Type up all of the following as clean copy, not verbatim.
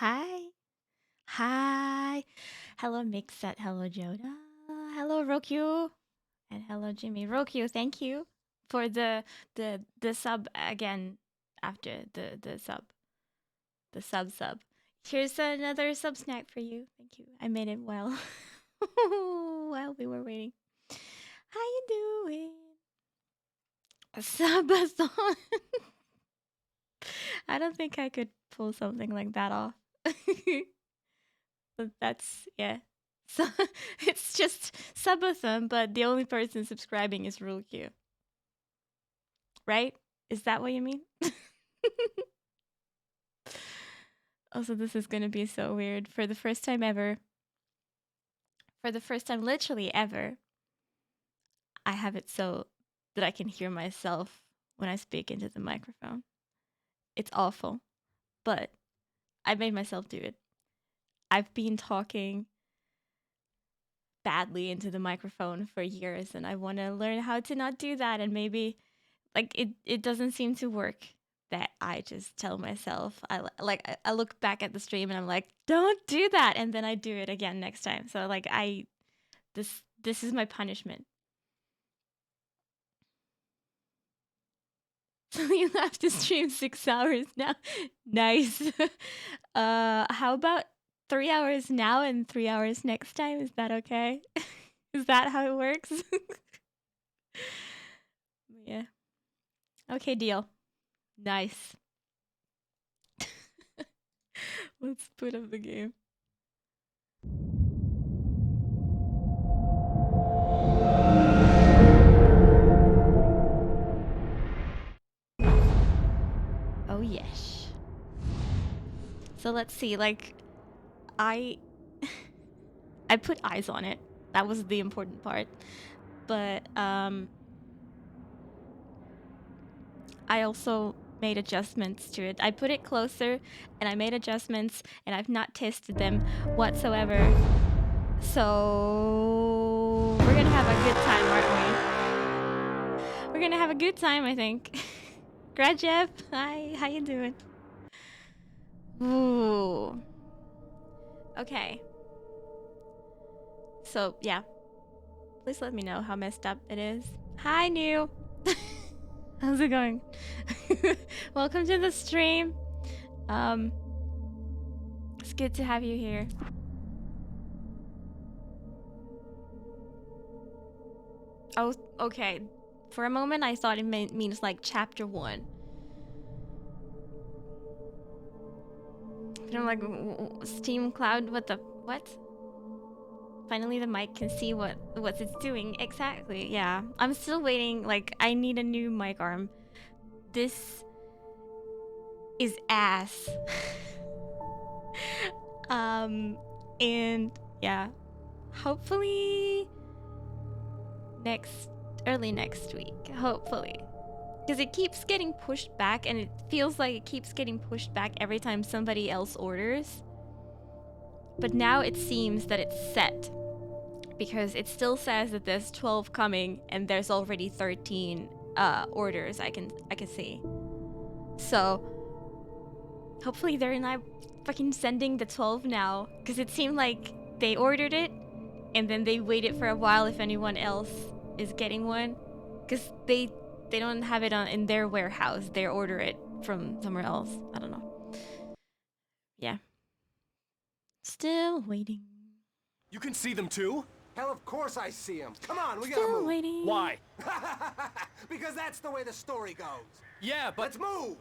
Hi. Hi. Hello Mixet. Hello Joda. Hello Roku. And hello Jimmy. Roku, thank you for the sub again after the sub. The sub. Here's another sub snack for you. Thank you. I made it while while we were waiting. How you doing? A subathon. I don't think I could pull something like that off. But that's yeah. So it's just subathon, but the only person subscribing is Rule Q. Right? Is that what you mean? Also, this is gonna be so weird. For the first time ever, for the first time literally ever, I have it so that I can hear myself when I speak into the microphone. It's awful, but I made myself do it. I've been talking badly into the microphone for years, and I want to learn how to not do that. And maybe, like, it doesn't seem to work. That I just tell myself, I look back at the stream and I'm like, don't do that, and then I do it again next time. So like this is my punishment. So you have to stream 6 hours now. Nice. How about 3 hours now and 3 hours next time? Is that okay? Is that how it works? Yeah. Okay, deal. Nice. Let's put up the game. Oh yes. So let's see, like I I put eyes on it. That was the important part. But I also made adjustments to it. I put it closer and I made adjustments and I've not tested them whatsoever. So we're gonna have a good time, aren't we? We're gonna have a good time, I think. Grajev, hi, how you doing? Ooh. Okay. So yeah, please let me know how messed up it is. Hi, New. How's it going? Welcome to the stream. It's good to have you here. Oh, okay. For a moment, I thought it means like chapter 1. And I'm like, Steam Cloud, what? Finally, the mic can see what it's doing exactly. Yeah, I'm still waiting. Like, I need a new mic arm. This is ass. And yeah, hopefully early next week. Hopefully. Because it keeps getting pushed back, and it feels like it keeps getting pushed back every time somebody else orders. But now it seems that it's set, because it still says that there's 12 coming, and there's already 13 orders I can see. So hopefully they're not fucking sending the 12 now, because it seemed like they ordered it, and then they waited for a while if anyone else is getting one, because they don't have it in their warehouse. They order it from somewhere else. I don't know. Yeah. Still waiting. You can see them too? Hell, of course I see them. Come on, we gotta Still move. waiting. Why? Because that's the way the story goes. Yeah, but Let's move.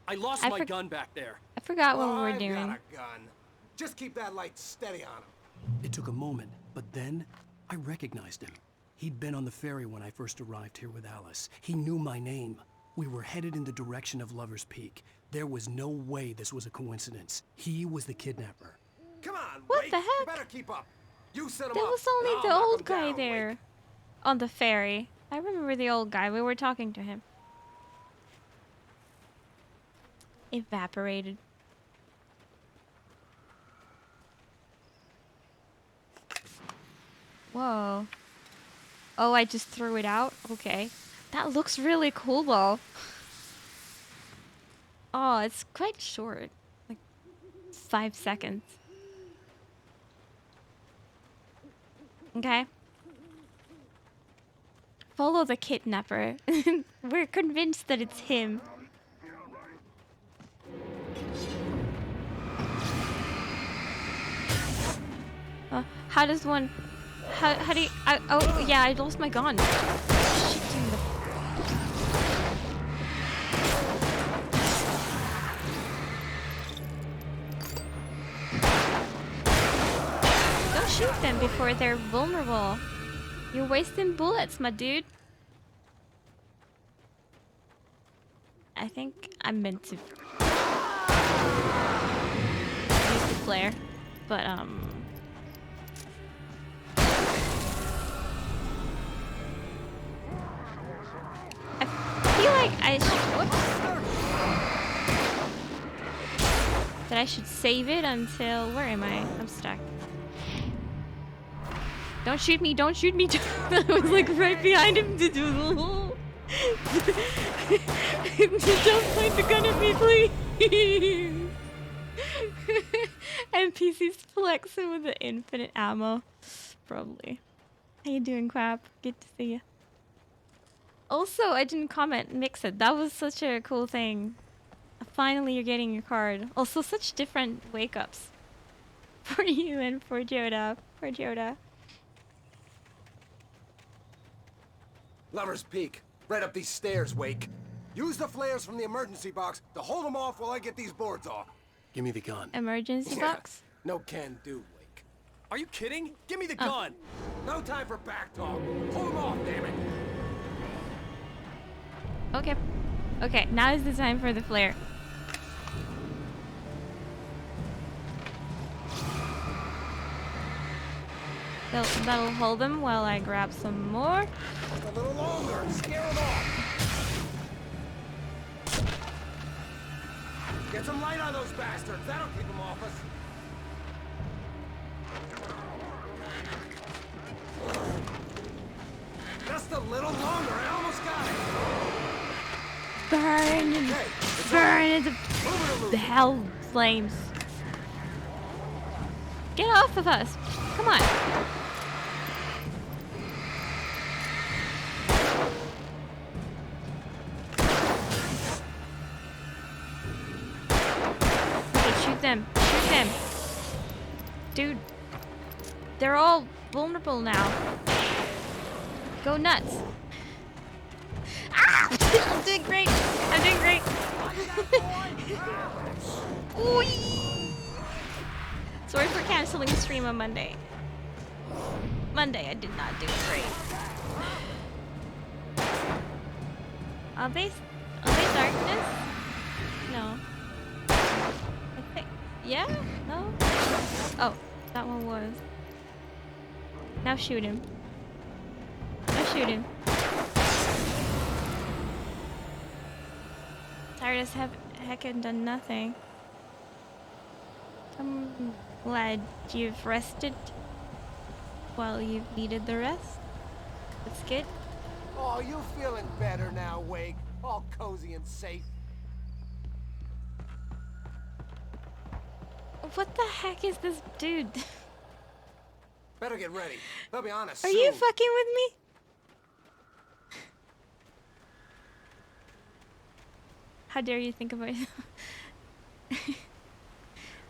I lost my gun back there. I forgot what we were I've doing. got a gun. Just keep that light steady on him. It took a moment, but then I recognized him. He'd been on the ferry when I first arrived here with Alice. He knew my name. We were headed in the direction of Lover's Peak. There was no way this was a coincidence. He was the kidnapper. Come on, What wait. the heck? You better keep up. You set him There up. was only I'll the knock old him guy down, there wait. on the ferry. I remember the old guy. We were talking to him. Evaporated. Whoa. Oh, I just threw it out? Okay. That looks really cool, though. Oh, it's quite short. Like, 5 seconds. Okay. Follow the kidnapper. We're convinced that it's him. How does one... How do you... oh, yeah, I lost my gun. Shit, dude. Don't shoot them before they're vulnerable. You're wasting bullets, my dude. I think I'm meant to use the flare, but I feel like I should. Whoops. That I should save it until. Where am I? I'm stuck. Don't shoot me! Don't shoot me! I was like right behind him. Don't point the gun at me, please. NPC's flexing with the infinite ammo. Probably. How you doing, Crap? Good to see you. Also, I didn't comment Mix It. That was such a cool thing. Finally, you're getting your card. Also, such different wake-ups. For you and for Joda. For Joda. Lover's Peak. Right up these stairs, Wake. Use the flares from the emergency box to hold them off while I get these boards off. Give me the gun. Emergency box? No can do, Wake. Are you kidding? Give me the gun. No time for back talk. Hold them off, damn it. Okay. Okay, now is the time for the flare. That'll hold them while I grab some more. A little longer. Scare them off. Get some light on those bastards. That'll keep them off us. Just a little longer. I almost got it. Burn! Okay, Burn into the hell flames. Get off of us! Come on! Okay, shoot them! Shoot them! Dude, they're all vulnerable now. Go nuts! Ah! I'm doing great! I'm doing great! Ooh. Sorry for canceling the stream on Monday. Monday, I did not do great. Are they darkness? No. I think. Yeah? No? Oh, that one was. Now shoot him. Now shoot him. Tired as heck and done nothing. I'm glad you've rested while you've needed the rest. That's good. Oh, you feeling better now, Wake? All cozy and safe. What the heck is this dude? Better get ready. They'll be honest Are soon. you fucking with me? How dare you think about it?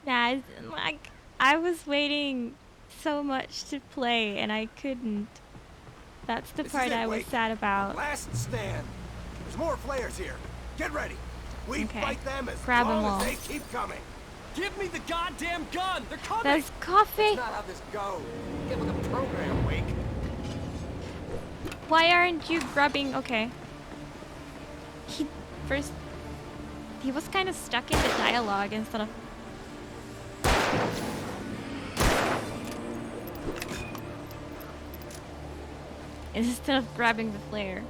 Nah, like, I was waiting so much to play and I couldn't. That's the This part is it, I was Wake. sad about. Last stand. There's more flares here. Get ready. We Okay. fight them as Grab 'em long all. as they keep coming. Give me the goddamn gun. They're coming. There's coffee. That's not how this goes. Get with the program, Wake. Why aren't you grabbing? Okay. He was kind of stuck in the dialogue instead of. Instead of grabbing the flare.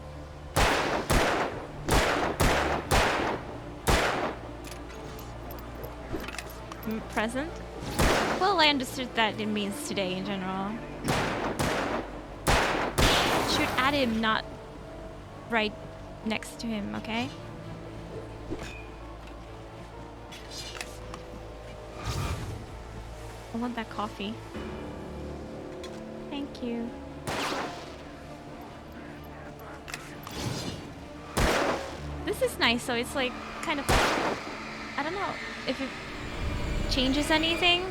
Present? Well, I understood that it means today in general. Shoot at him, not right next to him, okay? want that coffee. Thank you. This is nice, so it's like kind of, I don't know if it changes anything.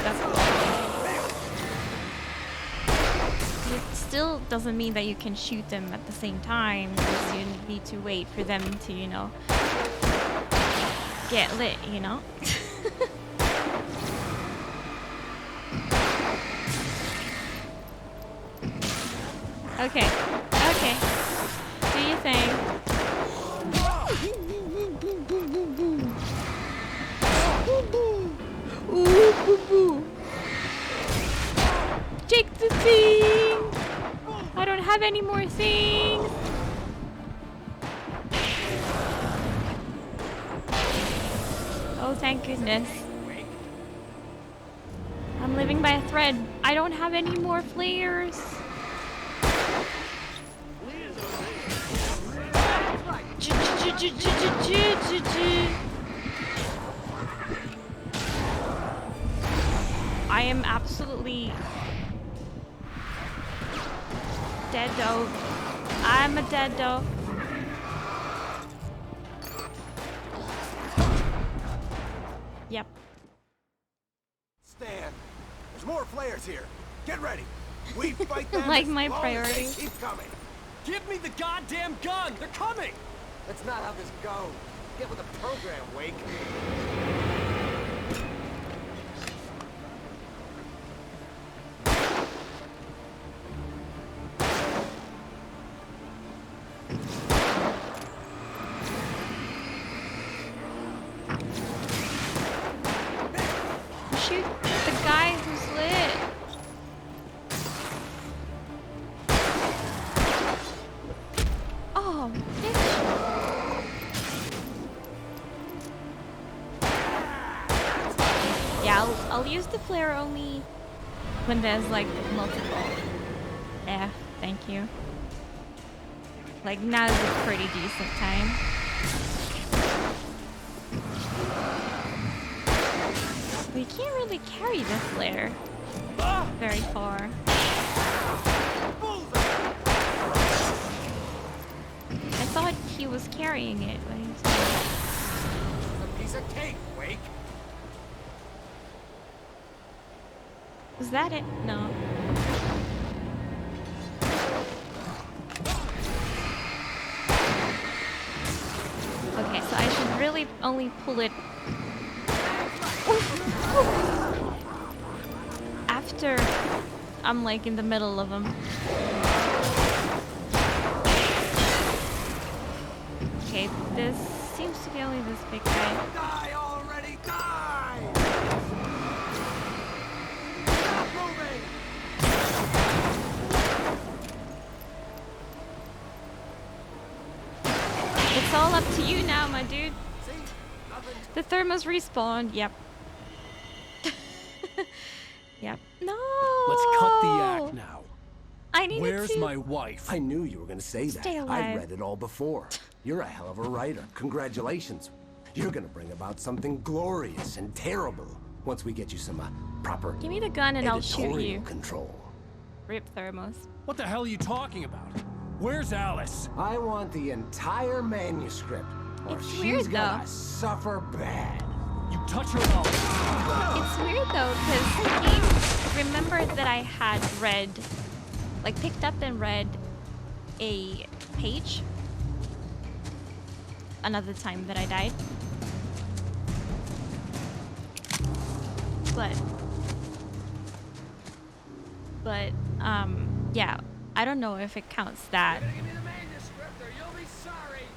That's cool. It still doesn't mean that you can shoot them at the same time, because you need to wait for them to, you know, get lit, you know? Okay, okay. Do your thing. Ooh, boo boo. Take the thing. I don't have any more things. Oh, thank goodness. I'm living by a thread. I don't have any more flares. I am absolutely dead though. I'm a dead though. Yep. Stan, there's more flares here. Get ready. We fight them Like as my long as priority. they keep coming. Give me the goddamn gun! They're coming! That's not how this goes. Get with the program, Wake. Shoot the guy who's lit. Oh, bitch. Yeah, I'll use the flare only when there's like multiple. Yeah, thank you. Like now is a pretty decent time. We can't really carry the flare very far. I thought he was carrying it, but he's not. A piece of cake, Wake. Was that it? No. Okay, so I should really only pull it after I'm like in the middle of them. Okay, this seems to be only this big guy. Die already, die! Stop moving! It's all up to you now, my dude. See? Nothing. The thermos respawned. Yep. Yep. No. Let's cut the act now. I needed Where's to. my wife? I knew you were gonna say that. Stay alive. I'd read it all before. You're a hell of a writer. Congratulations. You're gonna bring about something glorious and terrible once we get you some proper Give me the gun and I'll shoot editorial you. control. Rip thermos. What the hell are you talking about? Where's Alice? I want the entire manuscript, or It's she's weird, gonna though. suffer bad. You touch her mouth. It's weird though, because he remembered that I had read, like picked up and read a page another time that I died. But, yeah, I don't know if it counts that, Give me the manuscript or you'll be sorry!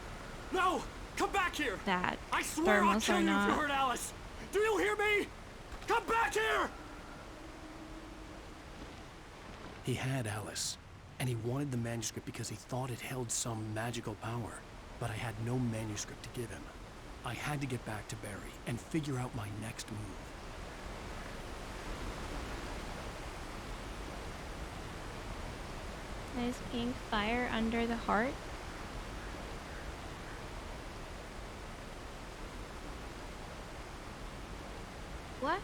No! Come back here! that I swear I'll thermos kill or you if you not. hurt Alice! Do you hear me? Come back here! He had Alice, and he wanted the manuscript because he thought it held some magical power. But I had no manuscript to give him. I had to get back to Barry and figure out my next move. Nice pink fire under the heart. What?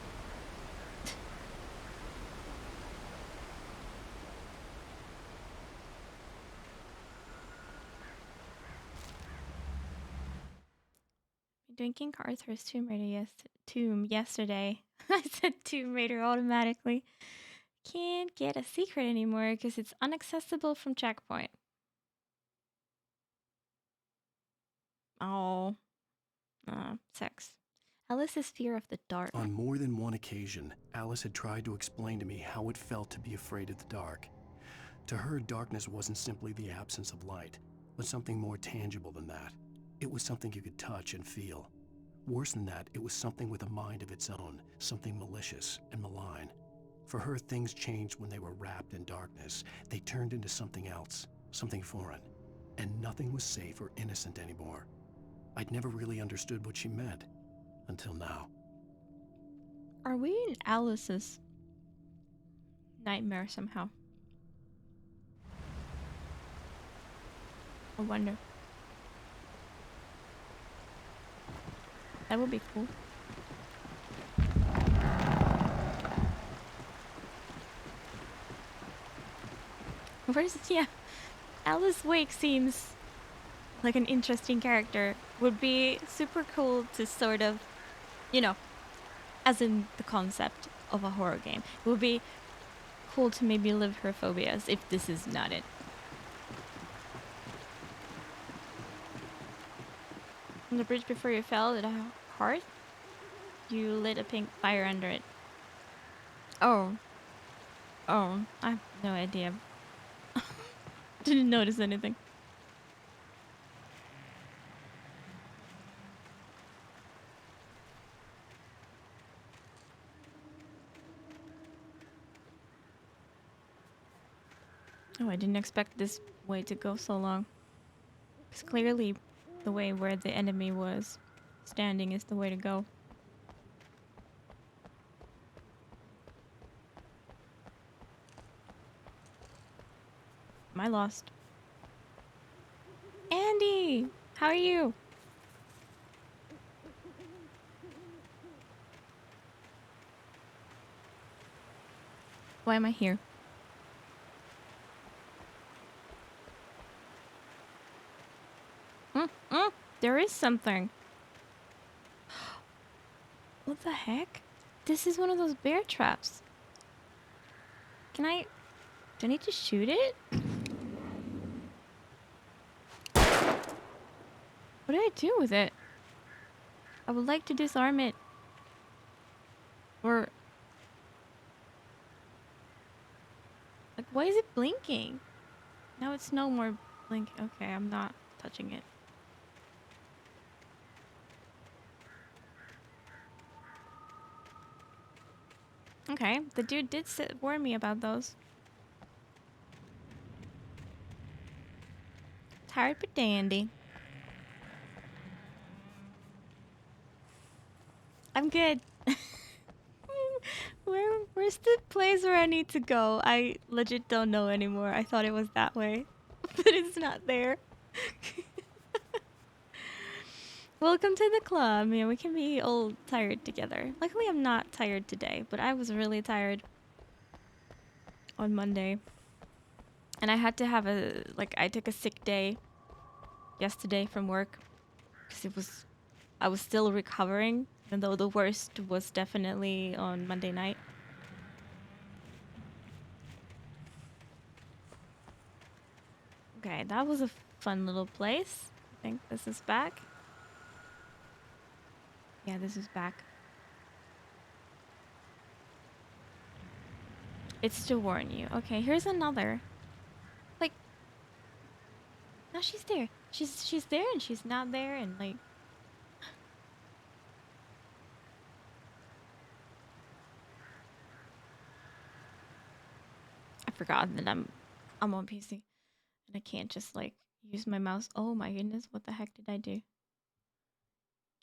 Doing King Arthur's tomb yesterday. I said Tomb Raider automatically. Can't get a secret anymore because it's inaccessible from checkpoint. Oh. Sex. Alice's fear of the dark. On more than one occasion, Alice had tried to explain to me how it felt to be afraid of the dark. To her, darkness wasn't simply the absence of light, but something more tangible than that. It was something you could touch and feel. Worse than that, it was something with a mind of its own, something malicious and malign. For her, things changed when they were wrapped in darkness. They turned into something else, something foreign. And nothing was safe or innocent anymore. I'd never really understood what she meant, until now. Are we in Alice's nightmare somehow? I wonder. That would be cool. Yeah, Alice Wake seems like an interesting character. Would be super cool to sort of, you know, as in the concept of a horror game. It would be cool to maybe live her phobias if this is not it. On the bridge before you fell at a heart, you lit a pink fire under it. Oh. Oh, I have no idea. Didn't notice anything. Oh, I didn't expect this way to go so long. Because clearly the way where the enemy was standing is the way to go. Am I lost? Andy! How are you? Why am I here? There is something. What the heck? This is one of those bear traps. Do I need to shoot it? What do I do with it? I would like to disarm it. Or... like, why is it blinking? Now it's no more blinking. Okay, I'm not touching it. Okay, the dude did warn me about those. Tired but dandy. I'm good. Where's the place where I need to go? I legit don't know anymore. I thought it was that way, but it's not there. Welcome to the club. Yeah, we can be all tired together. Luckily, I'm not tired today, but I was really tired on Monday. And I had to have I took a sick day yesterday from work because I was still recovering, even though the worst was definitely on Monday night. Okay, that was a fun little place. I think this is back. Yeah, this is back. It's to warn you. Okay, here's another. Like, now she's there. She's there and she's not there and like. I forgot that I'm on PC and I can't just like use my mouse. Oh my goodness, what the heck did I do?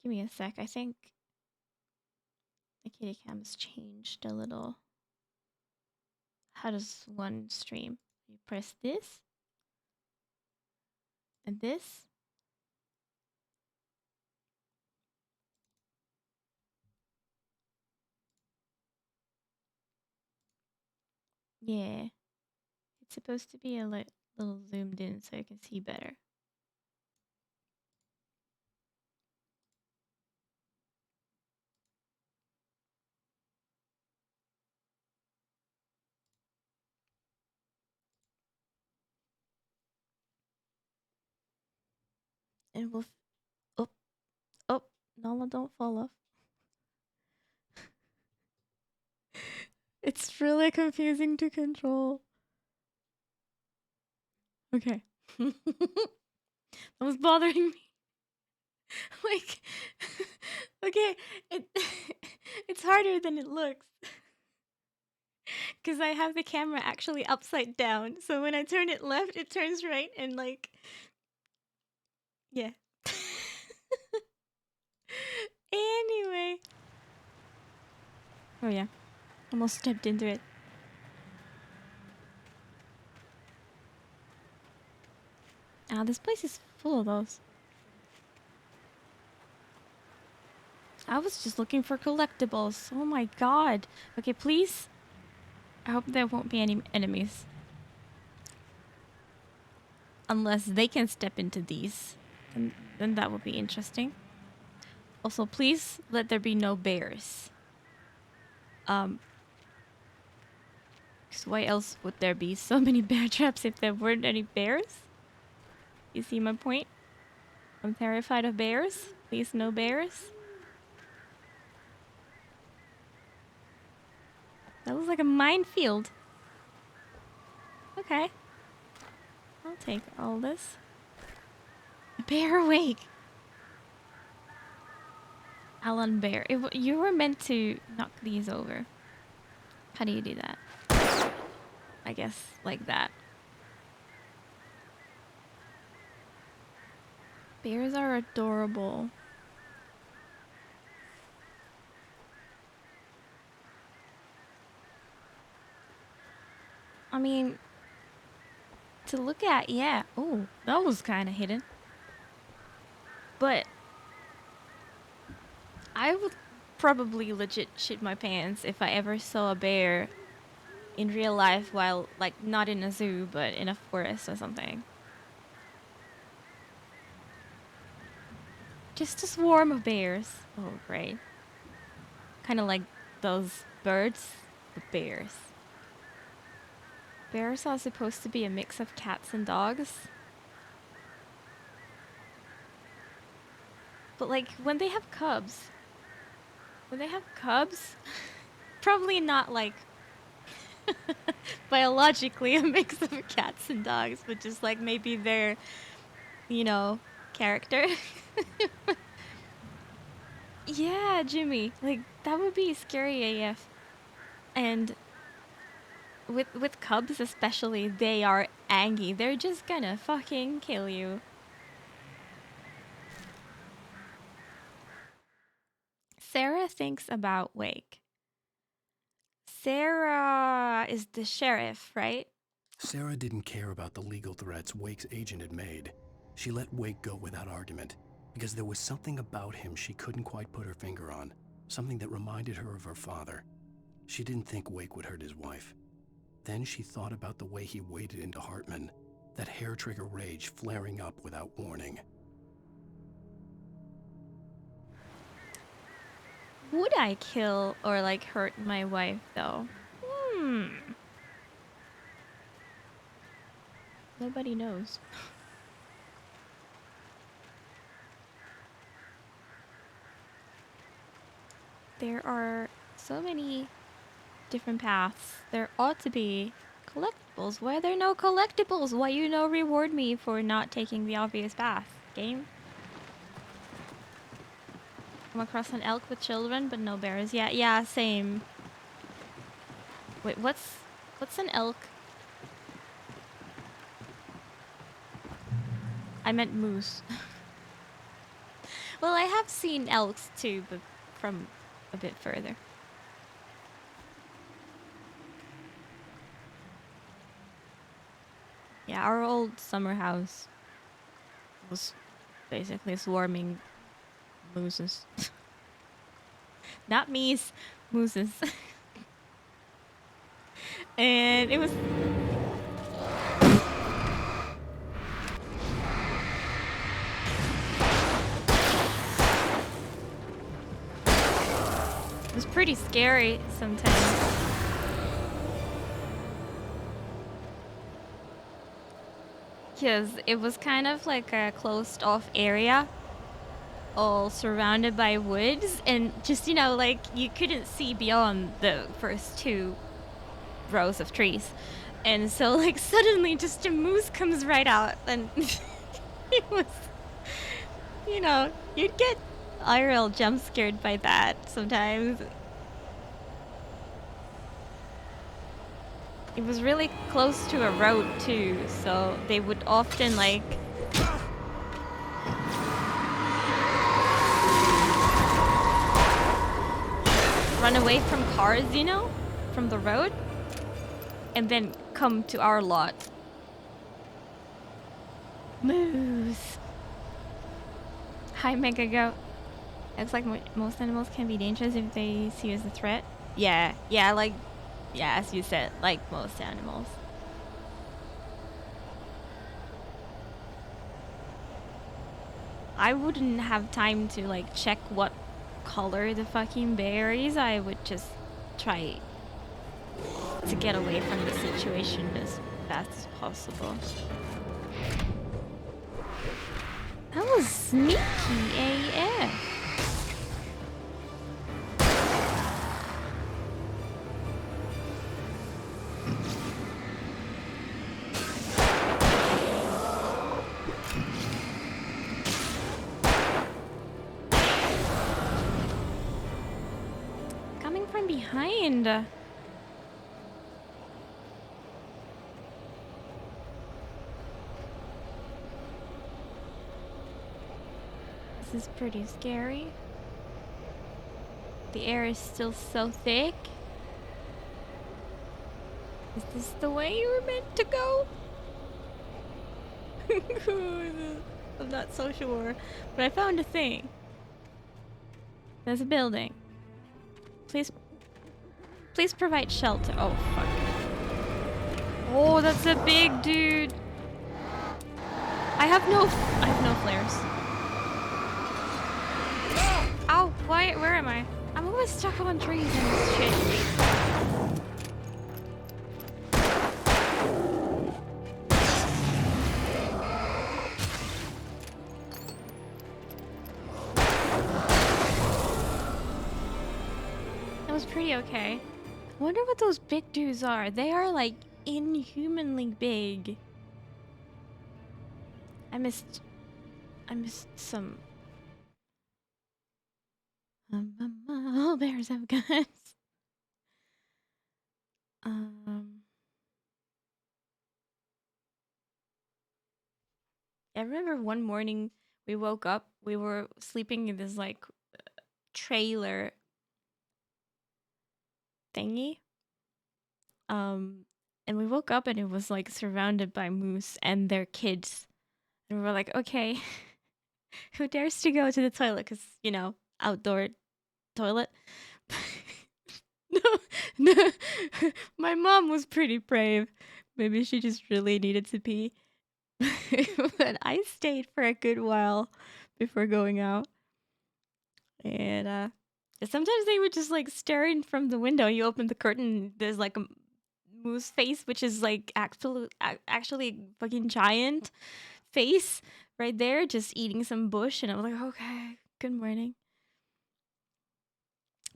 Give me a sec. I think the kitty cam's changed a little. How does one stream? You press this and this. Yeah. It's supposed to be a little zoomed in so I can see better. And we'll... Oh, oh, Nala, don't fall off. It's really confusing to control. Okay. That was bothering me. Like, okay, it's harder than it looks. Because I have the camera actually upside down. So when I turn it left, it turns right and like... Yeah. Anyway. Oh yeah. Almost stepped into it. Ah, this place is full of those. I was just looking for collectibles. Oh my god. Okay, please. I hope there won't be any enemies. Unless they can step into these. Then that would be interesting. Also, please let there be no bears. Because why else would there be so many bear traps if there weren't any bears? You see my point? I'm terrified of bears. Please, no bears. That looks like a minefield. Okay. I'll take all this. A bear awake. Alan Bear. You were meant to knock these over. How do you do that? I guess like that. Bears are adorable. I mean, to look at, yeah. Oh, that was kind of hidden. But I would probably legit shit my pants if I ever saw a bear in real life while, like, not in a zoo, but in a forest or something. Just a swarm of bears. Oh, great. Kind of like those birds, but bears. Bears are supposed to be a mix of cats and dogs. But, like, when they have cubs, probably not, like, biologically a mix of cats and dogs, but just, like, maybe their, you know, character. Yeah, Jimmy. Like, that would be scary AF. And with cubs especially, they are angry. They're just gonna fucking kill you. Sarah thinks about Wake. Sarah is the sheriff, right? Sarah didn't care about the legal threats Wake's agent had made. She let Wake go without argument, because there was something about him she couldn't quite put her finger on, something that reminded her of her father. She didn't think Wake would hurt his wife. Then she thought about the way he waded into Hartman, that hair-trigger rage flaring up without warning. Would I kill or, like, hurt my wife, though? Nobody knows. There are so many different paths. There ought to be collectibles. Why are there no collectibles? Why you no reward me for not taking the obvious path? Game? Come across an elk with children, but no bears. Yeah, same. Wait, what's an elk? I meant moose. Well, I have seen elks too, but from a bit further. Yeah, our old summer house was basically swarming mooses. Not meese, mooses. And it was pretty scary sometimes. Because it was kind of like a closed off area, all surrounded by woods, and just, you know, like you couldn't see beyond the first 2 rows of trees. And so, like, suddenly just a moose comes right out, and it was, you know, you'd get IRL jump scared by that sometimes. It was really close to a road too, so they would often like run away from cars, you know, from the road, and then come to our lot. Moose. Hi, Mega Goat. Looks like most animals can be dangerous if they see you as a threat. Yeah, like, yeah, as you said, like most animals. I wouldn't have time to like check what color the fucking bear is. I would just try to get away from the situation as fast as possible. That was sneaky AF. Coming from behind. This is pretty scary. The air is still so thick. Is this the way you were meant to go? I'm not so sure. But I found a thing. There's a building. Please provide shelter. Oh, fuck. Oh, that's a big dude. I have no flares. Ow, where am I? I'm always stuck on trees and this shit. That was pretty okay. I wonder what those big dudes are. They are like inhumanly big. I missed some. All bears have guns. I remember one morning we woke up. We were sleeping in this like trailer thingy. And we woke up and it was like surrounded by moose and their kids. And we were like, okay, who dares to go to the toilet? Because, you know, outdoor toilet. No, my mom was pretty brave. Maybe she just really needed to pee. But I stayed for a good while before going out. And sometimes they would just like stare in from the window. You open the curtain, there's like a moose face, which is like actually fucking giant face right there, just eating some bush. And I was like, okay, good morning.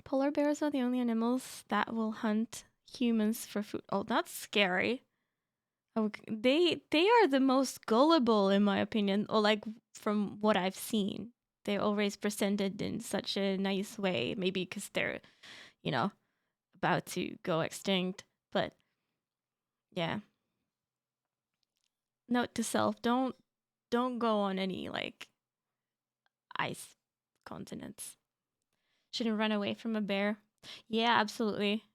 Polar bears are the only animals that will hunt humans for food. Oh, that's scary. Okay. They are the most gullible, in my opinion, or like from what I've seen. They're always presented in such a nice way. Maybe because they're, you know, about to go extinct. But yeah. Note to self: don't go on any like ice continents. Shouldn't run away from a bear. Yeah, absolutely.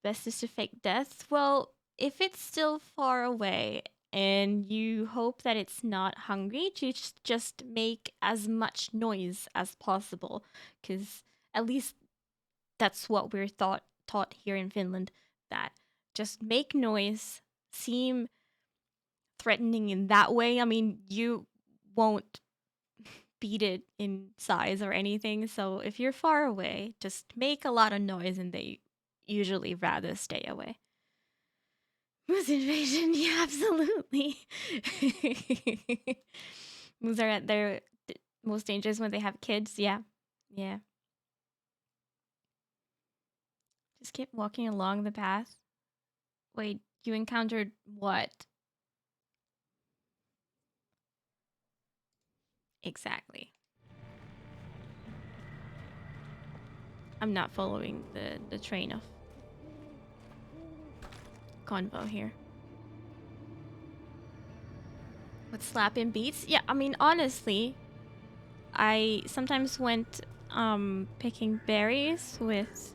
Best is to fake death. Well, if it's still far away and you hope that it's not hungry, just make as much noise as possible, because at least that's what we're taught here in Finland, that just make noise, seem threatening in that way. I mean, you won't beat it in size or anything. So if you're far away, just make a lot of noise and they usually rather stay away. Moose invasion, yeah, absolutely. Moose are at their most dangerous when they have kids, yeah. Yeah. Just keep walking along the path. Wait, you encountered what? Exactly. I'm not following the train of convo here. With slapping beats? Yeah, I mean, honestly, I sometimes went picking berries with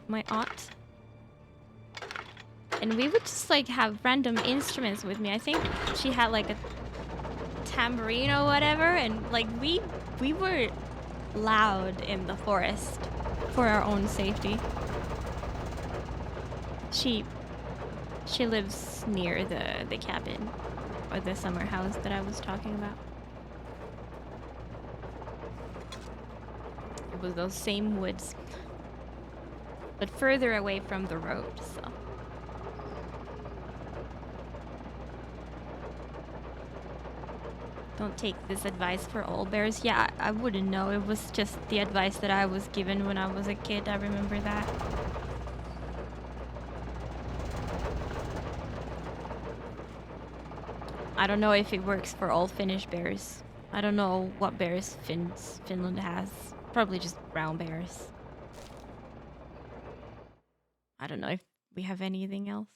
my aunt. And we would just like have random instruments with me. I think she had like a tambourine or whatever, and like we were loud in the forest for our own safety. She lives near the cabin or the summer house that I was talking about. It was those same woods, but further away from the road, so. Don't take this advice for all bears. Yeah, I wouldn't know. It was just the advice that I was given when I was a kid. I remember that. I don't know if it works for all Finnish bears. I don't know what bears Finland has. Probably just brown bears. I don't know if we have anything else.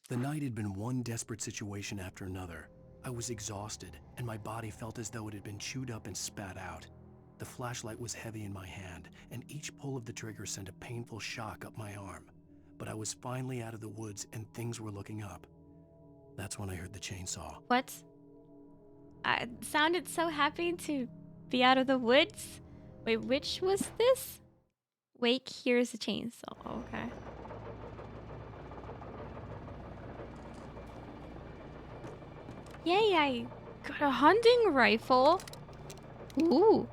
The night had been one desperate situation after another. I was exhausted, and my body felt as though it had been chewed up and spat out. The flashlight was heavy in my hand, and each pull of the trigger sent a painful shock up my arm. But I was finally out of the woods, and things were looking up. That's when I heard the chainsaw. What? I sounded so happy to be out of the woods. Wait, which was this? Wake hears a chainsaw. Okay. Yay, I got a hunting rifle. Ooh.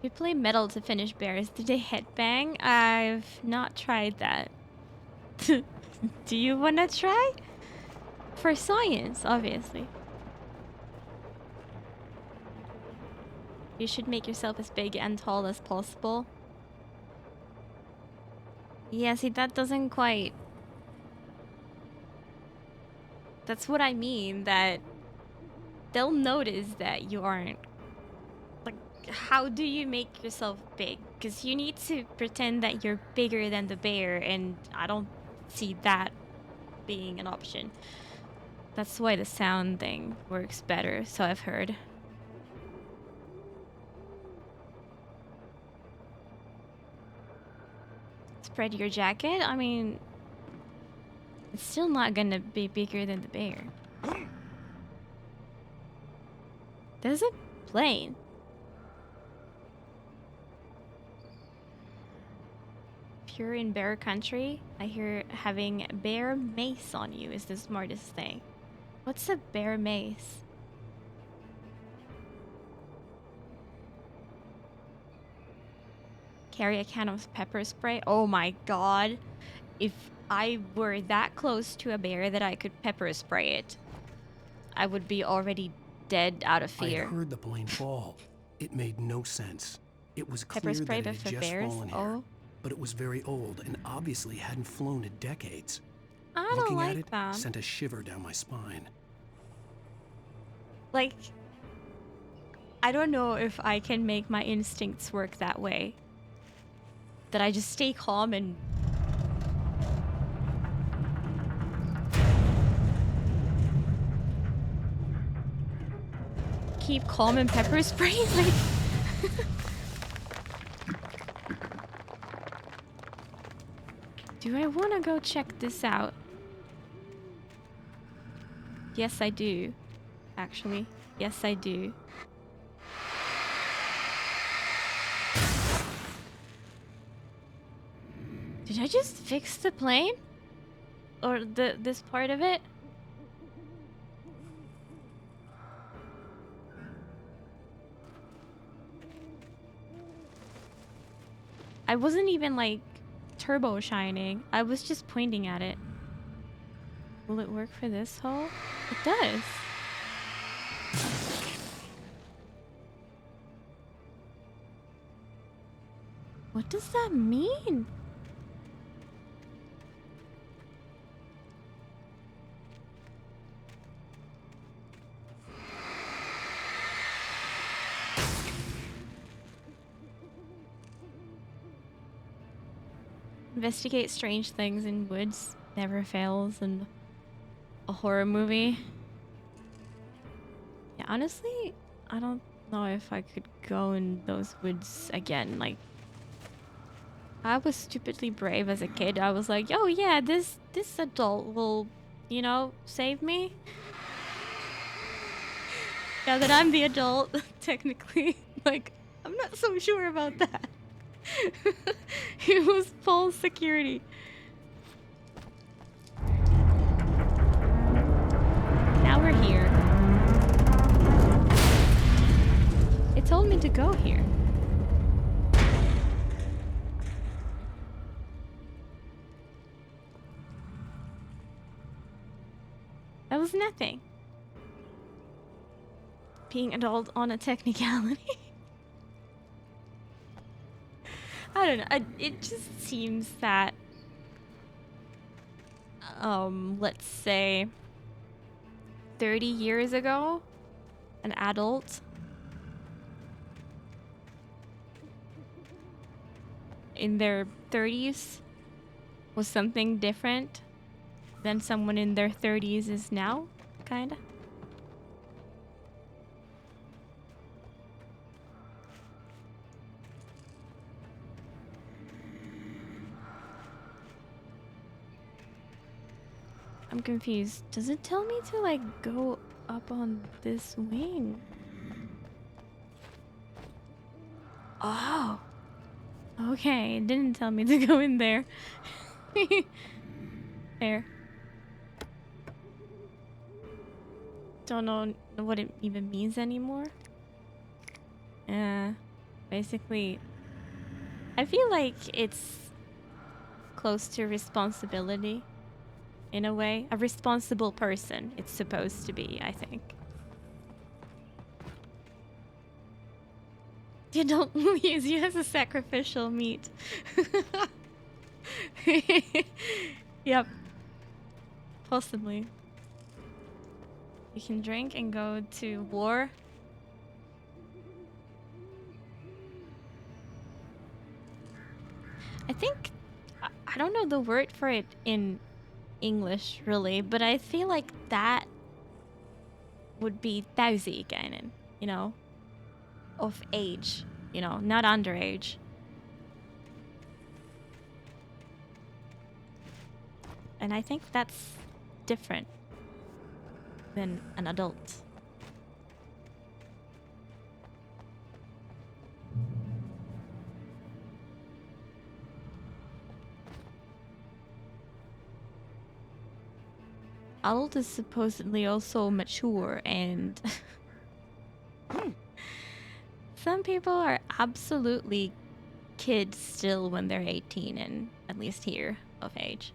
We play metal to finish bears. Did they headbang? I've not tried that. Do you want to try? For science, obviously. You should make yourself as big and tall as possible. Yeah, see, that doesn't quite... That's what I mean, that they'll notice that you aren't... Like, how do you make yourself big? Because you need to pretend that you're bigger than the bear, and I don't see that being an option. That's why the sound thing works better, so I've heard. Spread your jacket? I mean... It's still not gonna be bigger than the bear. There's a plane. If you're in bear country, I hear having bear mace on you is the smartest thing. What's a bear mace? Carry a can of pepper spray? Oh my god. If I were that close to a bear that I could pepper spray it, I would be already dead out of fear. I heard the plane fall. It made no sense. It was clear Pepper spray, that it but had for just bears? fallen here, Oh. but it was very old and obviously hadn't flown in decades. I don't Looking like at it that. sent a shiver down my spine. Like, I don't know if I can make my instincts work that way. That I just stay calm and... keep calm and pepper spray? Like... Do I want to go check this out? Yes, I do. Actually. Yes, I do. Did I just fix the plane? Or this part of it? I wasn't even like turbo shining. I was just pointing at it. Will it work for this hole? It does. What does that mean? Investigate strange things in woods never fails in a horror movie. Yeah, honestly, I don't know if I could go in those woods again. Like, I was stupidly brave as a kid. I was like, oh yeah, this adult will, you know, save me. Now that I'm the adult, technically, like, I'm not so sure about that. It was full security. Now we're here. It told me to go here. That was nothing. Being adult on a technicality. I don't know. It just seems that, let's say 30 years ago, an adult in their 30s was something different than someone in their 30s is now, kinda. I'm confused. Does it tell me to like go up on this wing? Oh. Okay, it didn't tell me to go in there. There. Don't know what it even means anymore. Basically, I feel like it's close to responsibility. In a way, a responsible person it's supposed to be, I think. You don't use you as a sacrificial meat. Yep. Possibly. You can drink and go to war. I think I don't know the word for it in English really, but I feel like that would be täysi-ikäinen, you know, of age, you know, not underage. And I think that's different than an adult. Adult is supposedly also mature, and some people are absolutely kids still when they're 18 and at least here of age.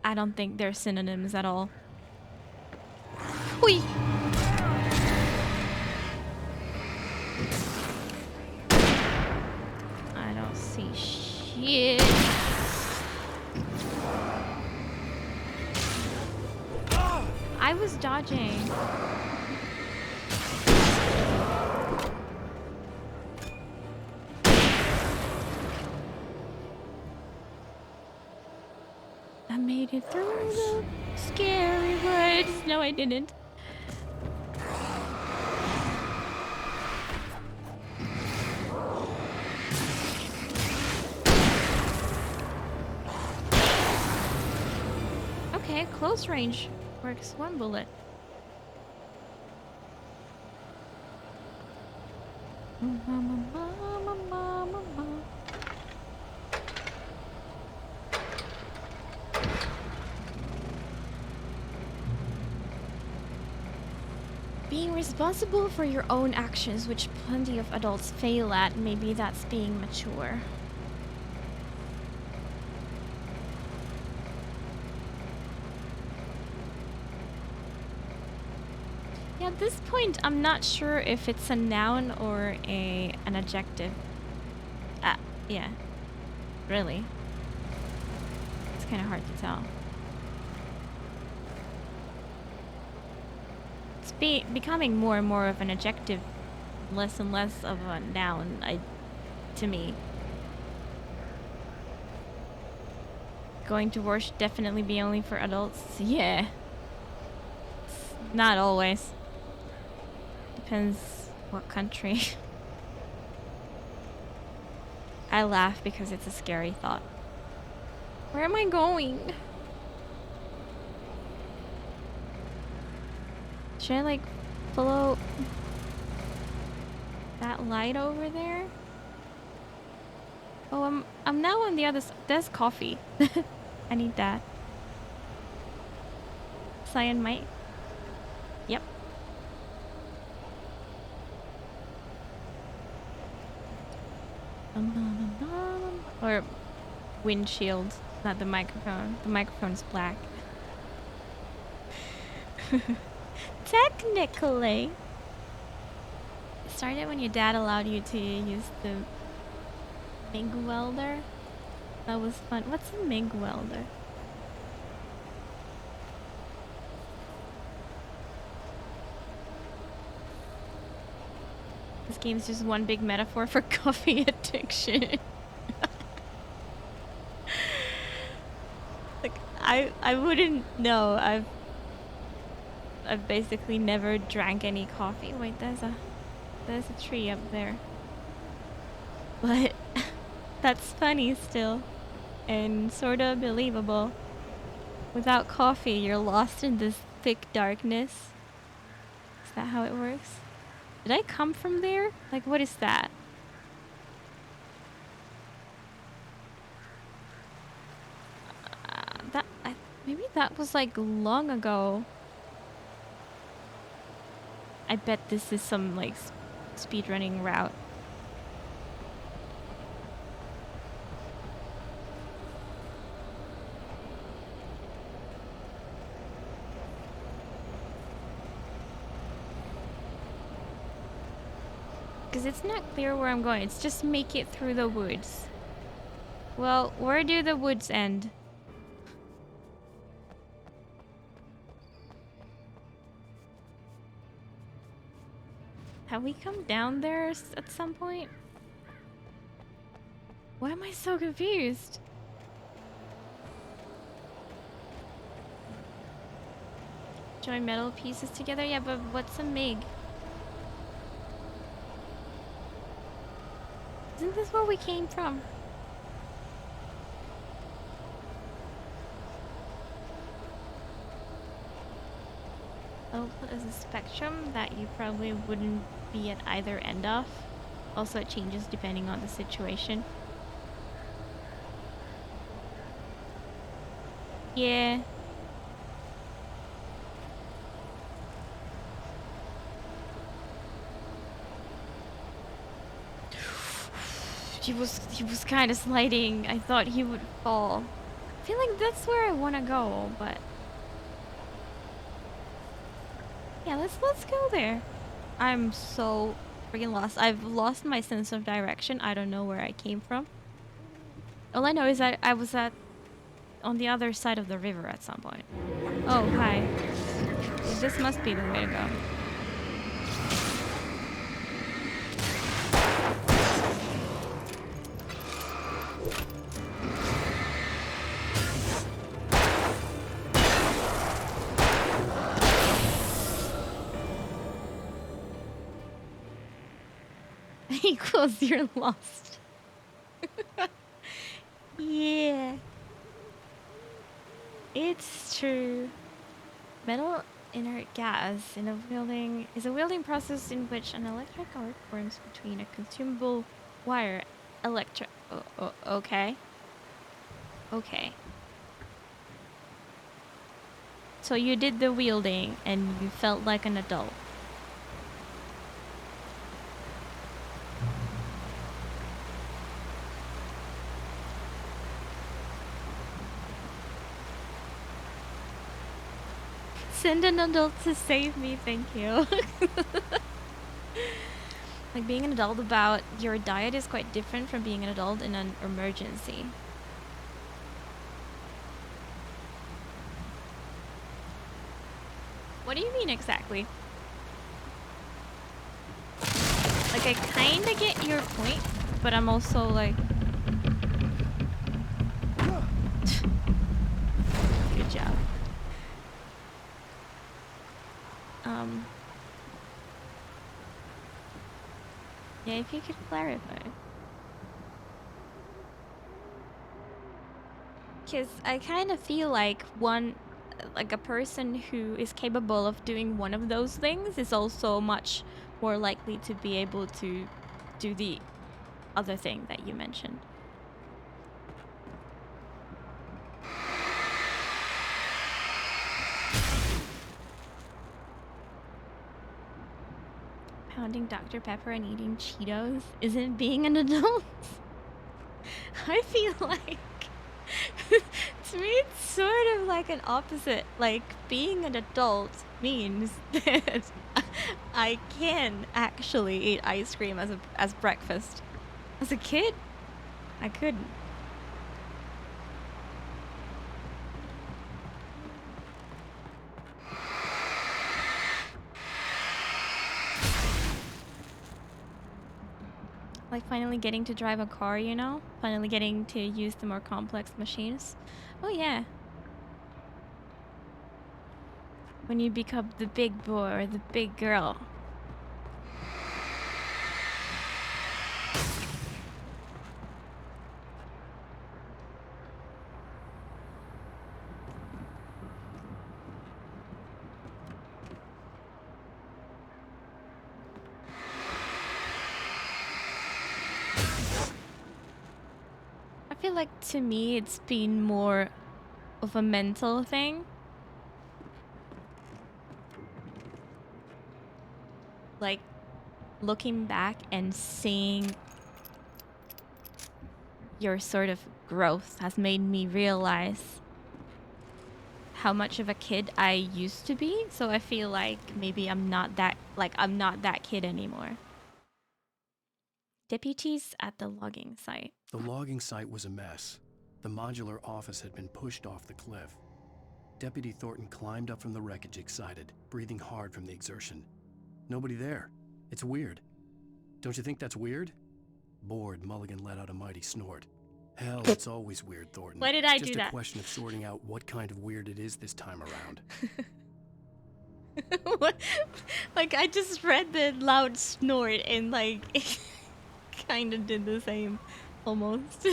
I don't think they're synonyms at all. Hui! I don't see shit. I was dodging. I made it through the scary woods. No, I didn't. Okay, close range works one bullet. Mama, mama, mama. Being responsible for your own actions, which plenty of adults fail at, maybe that's being mature. Yeah, at this point, I'm not sure if it's a noun or an adjective. Yeah. Really. It's kind of hard to tell. It's becoming more and more of an adjective, less and less of a noun, to me. Going to work should definitely be only for adults. Yeah. Not always. Depends what country. I laugh because it's a scary thought. Where am I going? Should I like follow that light over there? Oh, I'm now on the other side. There's coffee. I need that. Cyanamide. Yep. Or windshield, not the microphone. The microphone's black. Technically. It started when your dad allowed you to use the MIG welder. That was fun. What's a MIG welder? This game's just one big metaphor for coffee addiction. Like I wouldn't know. I've basically never drank any coffee. Wait, there's a tree up there. But that's funny still, and sorta believable. Without coffee, you're lost in this thick darkness. Is that how it works? Did I come from there? Like, what is that? Maybe that was like long ago. I bet this is some like speedrunning route. Because it's not clear where I'm going. It's just make it through the woods. Well, where do the woods end? Have we come down there at some point? Why am I so confused? Join metal pieces together? Yeah, but what's a MIG? Isn't this where we came from? Output is a spectrum that you probably wouldn't be at either end of. Also, it changes depending on the situation. Yeah. He was kind of sliding. I thought he would fall. I feel like that's where I want to go, but yeah, let's go there. I'm so freaking lost. I've lost my sense of direction. I don't know where I came from. All I know is that I was on the other side of the river at some point. Oh, hi. This must be the way to go. Equals you're lost. Yeah. It's true. Metal inert gas in a welding is a welding process in which an electric arc forms between a consumable wire okay. Okay. So you did the wielding and you felt like an adult. Send an adult to save me, thank you. Like, being an adult about your diet is quite different from being an adult in an emergency. What do you mean exactly? Like, I kinda get your point, but I'm also like... Good job. Yeah, if you could clarify. Because I kind of feel like a person who is capable of doing one of those things is also much more likely to be able to do the other thing that you mentioned. Pounding Dr. Pepper and eating Cheetos isn't being an adult. I feel like to me it's sort of like an opposite. Like, being an adult means that I can actually eat ice cream as breakfast. As a kid, I couldn't. Like finally getting to drive a car, you know? Finally getting to use the more complex machines. Oh yeah. When you become the big boy or the big girl. I feel like to me it's been more of a mental thing. Like looking back and seeing your sort of growth has made me realize how much of a kid I used to be. So I feel like maybe I'm not that kid anymore. Deputies at the logging site. The logging site was a mess. The modular office had been pushed off the cliff. Deputy Thornton climbed up from the wreckage excited, breathing hard from the exertion. Nobody there. It's weird. Don't you think that's weird? Bored, Mulligan let out a mighty snort. Hell, it's always weird, Thornton. Why did I do Just that? a question of sorting out what kind of weird it is this time around. What? Like, I just read the loud snort and like kind of did the same almost.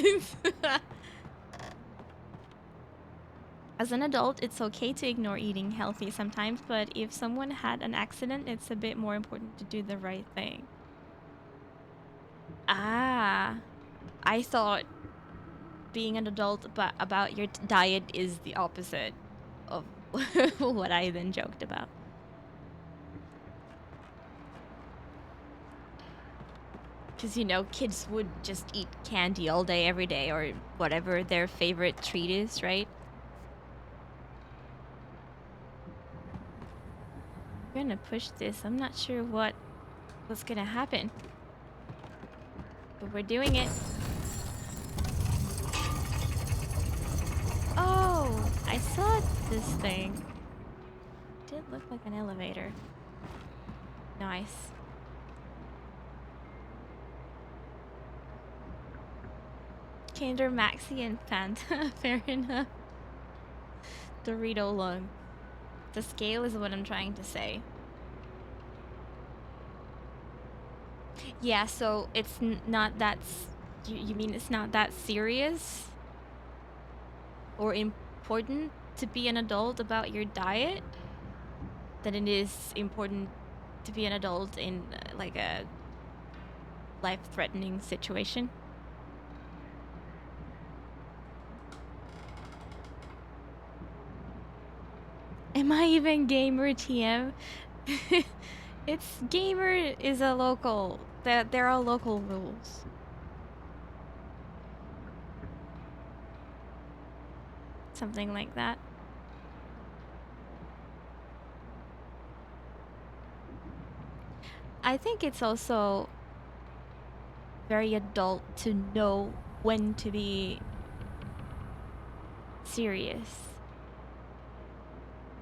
As an adult, it's okay to ignore eating healthy sometimes, but if someone had an accident, it's a bit more important to do the right thing. Ah, I thought being an adult about your diet is the opposite of what I then joked about. Because, you know, kids would just eat candy all day, every day, or whatever their favorite treat is, right? I'm gonna push this. I'm not sure what's gonna happen. But we're doing it. Oh, I saw this thing. It did look like an elevator. Nice. Kinder, Maxi, and Fanta. Fair enough. Dorito lung. The scale is what I'm trying to say. Yeah, so it's not that... You mean it's not that serious? Or important to be an adult about your diet? Than it is important to be an adult in like a life-threatening situation? Am I even gamer TM? It's gamer is a local. There are local rules. Something like that. I think it's also very adult to know when to be serious.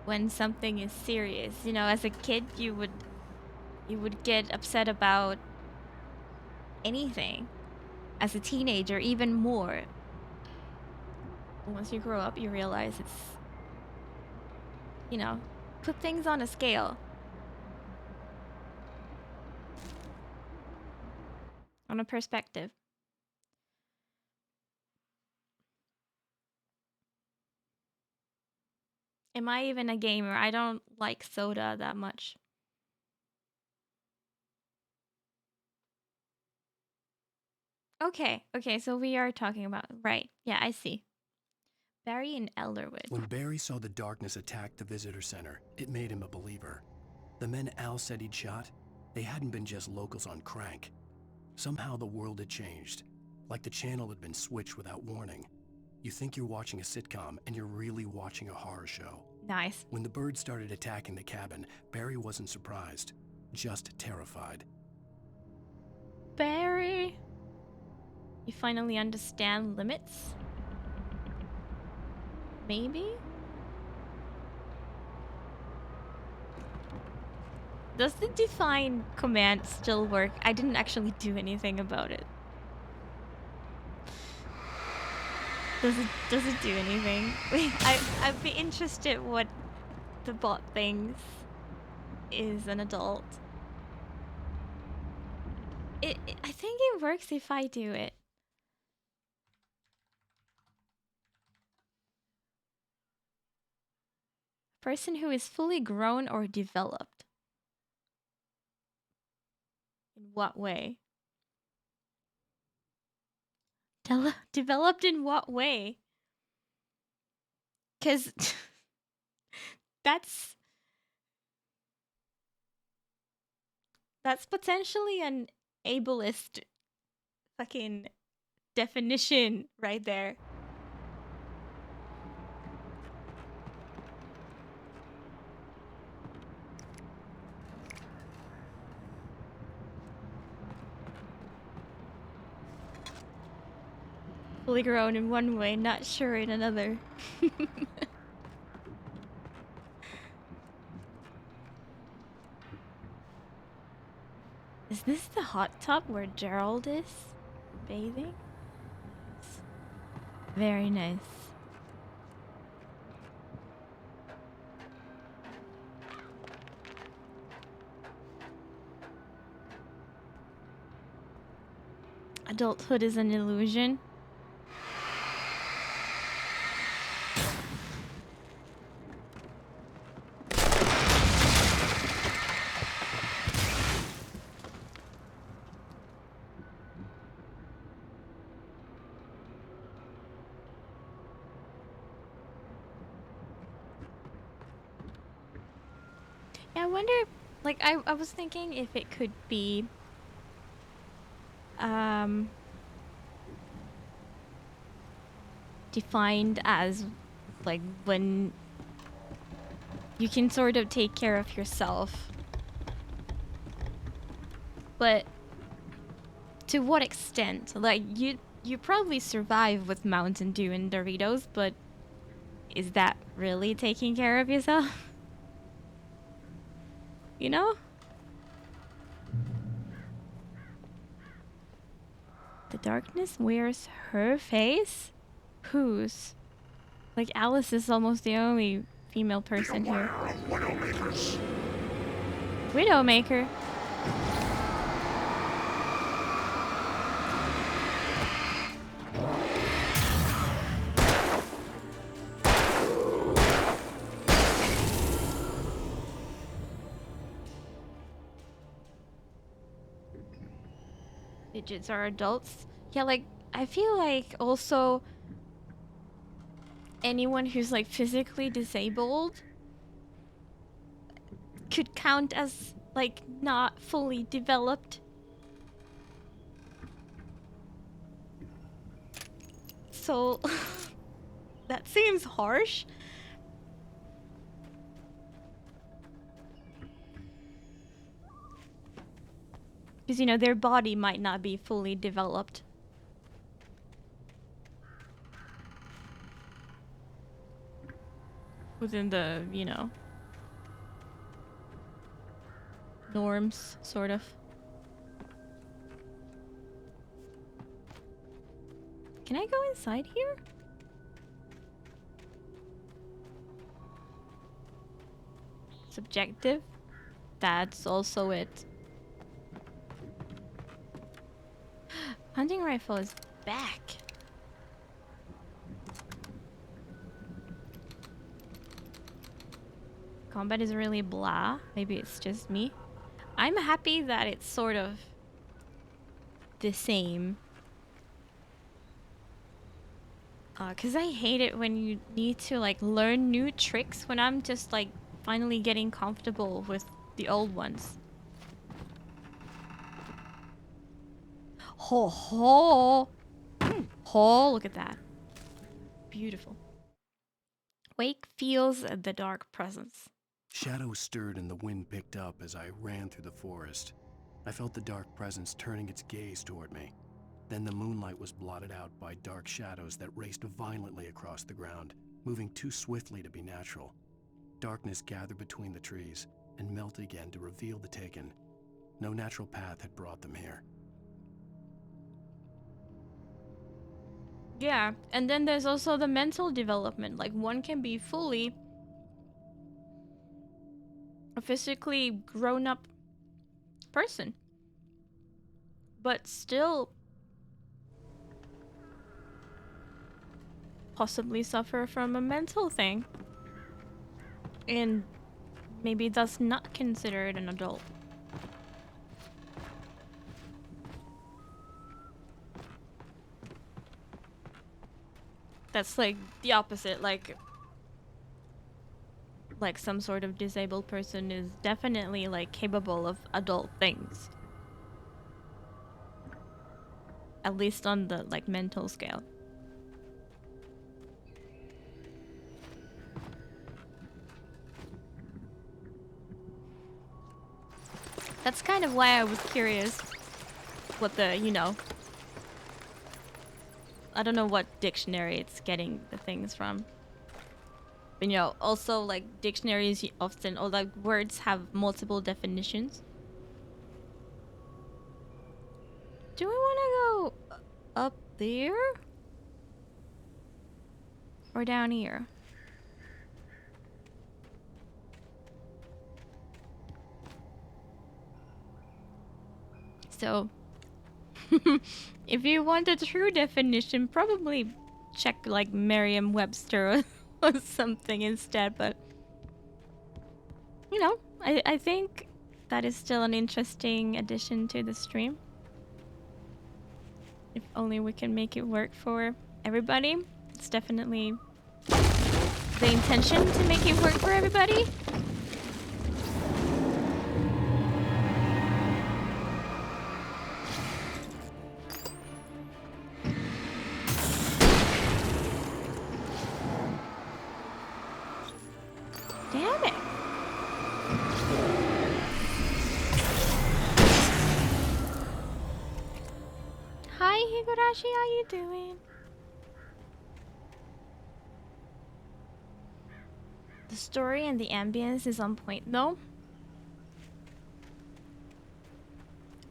When something is serious, you know, as a kid you would get upset about anything. As a teenager, even more. Once you grow up, you realize it's, you know, put things on a scale. On a perspective. Am I even a gamer? I don't like soda that much. Okay, so we are talking about, right. Yeah, I see. Barry and Elderwood. When Barry saw the darkness attack the visitor center, it made him a believer. The men Al said he'd shot, they hadn't been just locals on crank. Somehow the world had changed, like the channel had been switched without warning. You think you're watching a sitcom, and you're really watching a horror show. Nice. When the birds started attacking the cabin, Barry wasn't surprised, just terrified. Barry, you finally understand limits? Maybe? Does the define command still work? I didn't actually do anything about it. Does it do anything? I'd be interested what the bot thinks is an adult. I think it works if I do it. Person who is fully grown or developed. In what way? Developed in what way? Because that's potentially an ableist fucking definition right there. Fully grown in one way, not sure in another. Is this the hot tub where Gerald is bathing? Very nice. Adulthood is an illusion. Yeah, I wonder, like, I was thinking if it could be defined as like when you can sort of take care of yourself, but to what extent? Like you probably survive with Mountain Dew and Doritos, but is that really taking care of yourself? You know? The darkness wears her face? Whose? Like, Alice is almost the only female person here. Widowmaker. Midgets are adults. Yeah, like, I feel like also anyone who's like physically disabled could count as like not fully developed. So that seems harsh. Because, you know, their body might not be fully developed. Within the, you know, norms, sort of. Can I go inside here? Subjective? That's also it. Hunting rifle is back. Combat is really blah. Maybe it's just me. I'm happy that it's sort of the same. Cause I hate it when you need to like learn new tricks when I'm just like finally getting comfortable with the old ones. Ho ho! Ho! Look at that. Beautiful. Wake feels the dark presence. Shadows stirred and the wind picked up as I ran through the forest. I felt the dark presence turning its gaze toward me. Then the moonlight was blotted out by dark shadows that raced violently across the ground, moving too swiftly to be natural. Darkness gathered between the trees and melted again to reveal the Taken. No natural path had brought them here. Yeah, and then there's also the mental development. Like, one can be fully a physically grown-up person, but still possibly suffer from a mental thing, and maybe thus not considered an adult. That's like the opposite, like some sort of disabled person is definitely like capable of adult things. At least on the like mental scale. That's kind of why I was curious what the, you know, I don't know what dictionary it's getting the things from. But, you know, also like dictionaries often, or like words have multiple definitions. Do we want to go up there? Or down here? So, if you want a true definition, probably check like Merriam-Webster or something instead, but you know, I think that is still an interesting addition to the stream. If only we can make it work for everybody. It's definitely the intention to make it work for everybody. Damn it. Hi Higurashi, how you doing? The story and the ambience is on point though.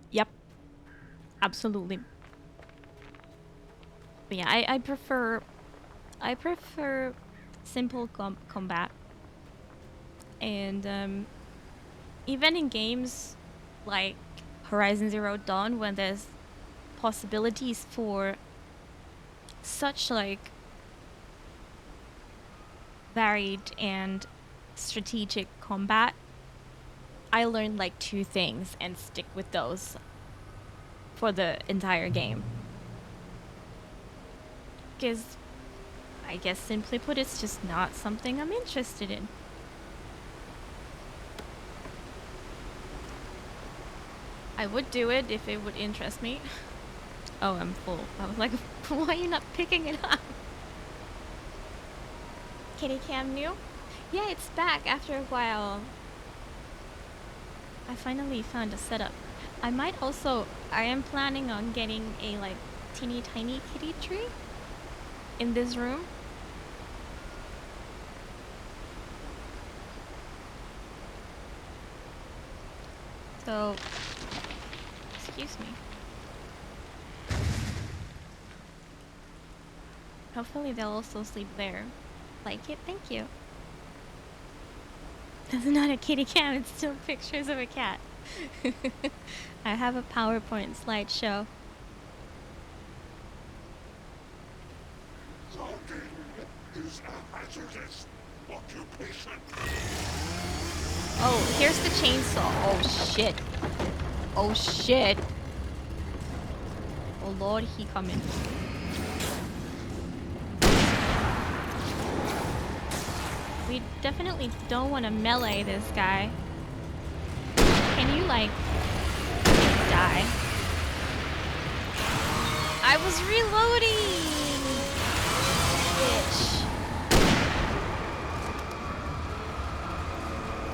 Yep. Absolutely. But yeah, I prefer simple combat. And even in games like Horizon Zero Dawn, when there's possibilities for such like varied and strategic combat, I learned like 2 things and stick with those for the entire game. Because I guess simply put, it's just not something I'm interested in. I would do it if it would interest me. Oh, I'm full. I was like, why are you not picking it up? Kitty Cam new? Yeah, it's back after a while. I finally found a setup. I might also, I am planning on getting a like teeny tiny kitty tree in this room. So, excuse me. Hopefully they'll also sleep there. Like it? Thank you. That's not a kitty cat, it's still pictures of a cat. I have a PowerPoint slideshow. Logging is a hazardous occupation. Oh, here's the chainsaw. Oh shit. Oh shit. Oh lord, he coming. We definitely don't want to melee this guy. Can you like die? I was reloading! Bitch.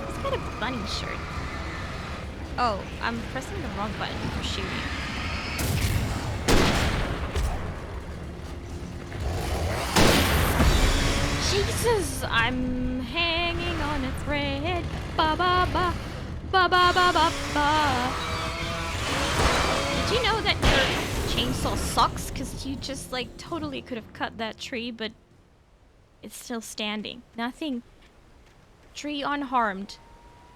He's got a bunny shirt. Oh, I'm pressing the wrong button for shooting. Jesus, I'm hanging on a thread. Ba ba ba, ba ba ba ba ba. Did you know that your chainsaw sucks? Cause you just like totally could have cut that tree, but it's still standing. Nothing. Tree unharmed.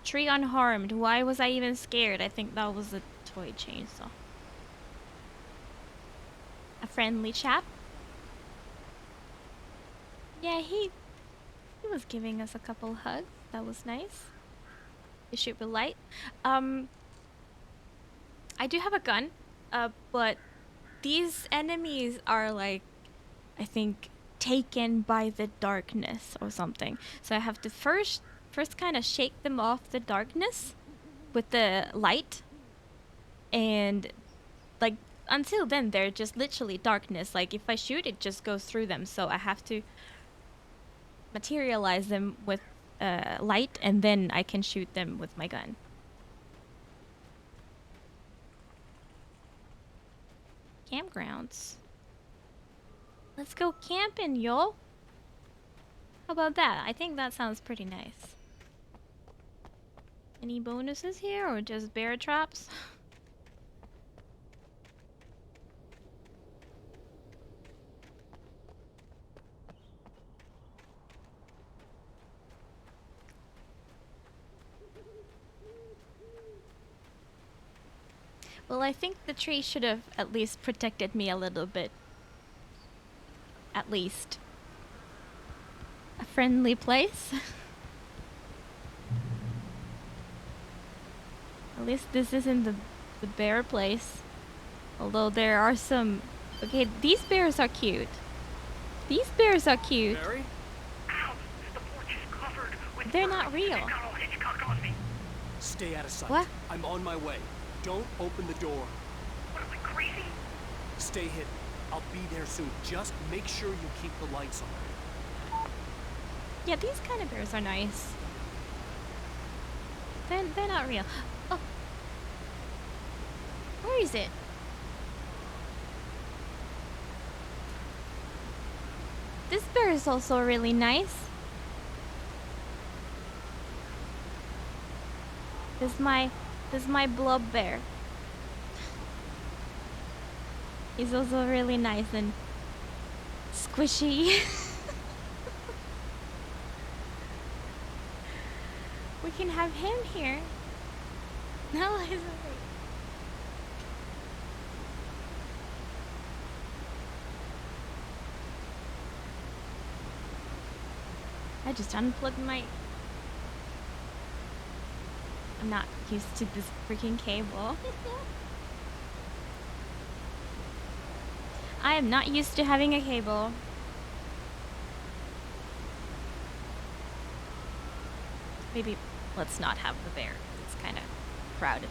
Tree unharmed. Why was I even scared? I think that was a toy chainsaw. A friendly chap. Yeah, he was giving us a couple hugs. That was nice. You shoot with light. I do have a gun, but these enemies are like, I think, taken by the darkness or something. So I have to first kind of shake them off the darkness with the light, and like until then they're just literally darkness. Like if I shoot, it just goes through them. So I have to materialize them with light, and then I can shoot them with my gun. Campgrounds. Let's go camping, y'all. How about that? I think that sounds pretty nice. Any bonuses here, or just bear traps? Well, I think the tree should have at least protected me a little bit. At least. A friendly place. At least this isn't the bear place. Although there are some... Okay, these bears are cute. These bears are cute. Barry? Ow! The porch is covered with They're not birds. real. They've got all Hitchcock on me. Stay out of sight. What? I'm on my way. Don't open the door. What are we, crazy? Stay hidden. I'll be there soon. Just make sure you keep the lights on. Yeah, these kind of bears are nice. They're not real. Oh. Where is it? This bear is also really nice. This is my blob bear. He's also really nice and squishy. We can have him here. No, he's okay. I just unplugged my... I'm not used to this freaking cable. I am not used to having a cable. Maybe let's not have the bear. It's kind of crowded.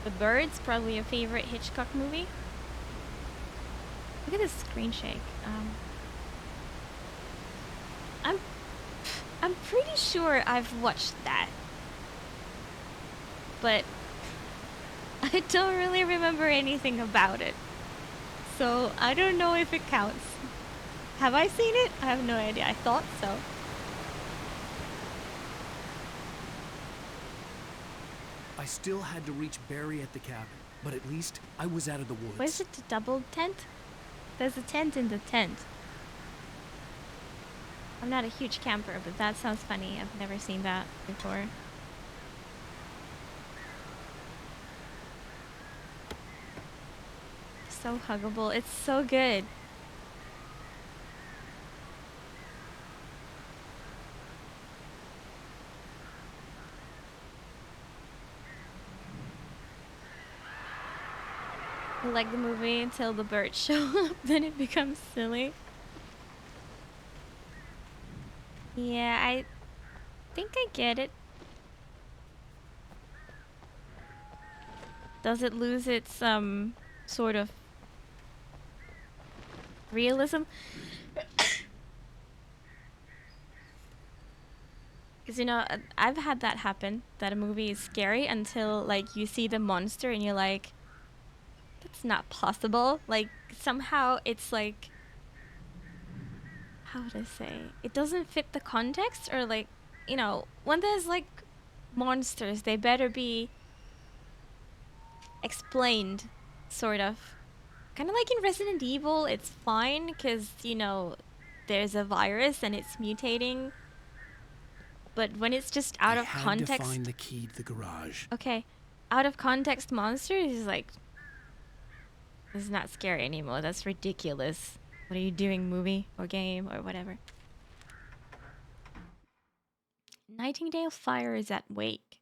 The Birds, probably a favorite Hitchcock movie. Look at this screen shake. I'm pretty sure I've watched that. But I don't really remember anything about it. So I don't know if it counts. Have I seen it? I have no idea. I thought so. I still had to reach Barry at the cabin, but at least I was out of the woods. What is it? A double tent? There's a tent in the tent. I'm not a huge camper, but that sounds funny. I've never seen that before. So huggable. It's so good. I like the movie until the birds show up, then it becomes silly. Yeah, I think I get it. Does it lose its sort of realism? Because you know, I've had that happen, that a movie is scary until like you see the monster and you're like, that's not possible. Like somehow it's like, how would I say, it doesn't fit the context, or like, you know, when there's like monsters, they better be explained, sort of. Kind of like in Resident Evil, it's fine because, you know, there's a virus and it's mutating. But when it's just out of context, I had to find the key to the garage. okay, out of context monsters is like, this is not scary anymore. That's ridiculous. What are you doing, movie or game or whatever? Nightingale fire is at wake.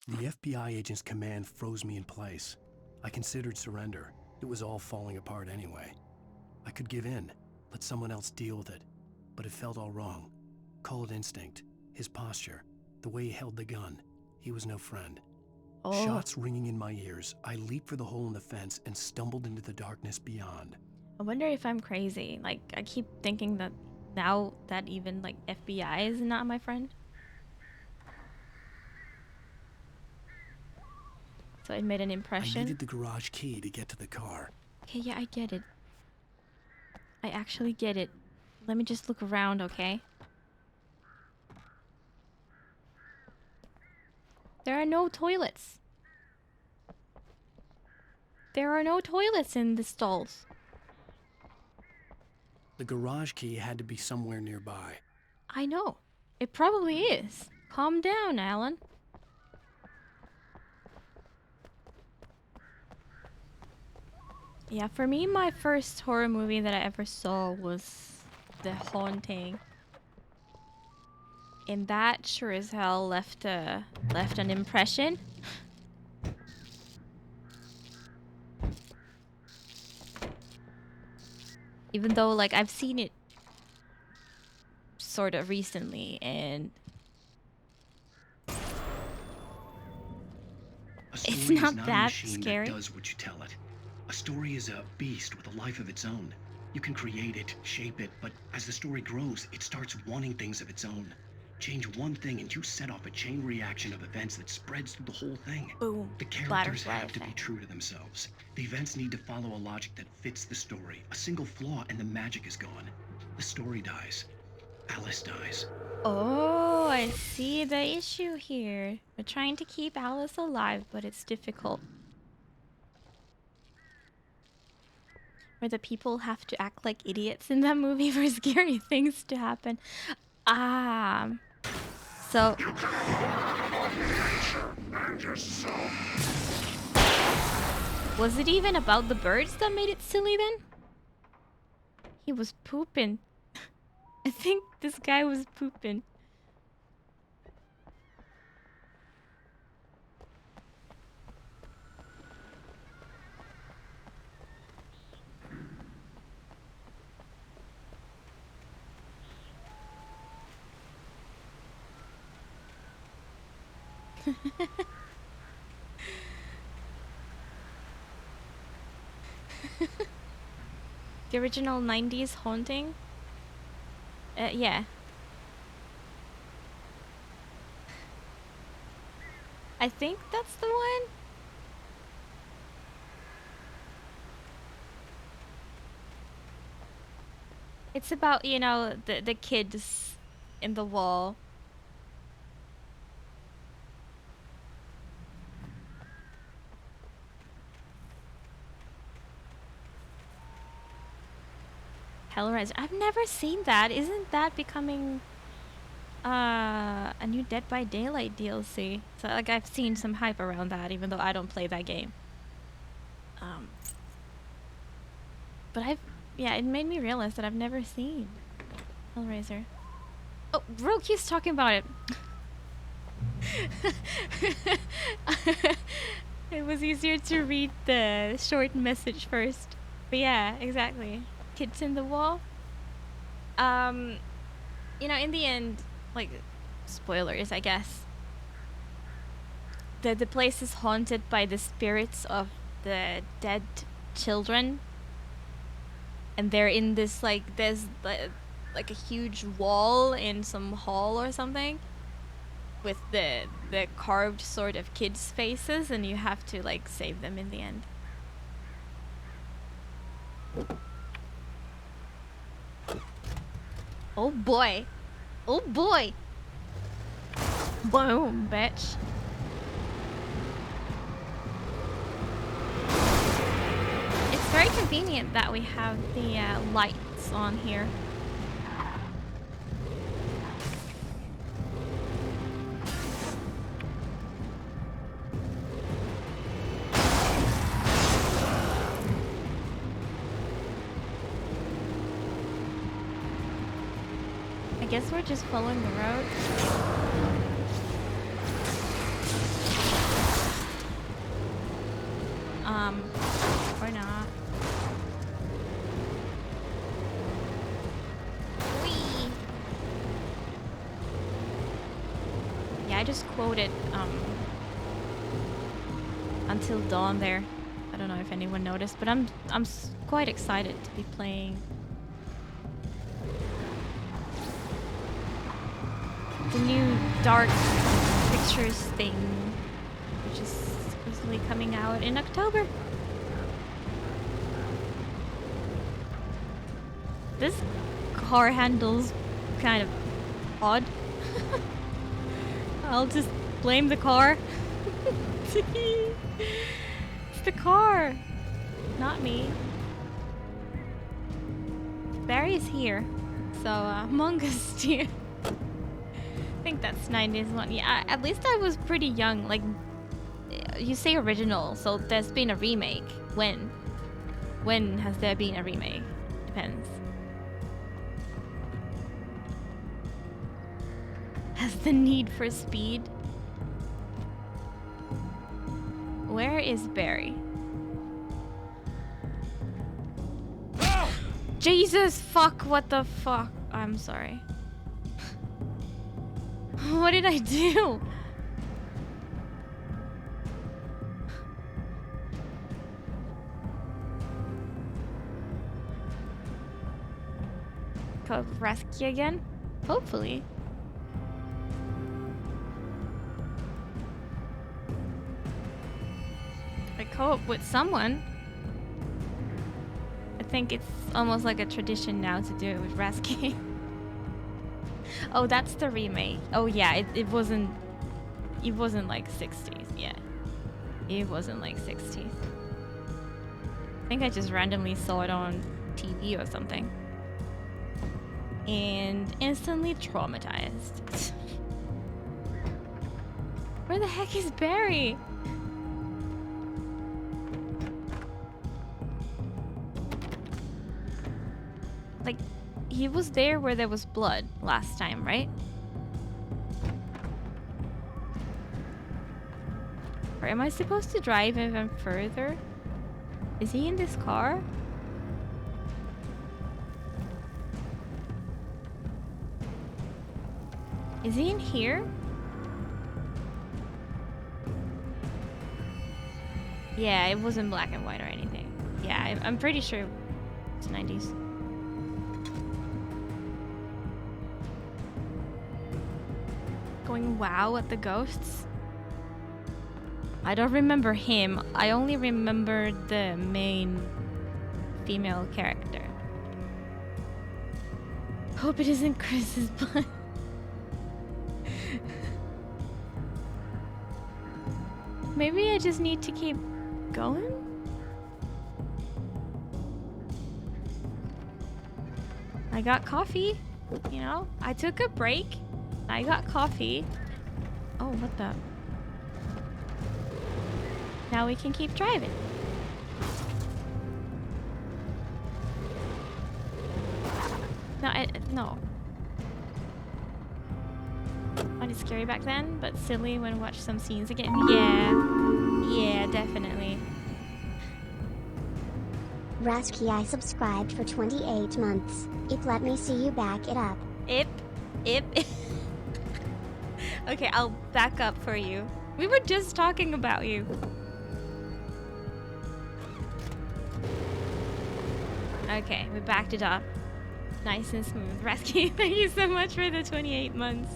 The FBI agent's command froze me in place. I considered surrender. It was all falling apart anyway. I could give in, let someone else deal with it. But it felt all wrong. Call it instinct. His posture, the way he held the gun. He was no friend. Oh. Shots ringing in my ears, I leaped for the hole in the fence and stumbled into the darkness beyond. I wonder if I'm crazy. Like, I keep thinking that now that even, like, FBI is not my friend. So it made an I impression. needed the garage key to get to the car. Okay, yeah, I get it. I actually get it. Let me just look around, okay? There are no toilets. There are no toilets in the stalls. The garage key had to be somewhere nearby. I know. It probably is. Calm down, Alan. Yeah, for me, my first horror movie that I ever saw was The Haunting. And that sure as hell left an impression. Even though, like, I've seen it sort of recently, and it's not that scary. That does what you tell it. A story is a beast with a life of its own. You can create it, shape it, but as the story grows, it starts wanting things of its own. Change one thing and you set off a chain reaction of events that spreads through the whole thing. Boom. The characters have to be true to themselves. The events need to follow a logic that fits the story. A single flaw and the magic is gone. The story dies. Alice dies. Oh, I see the issue here. We're trying to keep Alice alive, but it's difficult. Where the people have to act like idiots in that movie for scary things to happen. So... was it even about the birds that made it silly then? He was pooping. I think this guy was pooping. The original 90s Haunting? Yeah. I think that's the one. It's about, you know, the kids in the wall. Hellraiser. I've never seen that. Isn't that becoming a new Dead by Daylight DLC? So like I've seen some hype around that, even though I don't play that game. But yeah, it made me realize that I've never seen Hellraiser. Oh, Roki's talking about it. It was easier to read the short message first. But yeah, exactly. Kids in the wall. You know, in the end, like, spoilers, I guess. The place is haunted by the spirits of the dead children. And they're in this, like, there's like a huge wall in some hall or something with the carved sort of kids' faces, and you have to, like, save them in the end. Oh boy. Oh boy. Boom, bitch. It's very convenient that we have the lights on here. I guess we're just following the road. Or not. Whee! Yeah, I just quoted, Until Dawn there. I don't know if anyone noticed, but I'm quite excited to be playing the new Dark Pictures thing, which is supposedly coming out in October. This car handles kind of odd. I'll just blame the car. It's the car, not me. Barry's here, so Among Us too. I think that's 90s one. Yeah, at least I was pretty young. Like, you say original, so there's been a remake. When? When has there been a remake? Depends. Has the Need for Speed? Where is Barry? Jesus, fuck, what the fuck? I'm sorry. What did I do? Rescue again? Hopefully. I co-op with someone. I think it's almost like a tradition now to do it with Rescue. Oh, that's the remake. Oh yeah, it wasn't like 60s, yeah. It wasn't like 60s. I think I just randomly saw it on TV or something. And instantly traumatized. Where the heck is Barry? Like, he was there where there was blood last time, right? Or am I supposed to drive even further? Is he in this car? Is he in here? Yeah, it wasn't black and white or anything. Yeah, I'm pretty sure it's 90s. Going wow at the ghosts? I don't remember him. I only remember the main female character. Hope it isn't Chris's blood. Maybe I just need to keep going? I got coffee, you know? I took a break. I got coffee. Oh, what the? Now we can keep driving. No, no. Find it scary back then, but silly when I watch some scenes again. Yeah, definitely. Rasky, I subscribed for 28 months. If let me see you back it up. Ip. Okay, I'll back up for you. We were just talking about you. Okay, we backed it up. Nice and smooth. Rasky, thank you so much for the 28 months.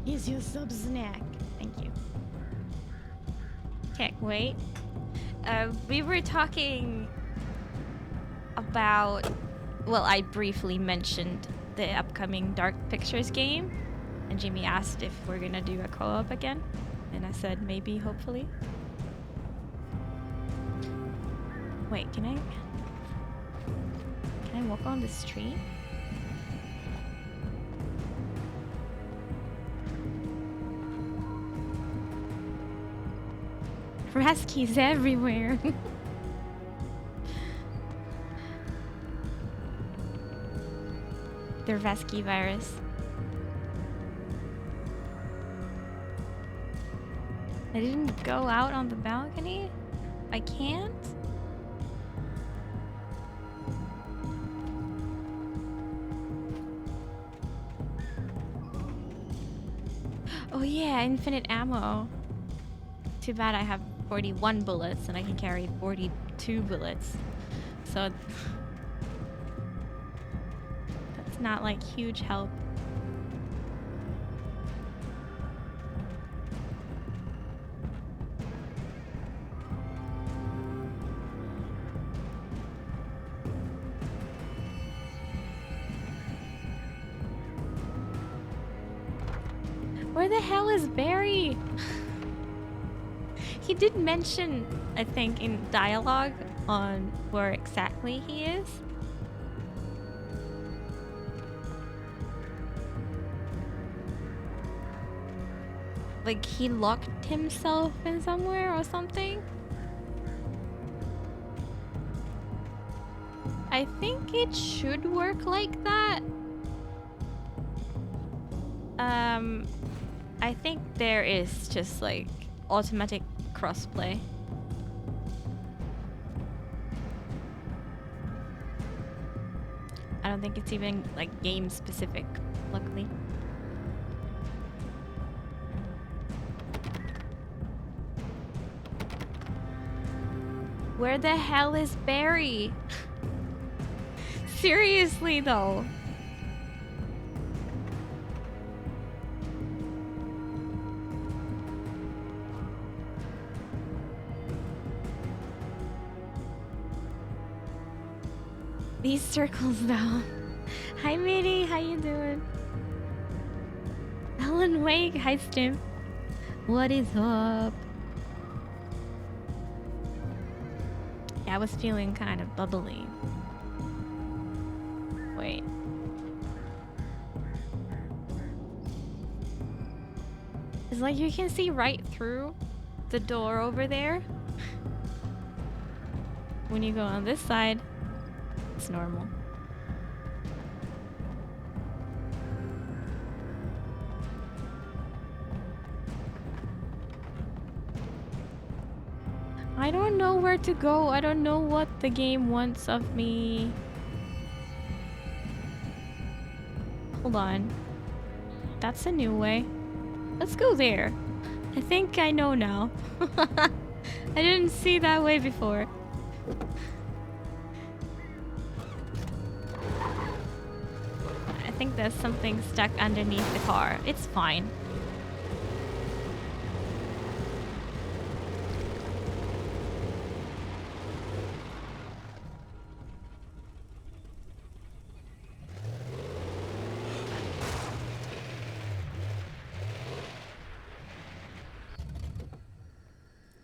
Here's your sub snack. Thank you. Okay, wait. We were talking about... Well, I briefly mentioned the upcoming Dark Pictures game. And Jimmy asked if we're gonna do a co-op again. And I said maybe, hopefully. Wait, can I walk on the street? Rasky's everywhere. The Rasky virus. I didn't go out on the balcony? I can't? Oh yeah, infinite ammo. Too bad I have 41 bullets and I can carry 42 bullets. So that's not like huge help. Where the hell is Barry? He did mention, I think, in dialogue on where exactly he is. Like he locked himself in somewhere or something? I think it should work like that. I think there is just like automatic crossplay. I don't think it's even like game specific, luckily. Where the hell is Barry? Seriously though. These circles though. Hi Mitty, how you doing? Alan Wake, hi Stim. What is up? Yeah, I was feeling kind of bubbly. Wait. It's like you can see right through the door over there. When you go on this side, it's normal. I don't know where to go. I don't know what the game wants of me. Hold on. That's a new way. Let's go there. I think I know now. I didn't see that way before. I think there's something stuck underneath the car. It's fine.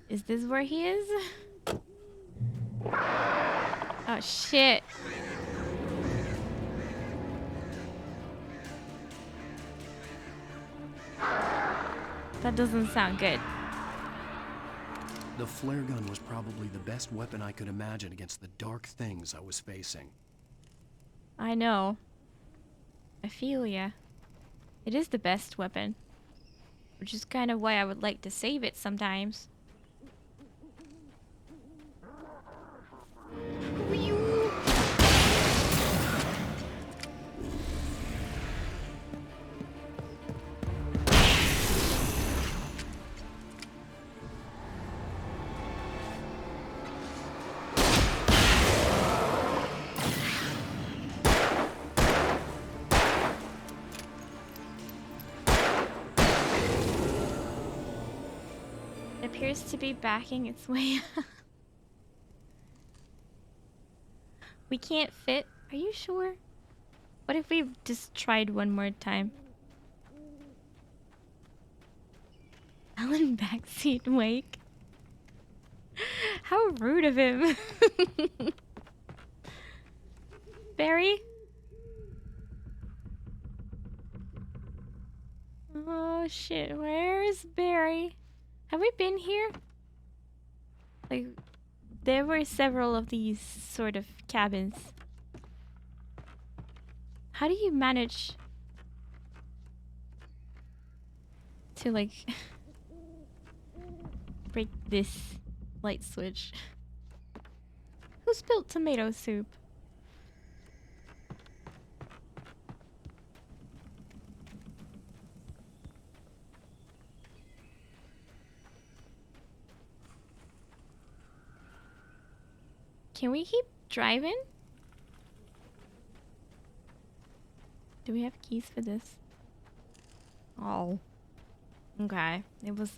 Is this where he is? Oh shit. That doesn't sound good. The flare gun was probably the best weapon I could imagine against the dark things I was facing. I know. I feel ya. It is the best weapon. Which is kind of why I would like to save it sometimes. Appears to be backing its way. We can't fit. Are you sure? What if we just tried one more time? Alan backseat wake. How rude of him. Barry? Oh shit, where is Barry? Have we been here? Like, there were several of these sort of cabins. How do you manage to, like, break this light switch? Who spilled tomato soup? Can we keep driving? Do we have keys for this? Oh. Okay. It was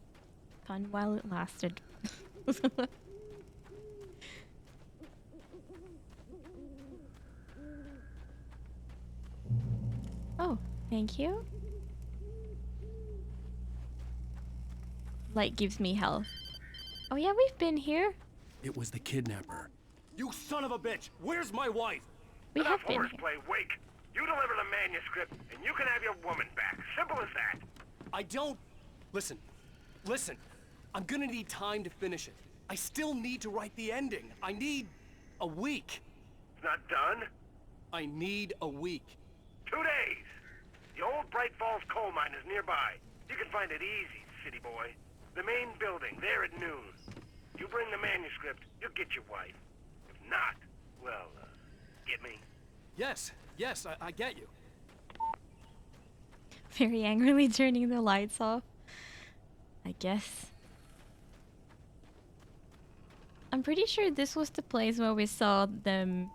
fun while it lasted. Oh, thank you. Light gives me health. Oh yeah, we've been here. It was the kidnapper. You son of a bitch! Where's my wife? We have been here. Horseplay, Wake. You deliver the manuscript, and you can have your woman back. Simple as that. I don't... Listen. Listen. I'm gonna need time to finish it. I still need to write the ending. I need a week. It's not done. I need a week. 2 days. The old Bright Falls coal mine is nearby. You can find it easy, city boy. The main building, there at noon. You bring the manuscript, you'll get your wife. If not, well, get me? Yes, I get you. Very angrily turning the lights off. I guess. I'm pretty sure this was the place where we saw them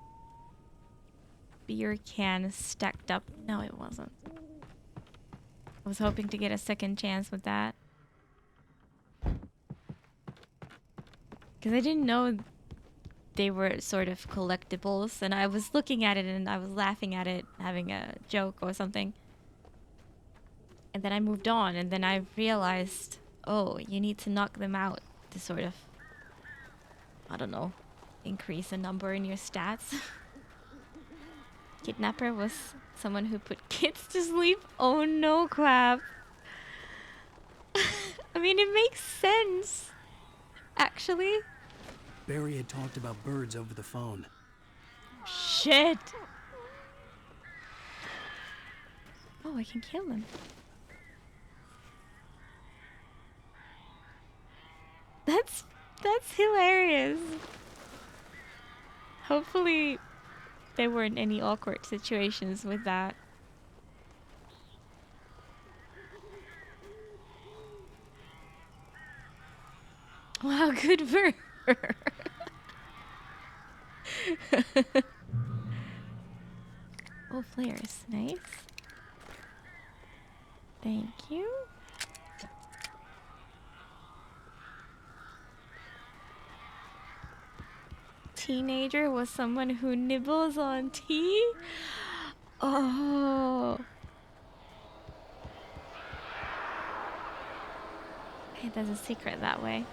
beer cans stacked up. No, it wasn't. I was hoping to get a second chance with that. Because I didn't know they were sort of collectibles, and I was looking at it and I was laughing at it, having a joke or something. And then I moved on, and then I realized, oh, you need to knock them out to sort of, I don't know, increase a number in your stats. Kidnapper was someone who put kids to sleep. Oh no, crap. I mean, it makes sense, actually. Barry had talked about birds over the phone. Shit. Oh, I can kill them. That's hilarious. Hopefully there weren't any awkward situations with that. Wow, good for her. Oh, flares. Nice. Thank you. Teenager was someone who nibbles on tea? Oh. Hey, there's a secret that way.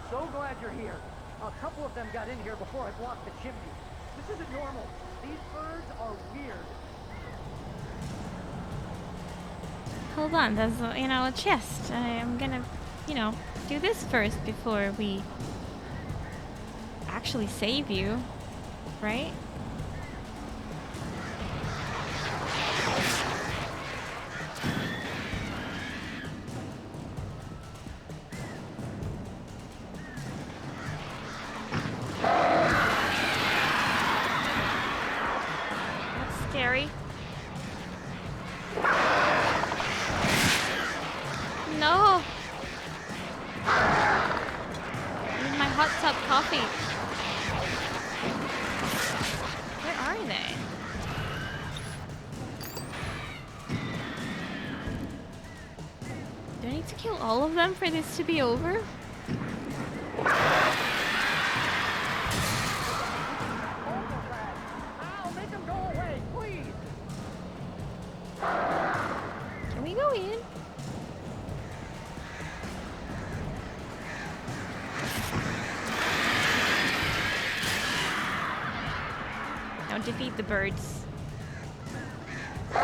So glad you're here. A couple of them got in here before I blocked the chimney. This isn't normal. These birds are weird. Hold on, there's a chest. I'm gonna, do this first before we actually save you, right? That's scary. No! I need my hot tub coffee. Where are they? Do I need to kill all of them for this to be over? Ow, make them go away, please! Can we go in? Don't defeat the birds. Can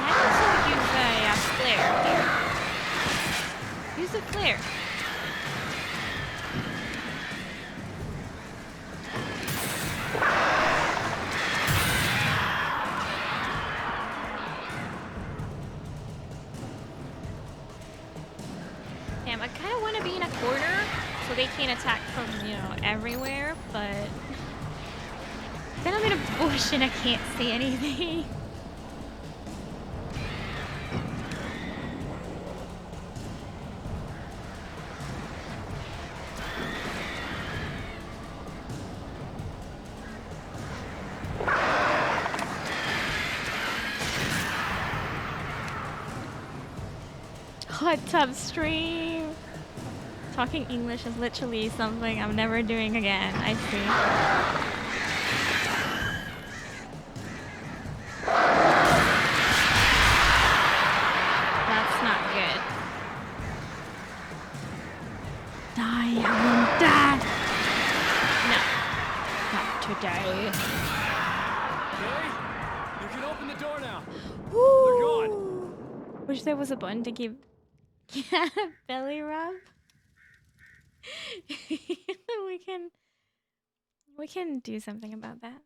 I also use a flare here? Use a flare. Damn, I kind of want to be in a corner so they can't attack from, everywhere, but then I'm in a bush and I can't see anything. Hot tub stream. Talking English is literally something I'm never doing again. I see. That's not good. Die, I won't die. No, not today. Okay, you can open the door now. Woo! They're gone. Wish there was a button to give belly rub. we can do something about that.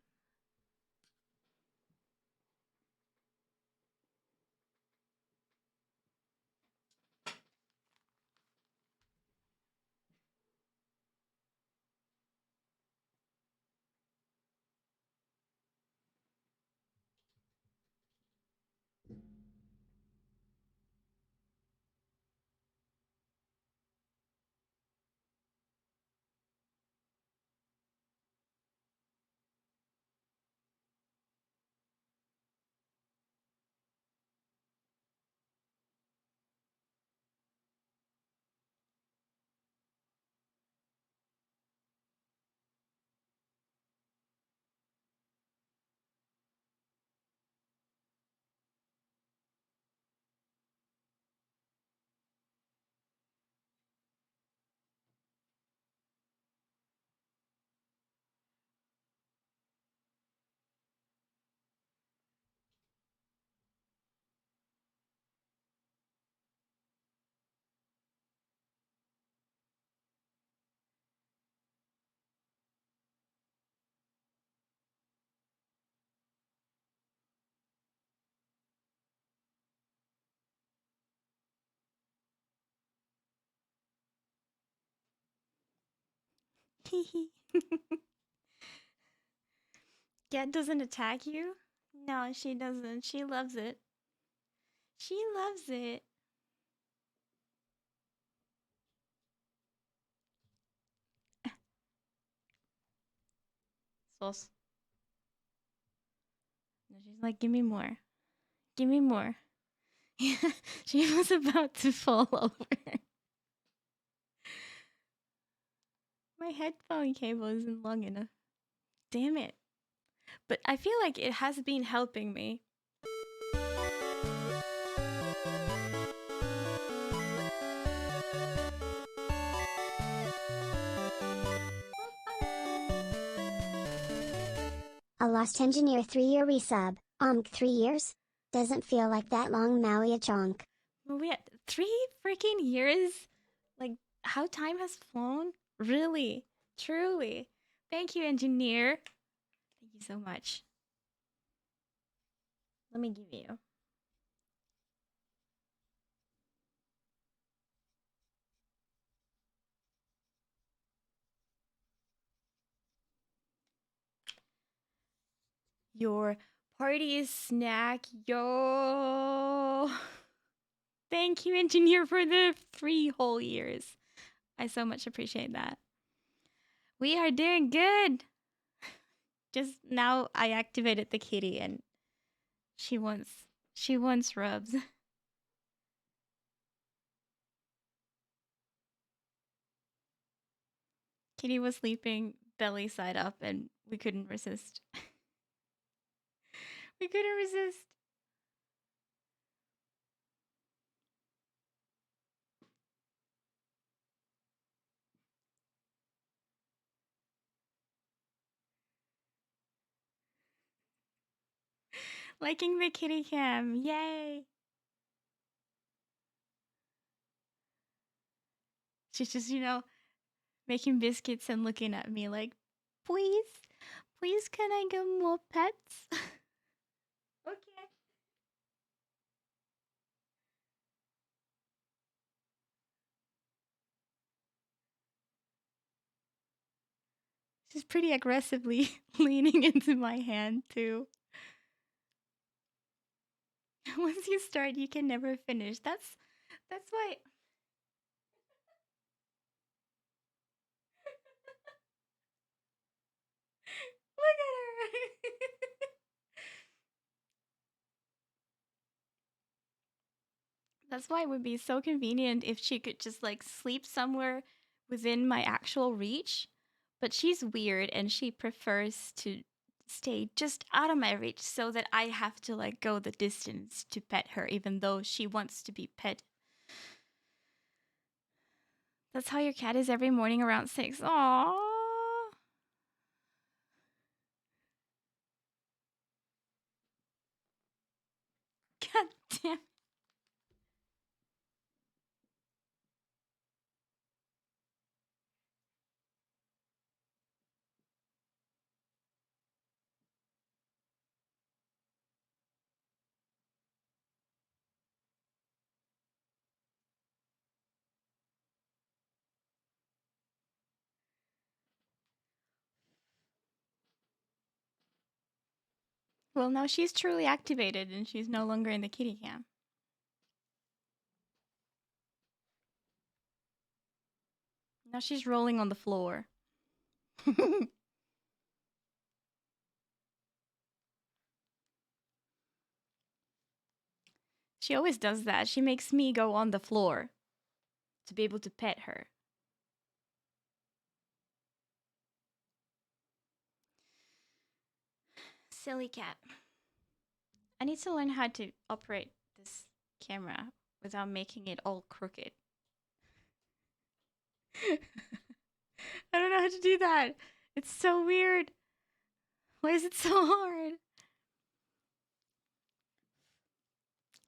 Cat doesn't attack you? No, she doesn't. She loves it. She loves it. Sauce. No, she's like, give me more. Give me more. She was about to fall over. My headphone cable isn't long enough. damn it. But I feel like it has been helping me. A Lost Engineer 3-year resub. 3 years? Doesn't feel like that long, Maui a chonk. Well, we had 3 freaking years? Like, how time has flown? Really? Truly? Thank you, engineer. Thank you so much. Let me give you. Your party snack, yo. Thank you, engineer, for the 3 whole years. I so much appreciate that. We are doing good. Just now I activated the kitty and she wants rubs. Kitty was sleeping belly side up and we couldn't resist. We couldn't resist. Liking the kitty cam. Yay. She's just, making biscuits and looking at me like, please, please, can I get more pets? Okay. She's pretty aggressively leaning into my hand, too. Once you start, you can never finish. That's why. Look at her. That's why it would be so convenient if she could just like sleep somewhere within my actual reach. But she's weird and she prefers to stay just out of my reach so that I have to like go the distance to pet her even though she wants to be pet. That's how your cat is every morning around 6. Aww. God damn. Well, now she's truly activated and she's no longer in the kitty cam. Now she's rolling on the floor. She always does that. She makes me go on the floor to be able to pet her. Silly cat. I need to learn how to operate this camera without making it all crooked. I don't know how to do that. It's so weird. Why is it so hard?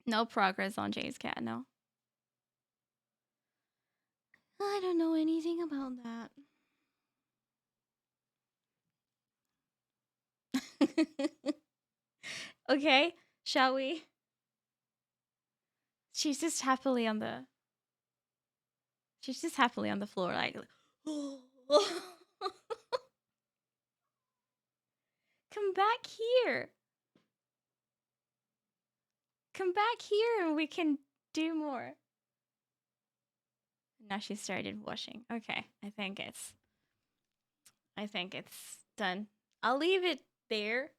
No progress on Jay's cat, no. I don't know anything about that. Okay, shall we? She's just happily on the floor, like come back here. Come back here and we can do more. Now she started washing. Okay, I think it's done. I'll leave it there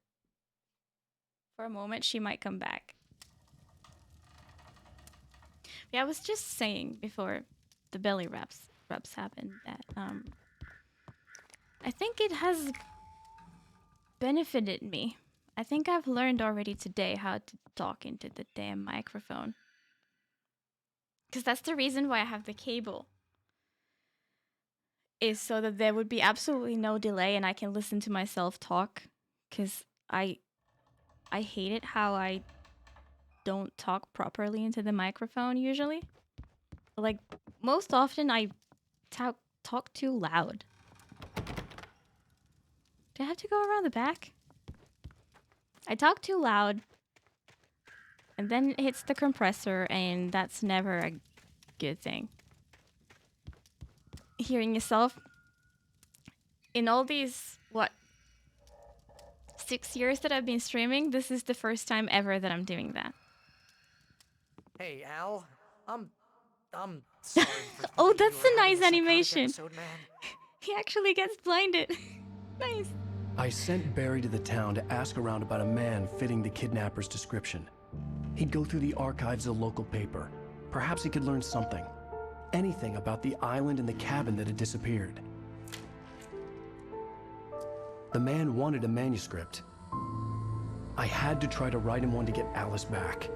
for a moment. She might come back. Yeah, I was just saying before the belly rubs happened that I think it has benefited me. I think I've learned already today how to talk into the damn microphone. Because that's the reason why I have the cable. Is so that there would be absolutely no delay and I can listen to myself talk. Because I hate it how I don't talk properly into the microphone usually. Like, most often I talk too loud. Do I have to go around the back? I talk too loud. And then it hits the compressor and that's never a good thing. Hearing yourself in all these, 6 years that I've been streaming, this is the first time ever that I'm doing that. Hey, Al. I'm sorry for Oh, thinking that's you were a nice having psychotic animation. episode, man. He actually gets blinded. Nice. I sent Barry to the town to ask around about a man fitting the kidnapper's description. He'd go through the archives of the local paper. Perhaps he could learn something. Anything about the island and the cabin that had disappeared. The man wanted a manuscript. I had to try to write him one to get Alice back.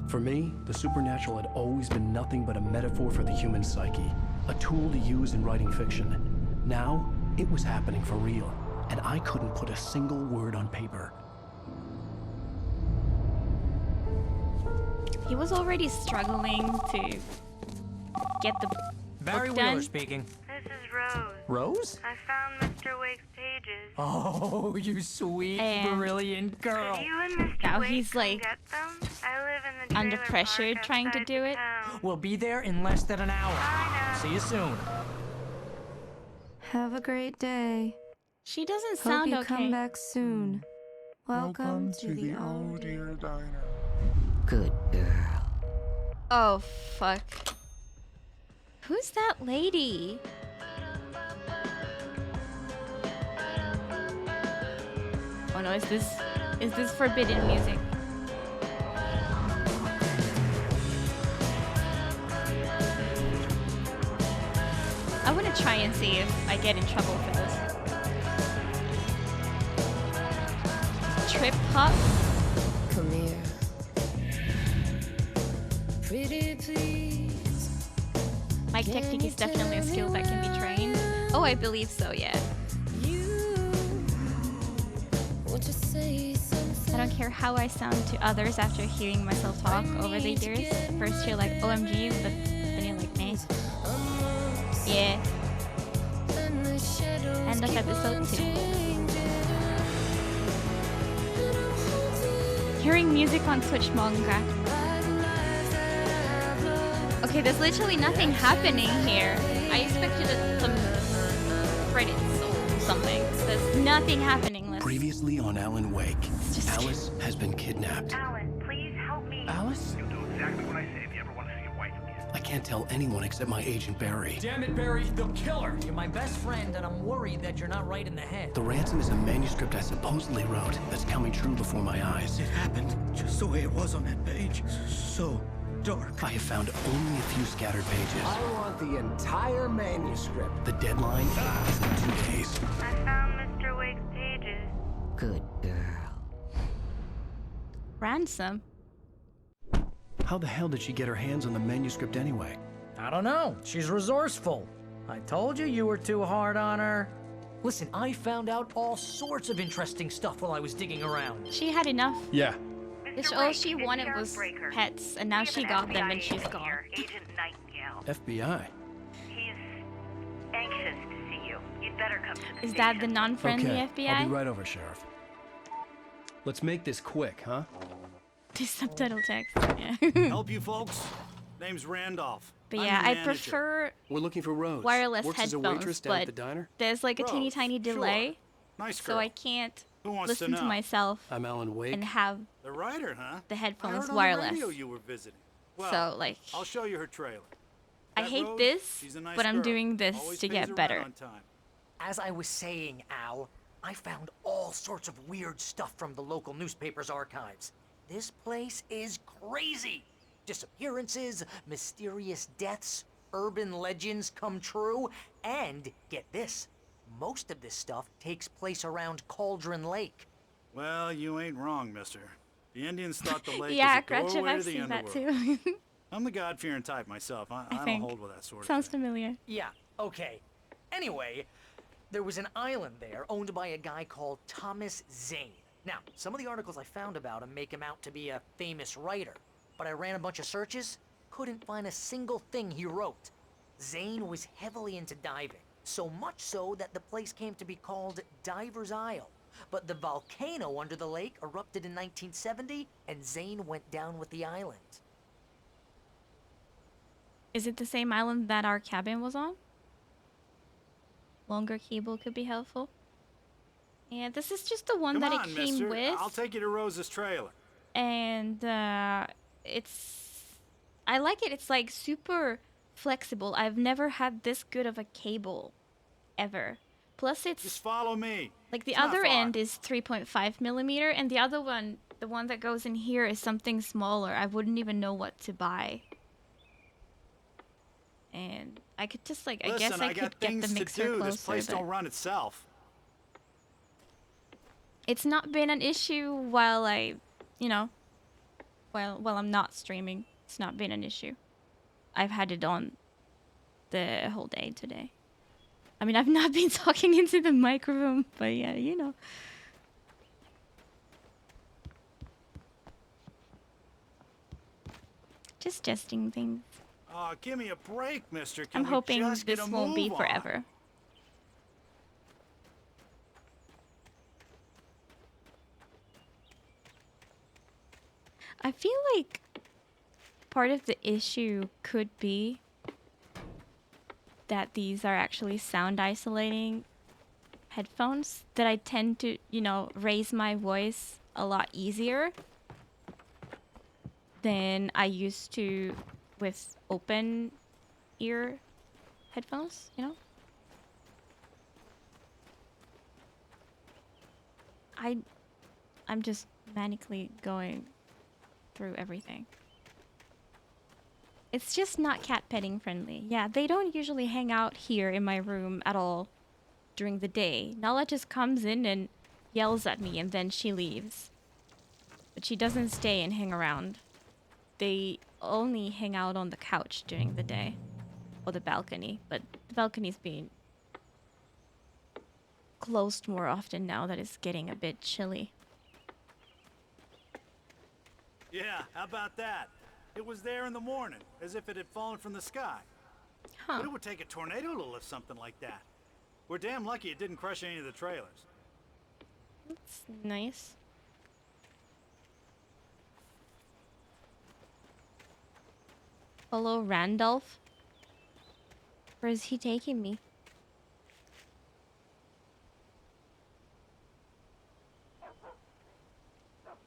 For me, the supernatural had always been nothing but a metaphor for the human psyche, a tool to use in writing fiction. Now, it was happening for real, and I couldn't put a single word on paper. He was already struggling to get the Barry book Wheeler done. speaking. This is Rose. Rose? I found Mr. Wake's pages. Oh, you sweet, And- brilliant girl. Could you and Mr. Now Wake he's, come like, get them? I live in the under trailer pressure park trying to outside do the it. town. We'll be there in less than an hour. I know. See you soon. Have a great day. She doesn't Hope sound you okay. come back soon. Welcome to the old dear diner. Good girl. Oh, fuck. Who's that lady? Oh no, is this forbidden music? I want to try and see if I get in trouble for this. Trip hop? Come here. Pretty please. Mic technique is definitely a skill that can be trained. Oh, I believe so, yeah. Won't you say something? I don't care how I sound to others after hearing myself talk over the years. First you're like, OMG, but then you're like, meh. Yeah. End of episode 2. Hearing music on Twitch manga. Okay, there's literally nothing happening here. I expected some credits or something. There's nothing happening. Previously on Alan Wake, Alice has been kidnapped. Alan, please help me. Alice? You'll do exactly what I say if you ever want to see your wife again. I can't tell anyone except my agent Barry. Damn it, Barry, they'll kill her. You're my best friend, and I'm worried that you're not right in the head. The ransom is a manuscript I supposedly wrote that's coming true before my eyes. It happened just the way it was on that page. So dark. I have found only a few scattered pages. I want the entire manuscript. The deadline is in 2 days. I found Mr. Wake's pages. Good girl. Ransom? How the hell did she get her hands on the manuscript anyway? I don't know. She's resourceful. I told you were too hard on her. Listen, I found out all sorts of interesting stuff while I was digging around. She had enough. Yeah. Which Mr. all Wake, she it's wanted Sheriff was Breaker. pets, and now We have she an got them FBI and she's agent gone. here, Agent Nightingale. FBI. He's anxious to see you. You'd better come to the Is that the station. non-friendly Okay, FBI? I'll be right over, Sheriff. Let's make this quick, huh? The subtitle text. Yeah. Help you folks? Name's Randolph. But I'm yeah, the I manager. prefer We're looking for Rose. wireless Works as a headphones, waitress down at the but diner. there's like a teeny Rose, tiny sure. delay, Nice so girl. I can't Who wants listen to to know? myself I'm Alan Wake. and have The writer, huh? the I headphones heard on wireless. the radio you were visiting. Well, So, like, I'll show you her trailer. I That hate Rose, this, she's a nice but I'm girl. doing this Always to pays get her better. rent on time. As I was saying, Al, I found all sorts of weird stuff from the local newspaper's archives. This place is crazy. Disappearances, mysterious deaths, urban legends come true, and get this, most of this stuff takes place around Cauldron Lake. Well, you ain't wrong, mister. The Indians thought the lake Yeah, was a Gretchen, doorway I've to the seen that underworld. too. I'm the God-fearing type myself. I don't think. hold with that sort of Sounds thing. familiar. Yeah, okay. Anyway, there was an island there owned by a guy called Thomas Zane. Now, some of the articles I found about him make him out to be a famous writer, but I ran a bunch of searches, couldn't find a single thing he wrote. Zane was heavily into diving, so much so that the place came to be called Diver's Isle. But the volcano under the lake erupted in 1970, and Zane went down with the island. Is it the same island that our cabin was on? Longer cable could be helpful. Yeah, this is just the one Come that on, it came mister. with. I'll take you to Rose's trailer. And I like it. It's like super flexible. I've never had this good of a cable ever. Plus it's Just follow me. like the It's not other far. end is 3.5 millimeter, and the other one, the one that goes in here, is something smaller. I wouldn't even know what to buy. And I could just like, I guess Listen, I got could get things the to mixer do. closer. This place but don't run itself. it's not been an issue while I, you know, while I'm not streaming. It's not been an issue. I've had it on the whole day today. I mean, I've not been talking into the microphone, but yeah, you know. Just testing things. Oh, give me a break, mister. Can I'm we hoping just get this a won't be move on? forever. I feel like part of the issue could be that these are actually sound isolating headphones, that I tend to, you know, raise my voice a lot easier than I used to with open ear headphones, you know? I'm just manically going through everything. It's just not cat petting friendly. Yeah, they don't usually hang out here in my room at all during the day. Nala just comes in and yells at me and then she leaves. But she doesn't stay and hang around. They only hang out on the couch during the day. Or the balcony. But the balcony's being closed more often now that it's getting a bit chilly. Yeah, how about that? It was there in the morning, as if it had fallen from the sky. Huh. But it would take a tornado to lift something like that. We're damn lucky it didn't crush any of the trailers. That's nice. Follow Randolph? Where is he taking me?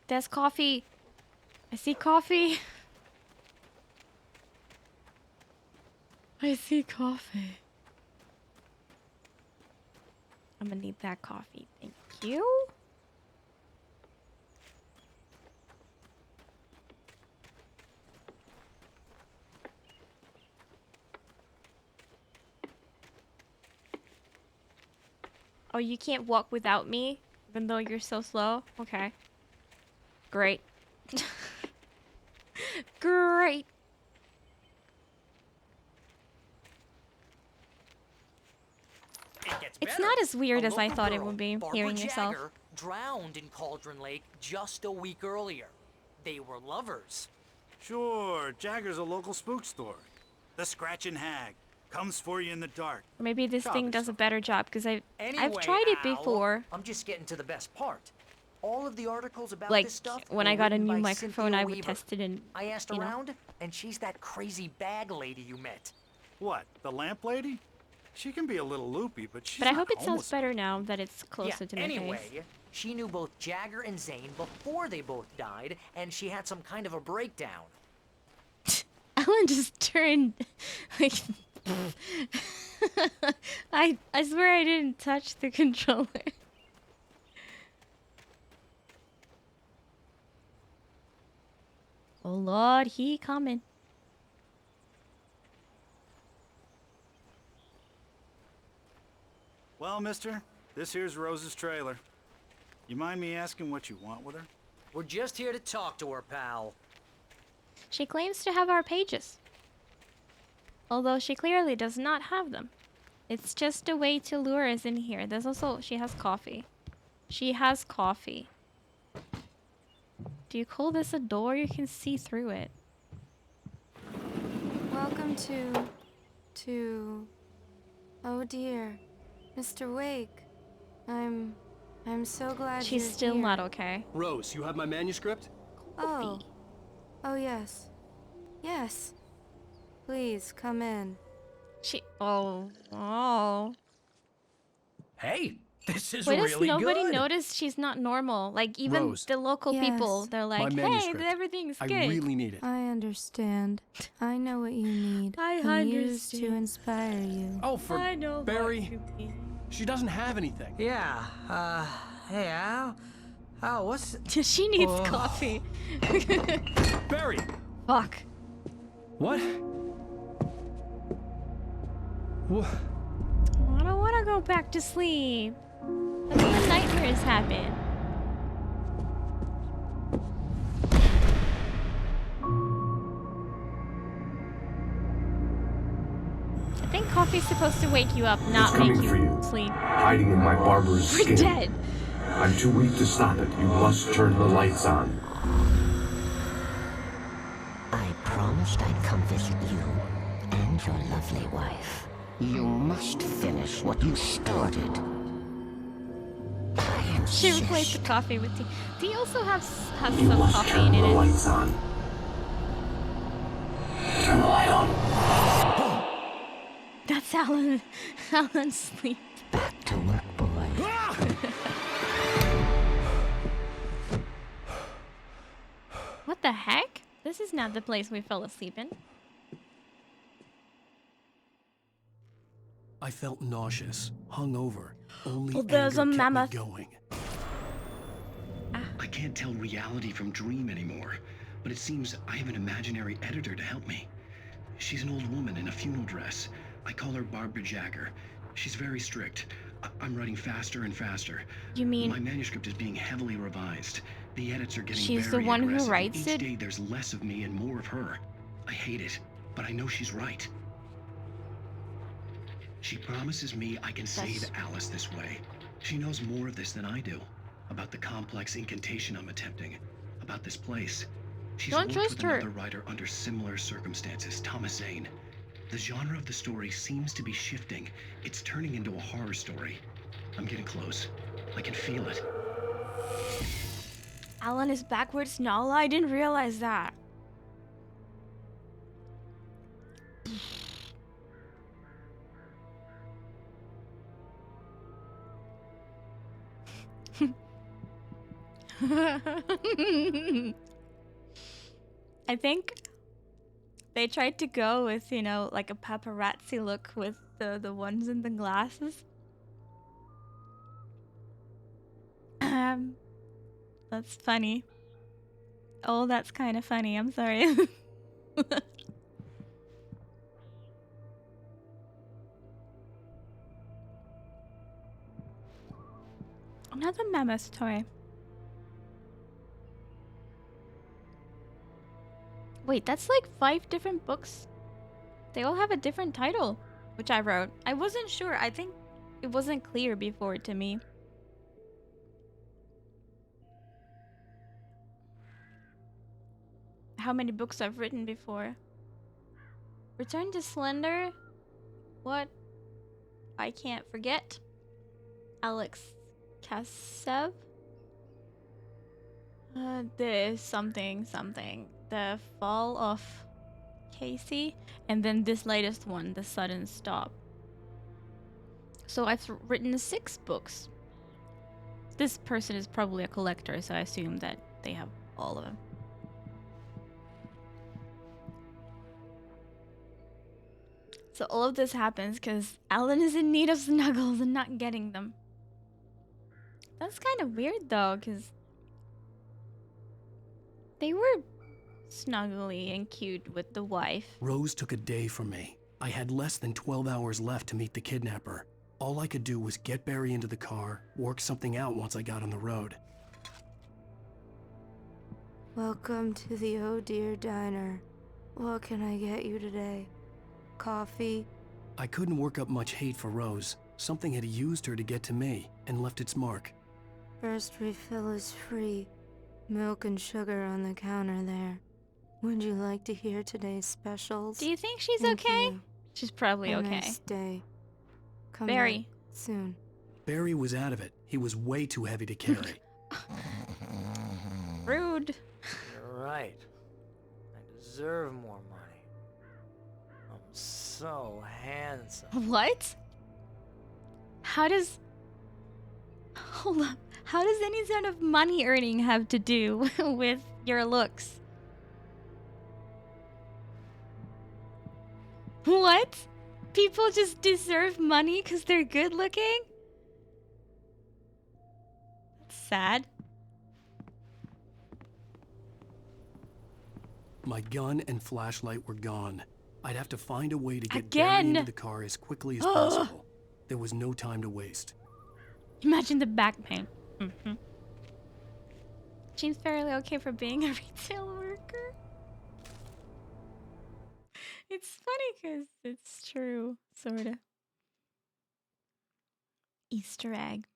There's coffee. I see coffee. I see coffee. I'm gonna need that coffee. Thank you. Oh, you can't walk without me, even though you're so slow? Okay. Great. Great. It's not as weird as I thought it would be, hearing yourself. Jagger drowned in Cauldron Lake just a week earlier. They were lovers. Sure, Jagger's a local spook story. The Scratching Hag comes for you in the dark. Or maybe this thing does a better job, because I've Anyway, tried it Al, before. I'm just getting to the best part. All of the articles about Like, this stuff when were I got a written new by microphone, Cynthia I would Weaver. test it and, I asked you know. around, and she's that crazy bag lady you met. What, the lamp lady? She can be a little loopy, but she's But I not hope it sounds homeless. better now that it's closer Yeah, to my anyway, face. she knew both Jagger and Zane before they both died, and she had some kind of a breakdown. Alan just turned like I swear I didn't touch the controller. Oh Lord, he coming. Well, mister, this here's Rose's trailer. You mind me asking what you want with her? We're just here to talk to her, pal. She claims to have our pages. Although she clearly does not have them. It's just a way to lure us in here. There's also, she has coffee. She has coffee. Do you call this a door? You can see through it. Welcome to... Oh dear. Mr. Wake. I'm so glad She's you're still here. not okay. Rose, you have my manuscript? Oh. Oh, yes. Yes. Please, come in. Oh. Hey, this is Why does really nobody good. notice she's not normal? Like, even Rose. the local people, they're like, hey, manuscript. everything's good. I really need it. I understand. I know what you need. I and used to understand. inspire you. Oh, for I know what Barry. you mean. She doesn't have anything. Yeah, hey, Al, what's... She needs Oh. coffee. Barry! Fuck. What? What? I don't want to go back to sleep. That's when nightmares happen. I think coffee's supposed to wake you up, not It's coming make for you you. sleep. Hiding in my barbarous We're skin. dead. I'm too weak to stop it. You must turn the lights on. I promised I'd come visit you and your lovely wife. You must finish what you started. She replaced the coffee with tea. Tea also has You some must coffee turn in the it. lights on. Turn the light on. That's Alan's sleep. Back to work, boy. What the heck? This is not the place we fell asleep in. I felt nauseous, hungover. Only Well, there's anger a kept me mammoth. going. I can't tell reality from dream anymore, but it seems I have an imaginary editor to help me. She's an old woman in a funeral dress. I call her Barbara Jagger. She's very strict. I'm writing faster and faster. You mean My manuscript is being heavily revised. The edits are getting she's very the one who aggressive, and writes each it? day there's less of me and more of her. I hate it, but I know she's right. She promises me I can save Alice this way. She knows more of this than I do. About the complex incantation I'm attempting. About this place. She's Don't worked trust with her. another writer under similar circumstances, Thomas Zane. The genre of the story seems to be shifting. It's turning into a horror story. I'm getting close. I can feel it. Alan is backwards Nala? I didn't realize that. I think they tried to go with, you know, like a paparazzi look with the ones in the glasses. That's funny. Oh, that's kind of funny. I'm sorry. Another mammoth toy. Wait, that's like 5 different books. They all have a different title, which I wrote. I wasn't sure. I think it wasn't clear before to me. How many books I've written before. Return to Slender. What? I can't forget. Alex Kasev. The something. The Fall of Casey. And then this latest one, The Sudden Stop. So I've written 6 books. This person is probably a collector, so I assume that they have all of them. So all of this happens because Alan is in need of snuggles and not getting them. That's kind of weird though, because they were snuggly and cute with the wife. Rose took a day from me. I had less than 12 hours left to meet the kidnapper. All I could do was get Barry into the car, work something out once I got on the road. Welcome to the Oh Dear Diner. What can I get you today? Coffee? I couldn't work up much hate for Rose. Something had used her to get to me and left its mark. First refill is free. Milk and sugar on the counter there. Would you like to hear today's specials? Do you think she's Thank okay? you. She's probably Have a okay. nice day. Come Barry. back soon. Barry was out of it. He was way too heavy to carry. Rude. You're right. I deserve more money. I'm so handsome. What? How does... Hold up. How does any sort of money earning have to do with your looks? What? People just deserve money because they're good looking? That's sad. My gun and flashlight were gone. I'd have to find a way to get Again? Barry into the car as quickly as possible. There was no time to waste. Imagine the back pain. Seems fairly okay for being a retail worker. It's funny because it's true, sorta. Easter egg.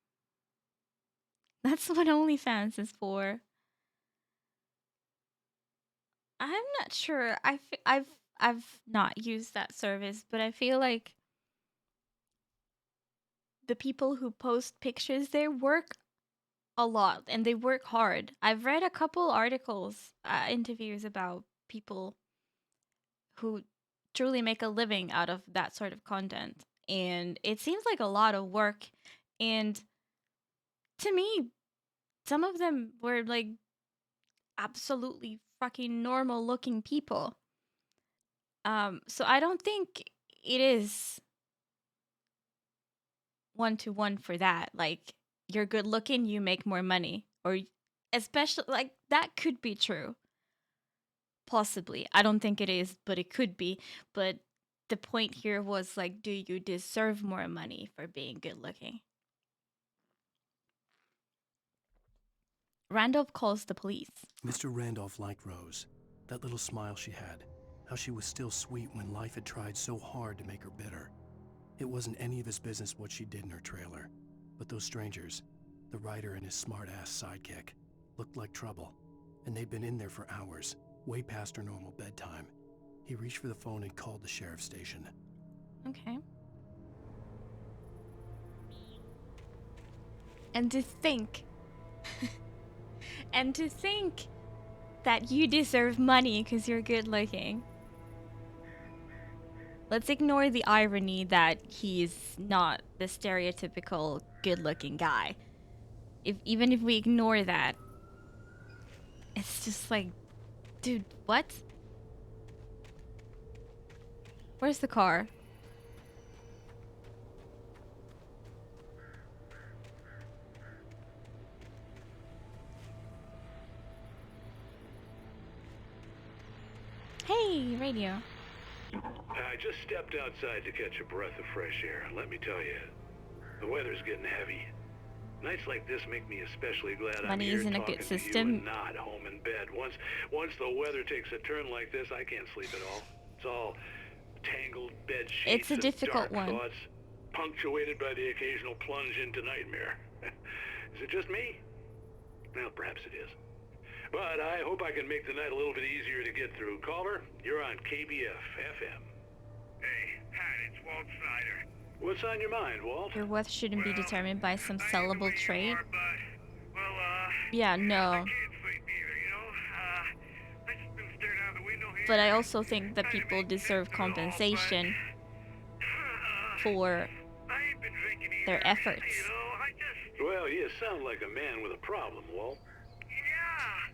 That's what OnlyFans is for. I'm not sure. I've not used that service, but I feel like the people who post pictures there work a lot and they work hard. I've read a couple articles, interviews about people who truly make a living out of that sort of content, and it seems like a lot of work. And to me, some of them were like absolutely fucking normal looking people. So I don't think it is one-to-one for that. Like, you're good looking, you make more money. Or especially, like, that could be true. Possibly. I don't think it is, but it could be. But the point here was, like, do you deserve more money for being good looking? Randolph calls the police. Mr. Randolph liked Rose. That little smile she had. How she was still sweet when life had tried so hard to make her bitter. It wasn't any of his business what she did in her trailer. But those strangers, the writer and his smart-ass sidekick, looked like trouble. And they'd been in there for hours, way past her normal bedtime. He reached for the phone and called the sheriff's station. Okay. And to think... and to think that you deserve money because you're good looking. Let's ignore the irony that he's not the stereotypical good-looking guy. Even if we ignore that, it's just like, dude, what? Where's the car? Hey, radio. I just stepped outside to catch a breath of fresh air. Let me tell you, the weather's getting heavy. Nights like this make me especially glad I'm Money here isn't a talking good to you system. and not home in bed. Once the weather takes a turn like this, I can't sleep at all. It's all tangled bed sheets It's a and difficult dark one. thoughts, punctuated by the occasional plunge into nightmare. Is it just me? Well, perhaps it is. But I hope I can make the night a little bit easier to get through. Caller, you're on KBF FM. Hey, Pat, it's Walt Snyder. What's on your mind, Walt? Your worth shouldn't be determined by some sellable trait. Yeah, no. But I also think that people deserve compensation for their efforts. Well, you sound like a man with a problem, Walt.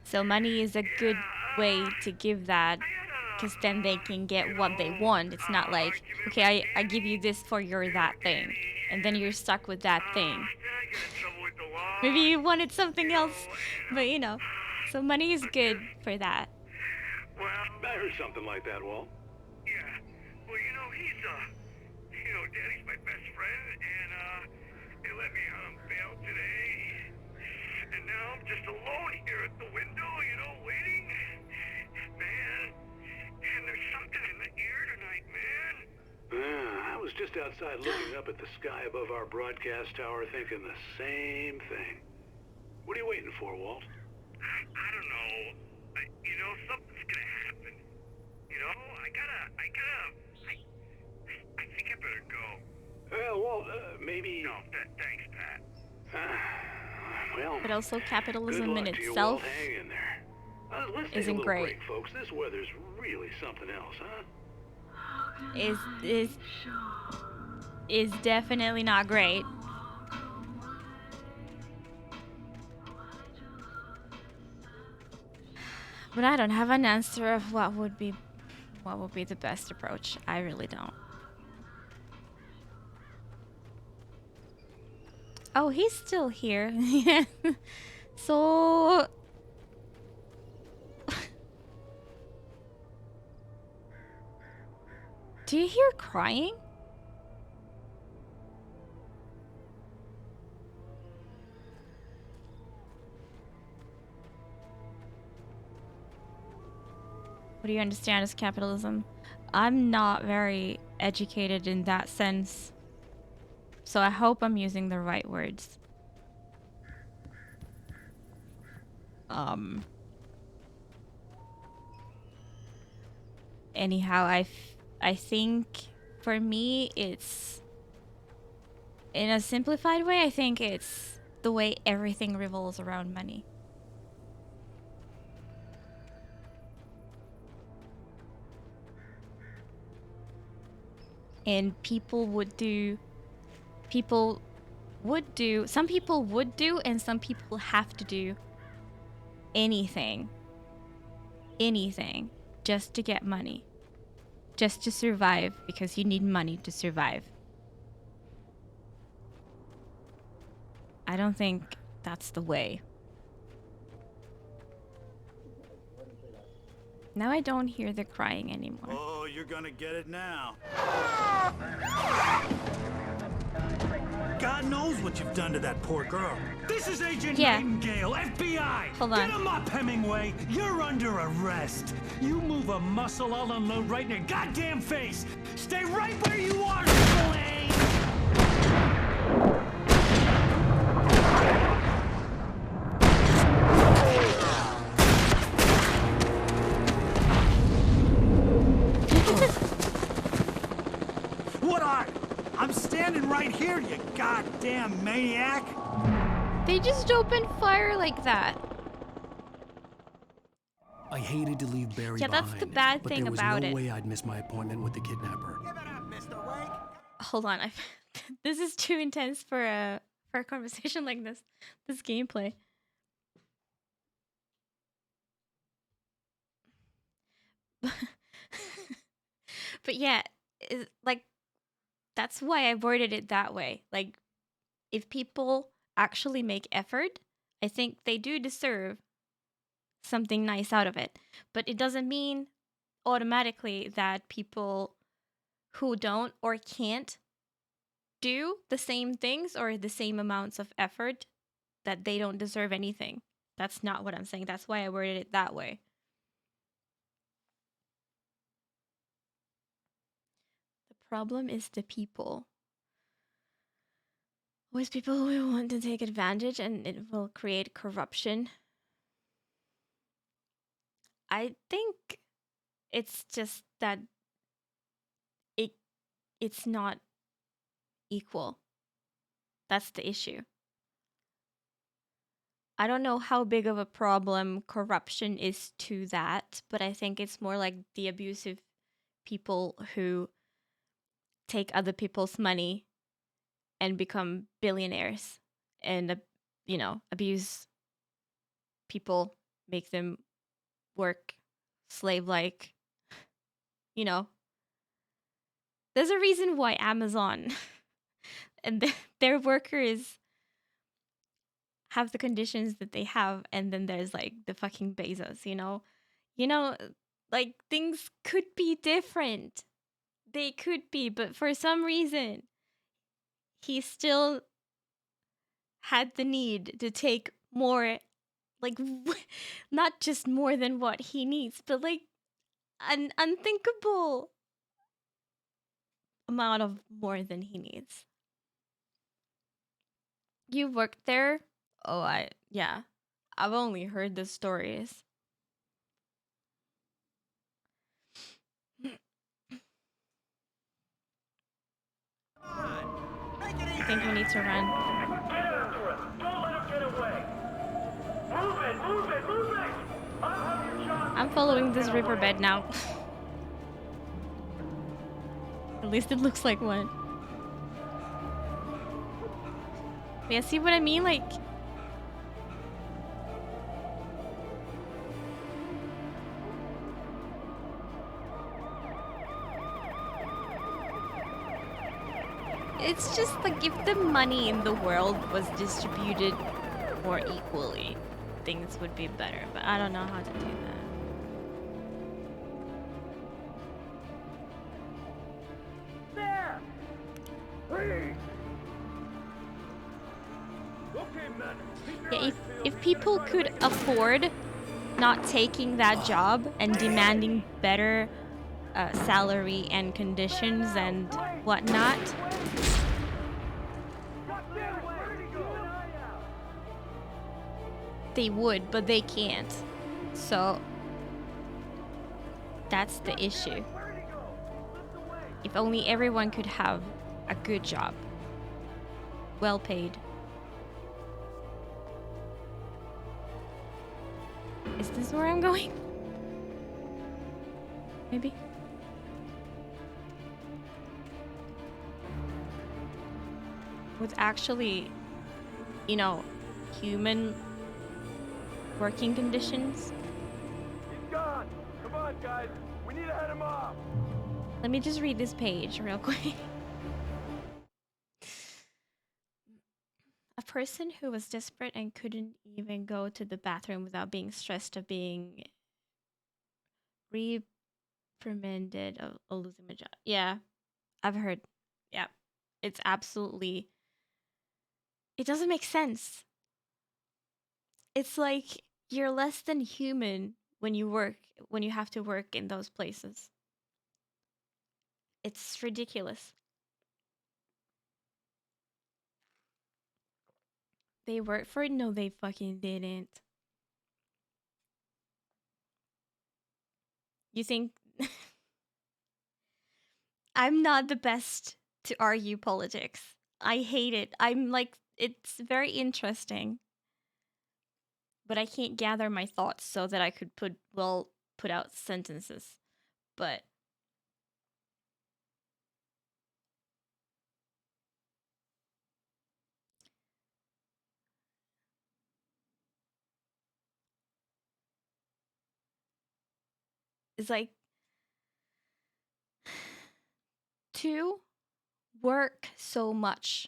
So money is a good way to give that, because then they can get what they want. It's not like, okay, I give you this for your that thing, and then you're stuck with that thing. Maybe you wanted something else, but you know. So money is good for that. Well, I heard something like that, Walt. Yeah. Well, he's, Daddy's my best friend, and, he let me bail today. And now I'm just alone here at the window, waiting. Man, and there's something in the air tonight, man. I was just outside looking up at the sky above our broadcast tower thinking the same thing. What are you waiting for, Walt? I don't know. Something's gonna happen. I think I better go. Walt, maybe... No, thanks, Pat. Well, But also capitalism good in luck to you, itself Walt. Hang in there. Let's take a isn't little great. break, folks. This weather's really something else, huh? Is definitely not great. But I don't have an answer of what would be the best approach. I really don't. Oh, he's still here. Yeah. So do you hear crying? What do you understand as capitalism? I'm not very educated in that sense, so I hope I'm using the right words. Anyhow, I think for me it's, in a simplified way, I think it's the way everything revolves around money. And some people would do, and some people have to do anything just to get money, just to survive, because you need money to survive. I don't think that's the way. Now I don't hear the crying anymore. Oh, you're gonna get it now. God knows what you've done to that poor girl. This is Agent Yeah. Nightingale, FBI! Hold on. Get him up, Hemingway! You're under arrest! You move a muscle, I'll unload right in your goddamn face! Stay right where you are, Slade! What are you? I'm standing right here, you goddamn maniac! They just opened fire like that. I hated to leave Barry Yeah, behind. that's the bad but thing there was about no it. way I'd miss my appointment with the kidnapper. Hold on, this is too intense for a conversation like this. This gameplay. But yeah, like, that's why I worded it that way. Like, if people actually make effort, I think they do deserve something nice out of it. But it doesn't mean automatically that people who don't or can't do the same things or the same amounts of effort, that they don't deserve anything. That's not what I'm saying. That's why I worded it that way. The problem is the people. Always people who want to take advantage, and it will create corruption. I think it's just that it's not equal. That's the issue. I don't know how big of a problem corruption is to that, but I think it's more like the abusive people who take other people's money and become billionaires and, abuse people, make them work slave-like. There's a reason why Amazon and their workers have the conditions that they have, and then there's like the fucking Bezos, Like, things could be different. They could be, but for some reason, he still had the need to take more, like, not just more than what he needs, but like an unthinkable amount of more than he needs. You worked there? Oh, yeah. I've only heard the stories. I think we need to run. Get after him! Don't let him get away! Move it! Move it! Move it! I'll have your shot! I'm following this riverbed now. At least it looks like one. Yeah, see what I mean? Like, it's just like if the money in the world was distributed more equally, things would be better. But I don't know how to do that. There! Freeze! Okay, men. Yeah, if people could afford not taking that job and demanding better salary and conditions and whatnot, they would, but they can't. So that's the issue. If only everyone could have a good job, well paid. Is this where I'm going? Maybe. With actually, you know, human working conditions. He's gone! Come on, guys! We need to head him off! Let me just read this page real quick. A person who was desperate and couldn't even go to the bathroom without being stressed of being reprimanded or losing my job. Yeah, I've heard. Yeah, it's absolutely... It doesn't make sense. It's like you're less than human when you have to work in those places. It's ridiculous. They worked for it? No, they fucking didn't. You think... I'm not the best to argue politics. I hate it. I'm like, it's very interesting. But I can't gather my thoughts so that I could put out sentences. But it's like to work so much.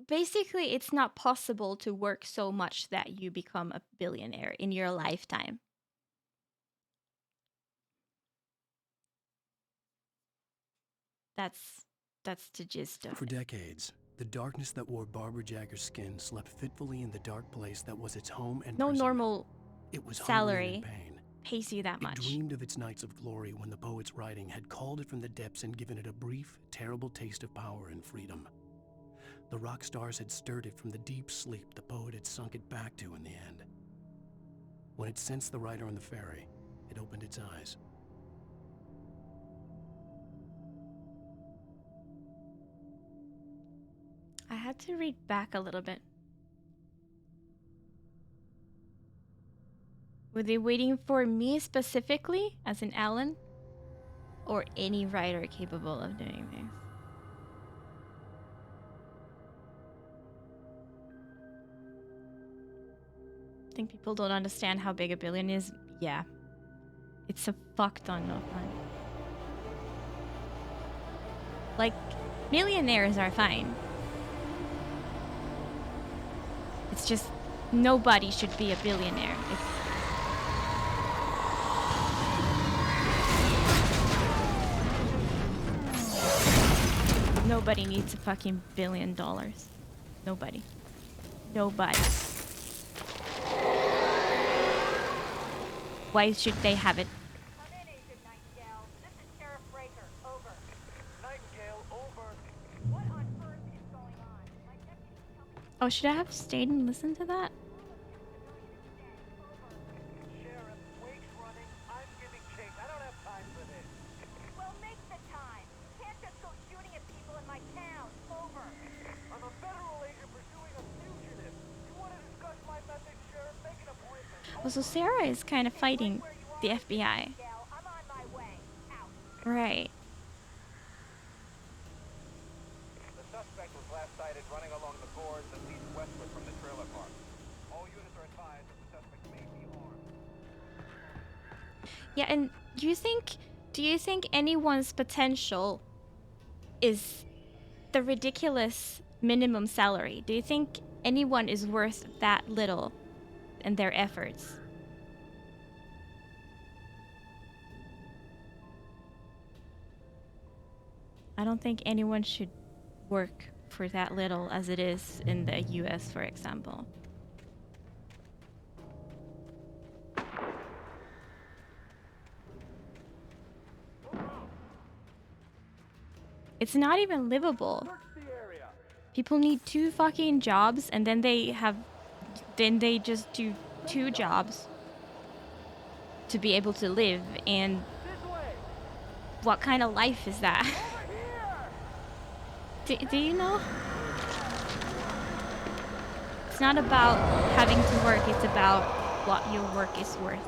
Basically, it's not possible to work so much that you become a billionaire in your lifetime. That's the gist of it. For decades, the darkness that wore Barbara Jagger's skin slept fitfully in the dark place that was its home and no prison. normal It was salary hungry in pain. pays you that much. It dreamed of its nights of glory when the poet's writing had called it from the depths and given it a brief, terrible taste of power and freedom. The rock stars had stirred it from the deep sleep the poet had sunk it back to in the end. When it sensed the writer on the ferry, it opened its eyes. I had to read back a little bit. Were they waiting for me specifically, as in Alan? Or any writer capable of doing this? I think people don't understand how big a billion is. Yeah. It's a fuck ton of money. Like, millionaires are fine. It's just nobody should be a billionaire. Nobody needs a fucking $1 billion. Nobody. Nobody. Why should they have it? Oh, should I have stayed and listened to that? Well, so Sarah is kind of fighting the FBI. Right. The suspect was last sighted running along the boards that lead westward from the trailer park. All units are advised that the suspect may be armed. Yeah, and do you think anyone's potential is the ridiculous minimum salary? Do you think anyone is worth that little and their efforts? I don't think anyone should work for that little as it is in the US, for example. It's not even livable. People need 2 fucking jobs and then they just do 2 jobs to be able to live, and what kind of life is that? Do you know? It's not about having to work, it's about what your work is worth.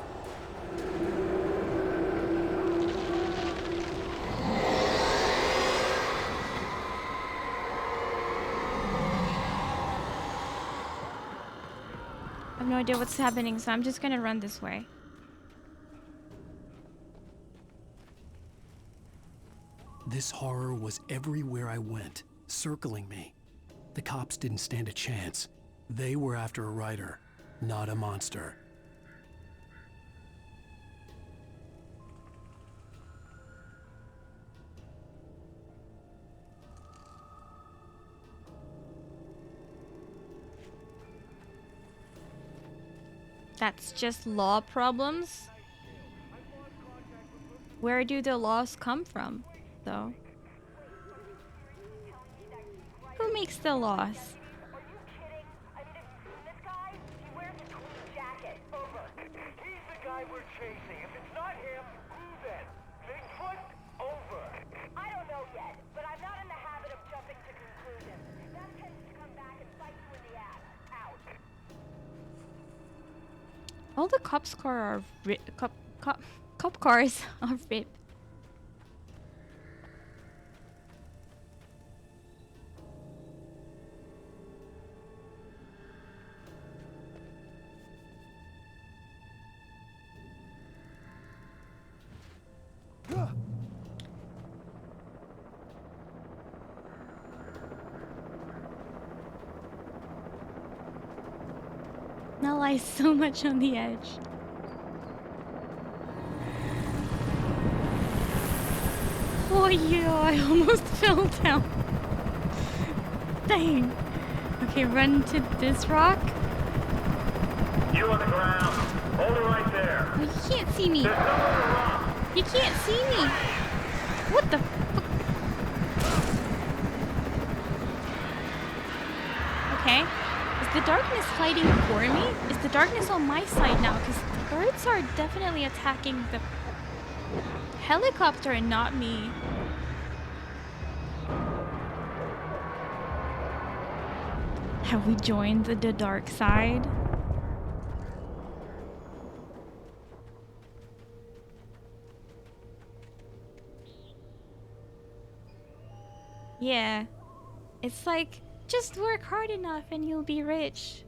I have no idea what's happening, so I'm just gonna run this way. This horror was everywhere I went, circling me. The cops didn't stand a chance. They were after a writer, not a monster. That's just law problems? Where do the laws come from, though? Who makes the laws? He's the guy we're chasing. If it's not him, who then? Bigfoot? Over. I don't know yet, but I'm not in the habit of jumping to conclusions. That tends to come back and bite you in the ass. Out. All the cops cars are cop cars are ripped. Now lies so much on the edge. Oh yeah, I almost fell down. Dang. Okay, run to this rock. You on the ground. Hold it right there. Oh, you can't see me. You can't see me. What the fuck? Okay. Is the darkness fighting for me? Is the darkness on my side now? Because the birds are definitely attacking the helicopter and not me. Have we joined the dark side? Yeah. It's like, just work hard enough and you'll be rich.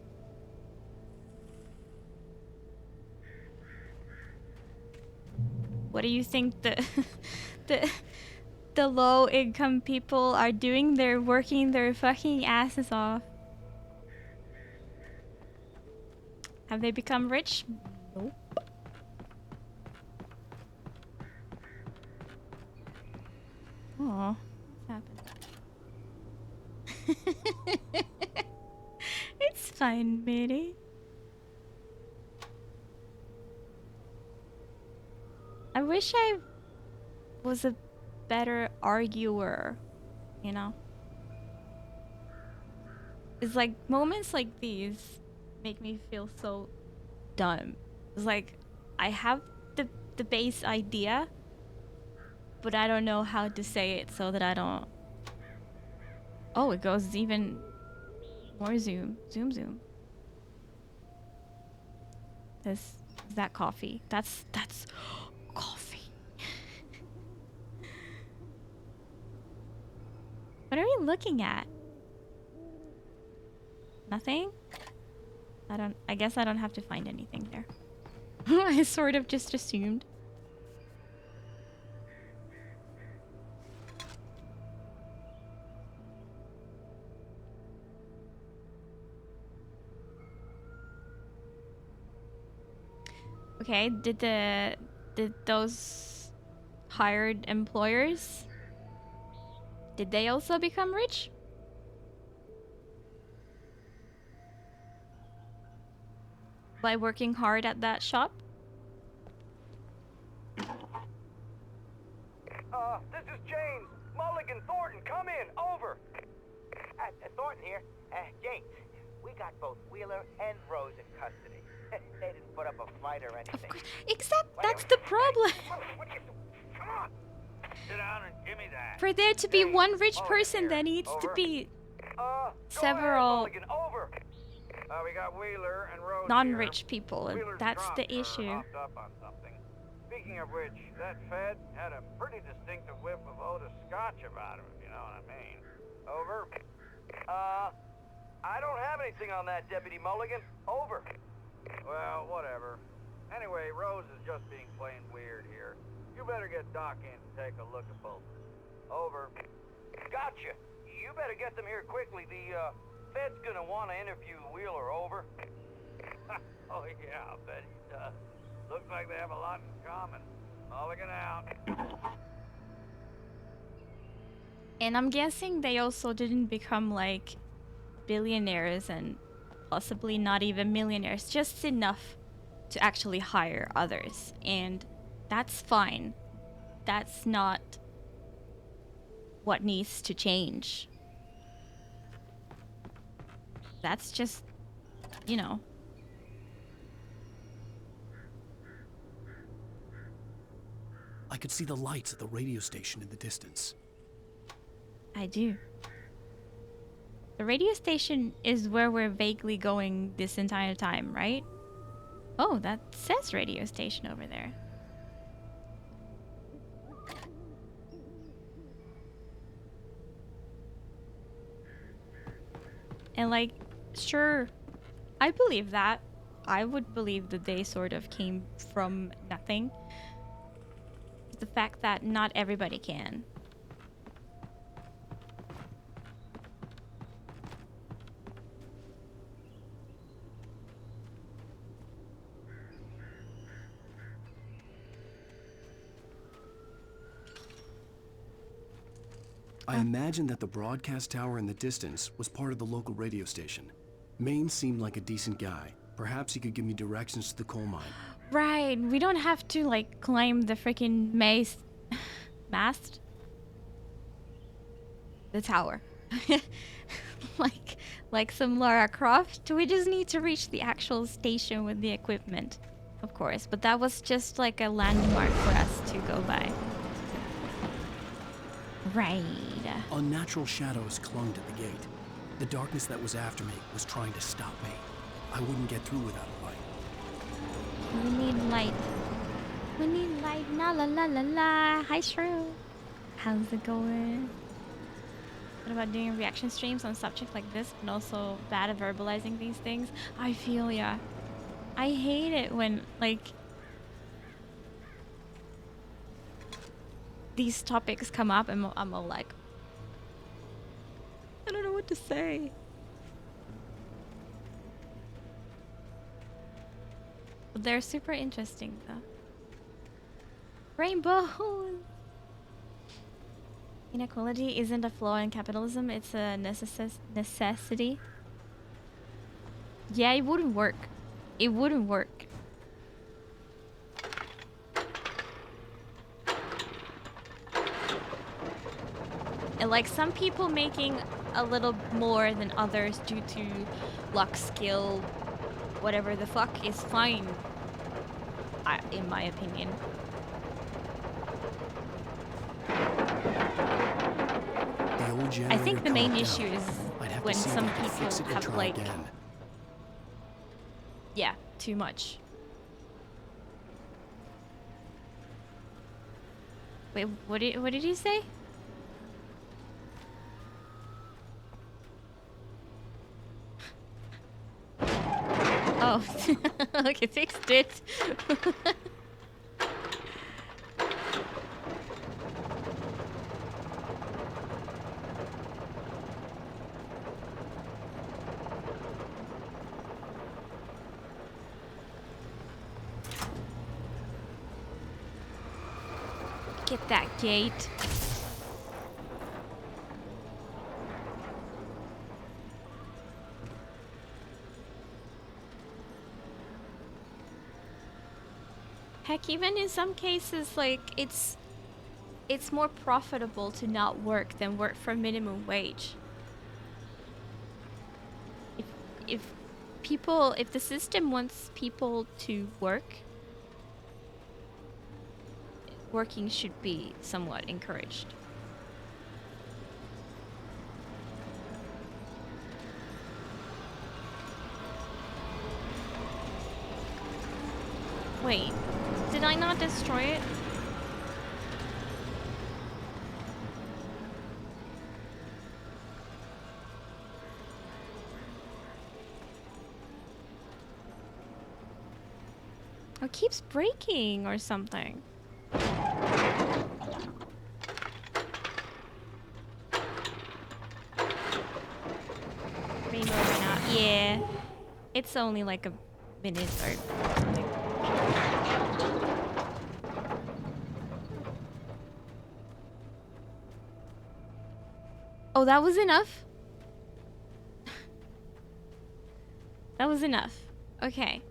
What do you think the low income people are doing? They're working their fucking asses off. Have they become rich? Nope. Aw, what's happened? It's fine, Biddy. I wish I was a better arguer, you know? It's like moments like these make me feel so dumb. It's like I have the base idea, but I don't know how to say it so that I don't... Oh, it goes even more zoom. Zoom. Is that coffee? That's coffee. What are we looking at? Nothing? I guess I don't have to find anything there. I sort of just assumed. Okay, did those hired employers, did they also become rich? By working hard at that shop? This is James. Mulligan, Thornton, come in. Over. Thornton here. James, we got both Wheeler and Rose in custody. They didn't put up a fight or anything. Except that's the problem. Come on. Sit down and give me that. For there to be one rich person, there needs to be several We got Wheeler and Rose non-rich people, and Wheeler's that's the drunk or issue. hopped up on something. Speaking of which, that Fed had a pretty distinctive whiff of Otis Scotch about him, if you know what I mean. Over. I don't have anything on that, Deputy Mulligan. Over. Well, whatever. Anyway, Rose is just being plain weird here. You better get Doc in to take a look at both. Over. Gotcha. You better get them here quickly. The Fed's gonna want to interview Wheeler. Over. Oh yeah, I'll bet he does. Looks like they have a lot in common. Mulligan out. And I'm guessing they also didn't become like billionaires and possibly not even millionaires, just enough to actually hire others. And that's fine. That's not what needs to change. That's just, you know. I could see the lights at the radio station in the distance. I do. The radio station is where we're vaguely going this entire time, right? Oh, that says radio station over there. And like, sure, I believe that. I would believe that they sort of came from nothing. The fact that not everybody can. I imagined that the broadcast tower in the distance was part of the local radio station. Maine seemed like a decent guy. Perhaps he could give me directions to the coal mine. Right, we don't have to like climb the freaking mast? The tower. like some Lara Croft. We just need to reach the actual station with the equipment, of course. But that was just like a landmark for us to go by. Right. Unnatural shadows clung to the gate. The darkness that was after me was trying to stop me. I wouldn't get through without a light. We need light. We need light. La la la la la. Hi, Shrew. How's it going? What about doing reaction streams on subjects like this, but also bad at verbalizing these things? I feel ya. I hate it when, like, these topics come up and I'm all like, I don't know what to say. But they're super interesting though. Rainbow! Inequality isn't a flaw in capitalism, it's a necessity. Yeah, it wouldn't work. It wouldn't work. And like some people making a little more than others due to luck, skill, whatever the fuck is fine, in my opinion. I think the main issue is when some people have like, yeah, too much. Wait, what did he say? Oh, okay, fixed it. Get that gate. Heck, even in some cases, like, it's more profitable to not work than work for minimum wage. If the system wants people to work, working should be somewhat encouraged. Wait, did I not destroy it? Oh, it keeps breaking or something. Rainbow went out. Yeah. It's only like a minute or something. Oh, that was enough? That was enough. Okay.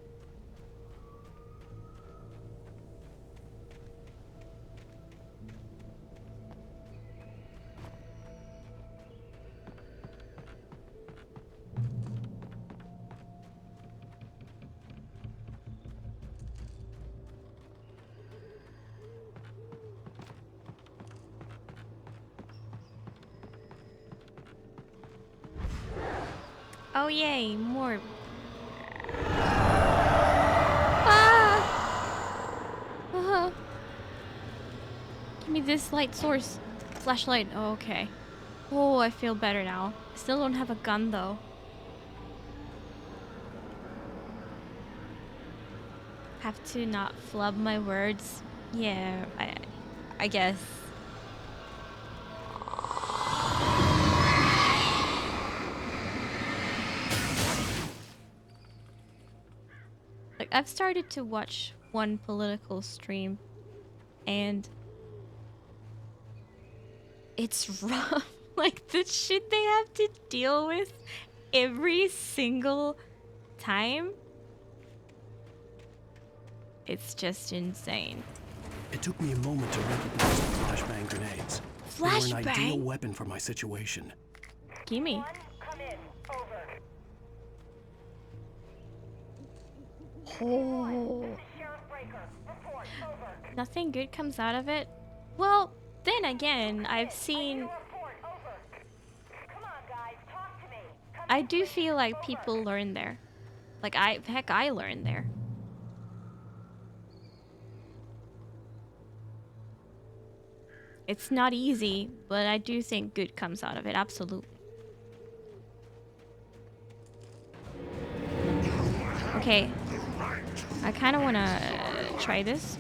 Oh yay, more. Give me this light source. Flashlight. Oh, okay. Oh, I feel better now. Still don't have a gun though. Have to not flub my words. Yeah, I guess. Like, I've started to watch one political stream, and it's rough. Like, the shit they have to deal with every single time. It's just insane. It took me a moment to recognize the flashbang grenades. They were an ideal weapon for my situation. Gimme. Oh. Nothing good comes out of it? Well, then again, I've seen... I do feel like people learn there. Like, heck, I learned there. It's not easy, but I do think good comes out of it, absolutely. Okay. I kind of want to try this.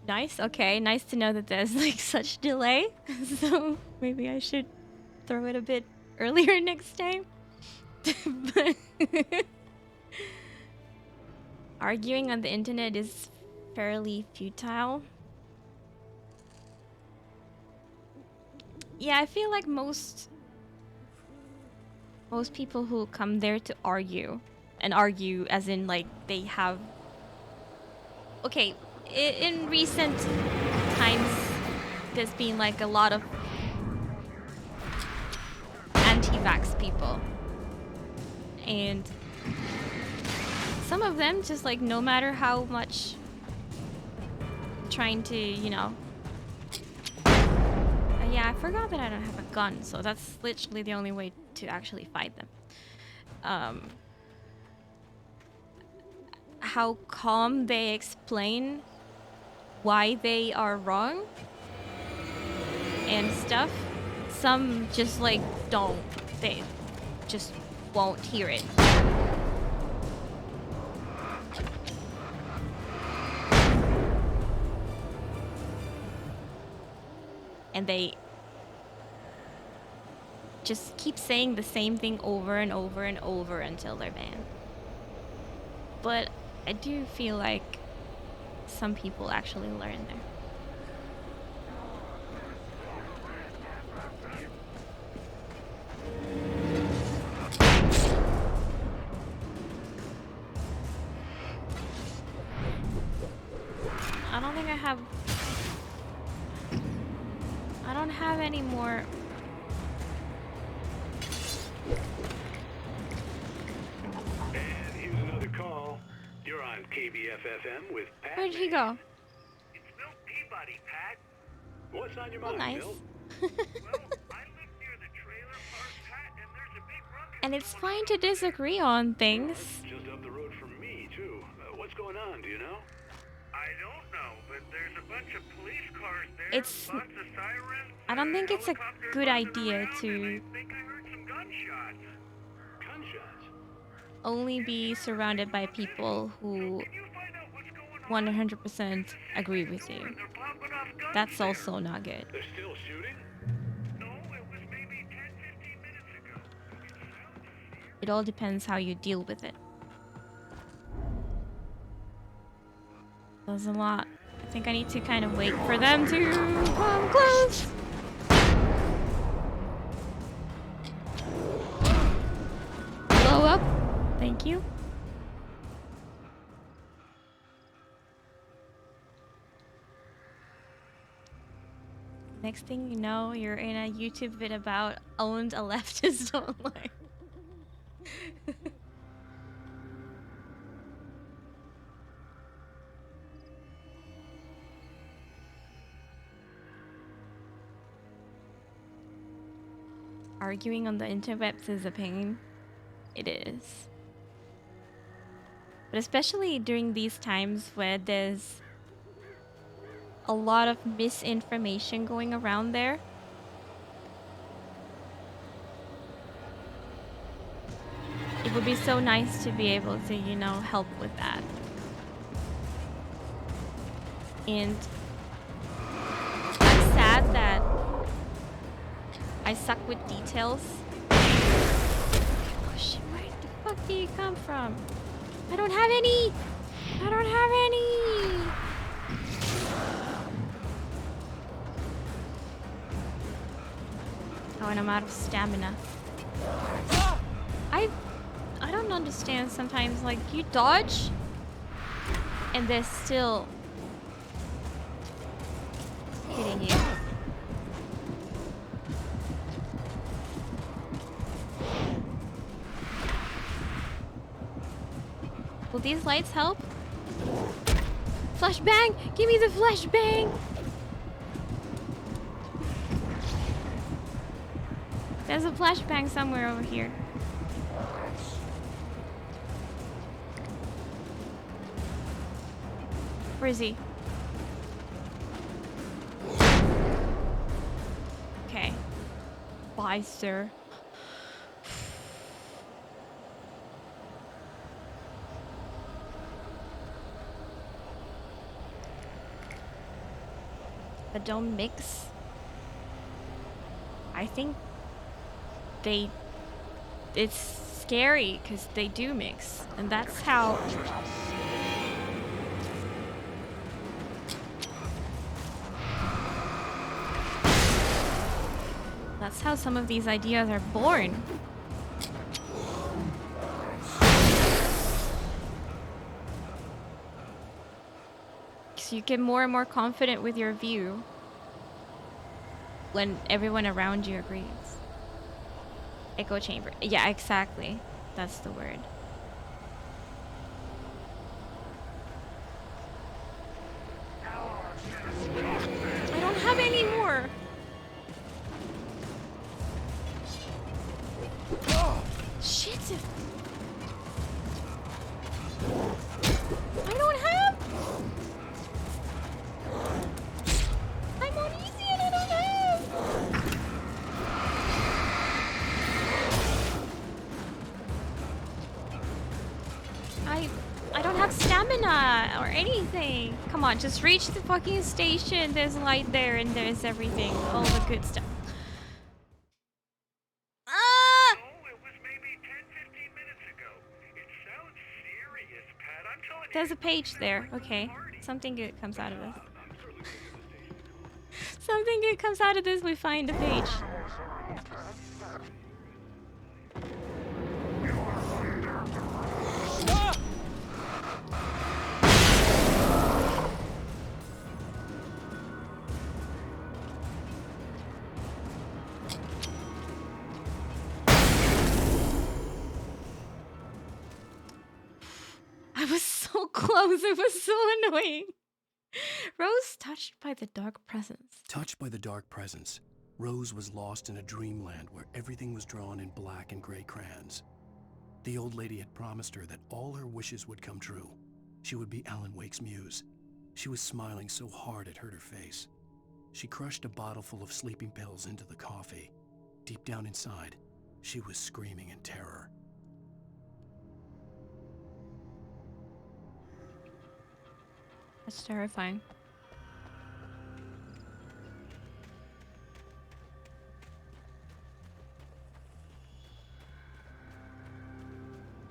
Nice. Okay, nice to know that there's like such delay. So maybe I should throw it a bit earlier next time. But Arguing on the internet is fairly futile. Yeah, I feel like most people who come there to argue, and argue as in like they have... Okay, in recent times there's been like a lot of anti-vax people. And some of them just like, no matter how much trying to, you know... yeah, I forgot that I don't have a gun, so that's literally the only way to actually fight them. How calm they explain why they are wrong and stuff. Some just like don't. They just won't hear it. And they just keep saying the same thing over and over and over until they're banned. But I do feel like some people actually learn there. I don't think I have... I don't have any more... And here's another call. You're on KBFFM with Pat. Where'd he go? It's Bill Peabody, Pat. What's on your Oh, mind, nice. Bill? Well, I live near the trailer park, Pat, and there's a big ruckus. And it's fine to disagree on things. Just up the road from me, too. What's going on, do you know? I don't know, but there's a bunch of police cars there. It's... Lots of sirens. I don't think it's a good idea to I think I heard some gunshots. Gunshots? only be surrounded by people who 100% agree with you. That's also not good. They're still shooting? It all depends how you deal with it. There's a lot. I think I need to kind of wait for them to come close. Blow up. Thank you. Next thing you know, you're in a YouTube vid about owned a leftist online. Arguing on the interwebs is a pain. It is. But especially during these times where there's a lot of misinformation going around there. It would be so nice to be able to, you know, help with that. And I'm sad that I suck with details. Oh shit, where the fuck do you come from? I don't have any! I don't have any! Oh, and I'm out of stamina. I don't understand sometimes, like, you dodge and they're still hitting you. Will these lights help? Flashbang! Give me the flashbang! There's a flashbang somewhere over here. Where is he? Okay. Bye, sir. But don't mix. I think it's scary because they do mix, and that's how That's how some of these ideas are born. So you get more and more confident with your view when everyone around you agrees. Echo chamber. Yeah, exactly. That's the word. I don't have any more. Shit. I don't have. I'm on easy and I don't have. I don't have stamina or anything. Come on, just reach the fucking station. There's light there and there's everything. All the good stuff. Ah! There's a page there. Okay. Something good comes out of this. Something good comes out of this. We find a page. I was so close. It was so annoying. Rose touched by the dark presence. Touched by the dark presence, Rose was lost in a dreamland where everything was drawn in black and gray crayons. The old lady had promised her that all her wishes would come true. She would be Alan Wake's muse. She was smiling so hard it hurt her face. She crushed a bottle full of sleeping pills into the coffee. Deep down inside, she was screaming in terror. That's terrifying.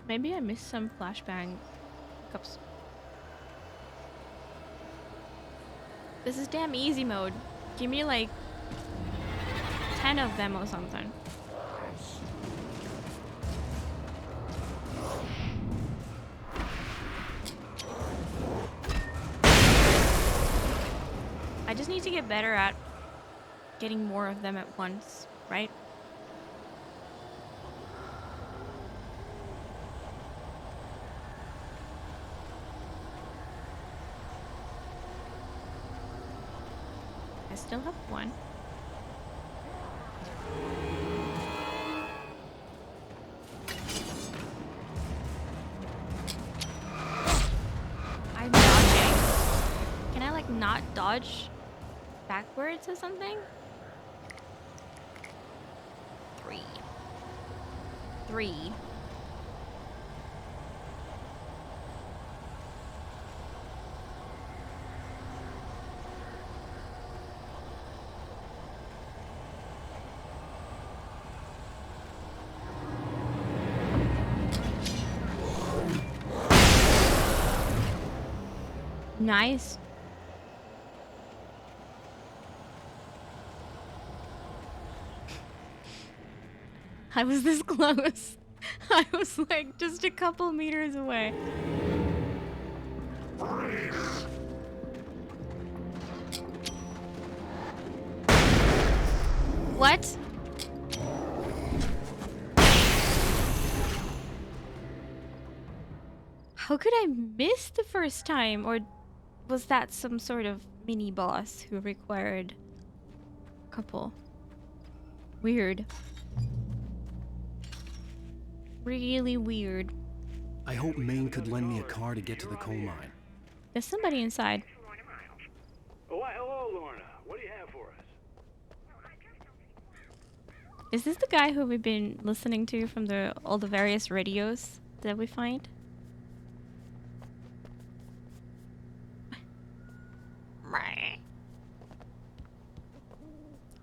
Maybe I missed some flashbang cups. This is damn easy mode. Give me like 10 of them or something. I just need to get better at getting more of them at once, right? I still have one. I'm dodging. Can I like not dodge backwards or something? 3. Nice. I was this close. I was like just a couple meters away. What? How could I miss the first time? Or was that some sort of mini boss who required a couple? Weird. Really weird. I hope Maine could lend me a car to get to the coal mine. There's somebody inside. Oh, why, hello, Lorna. What do you have for us? Is this the guy who we've been listening to from all the various radios that we find?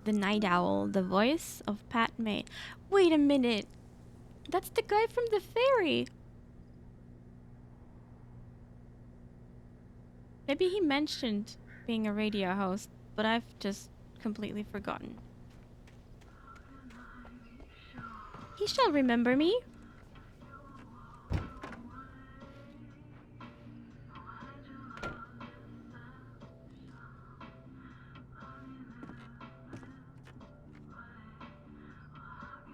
The Night Owl, the voice of Pat May. Wait a minute. That's the guy from the ferry. Maybe he mentioned being a radio host, but I've just completely forgotten. He shall remember me.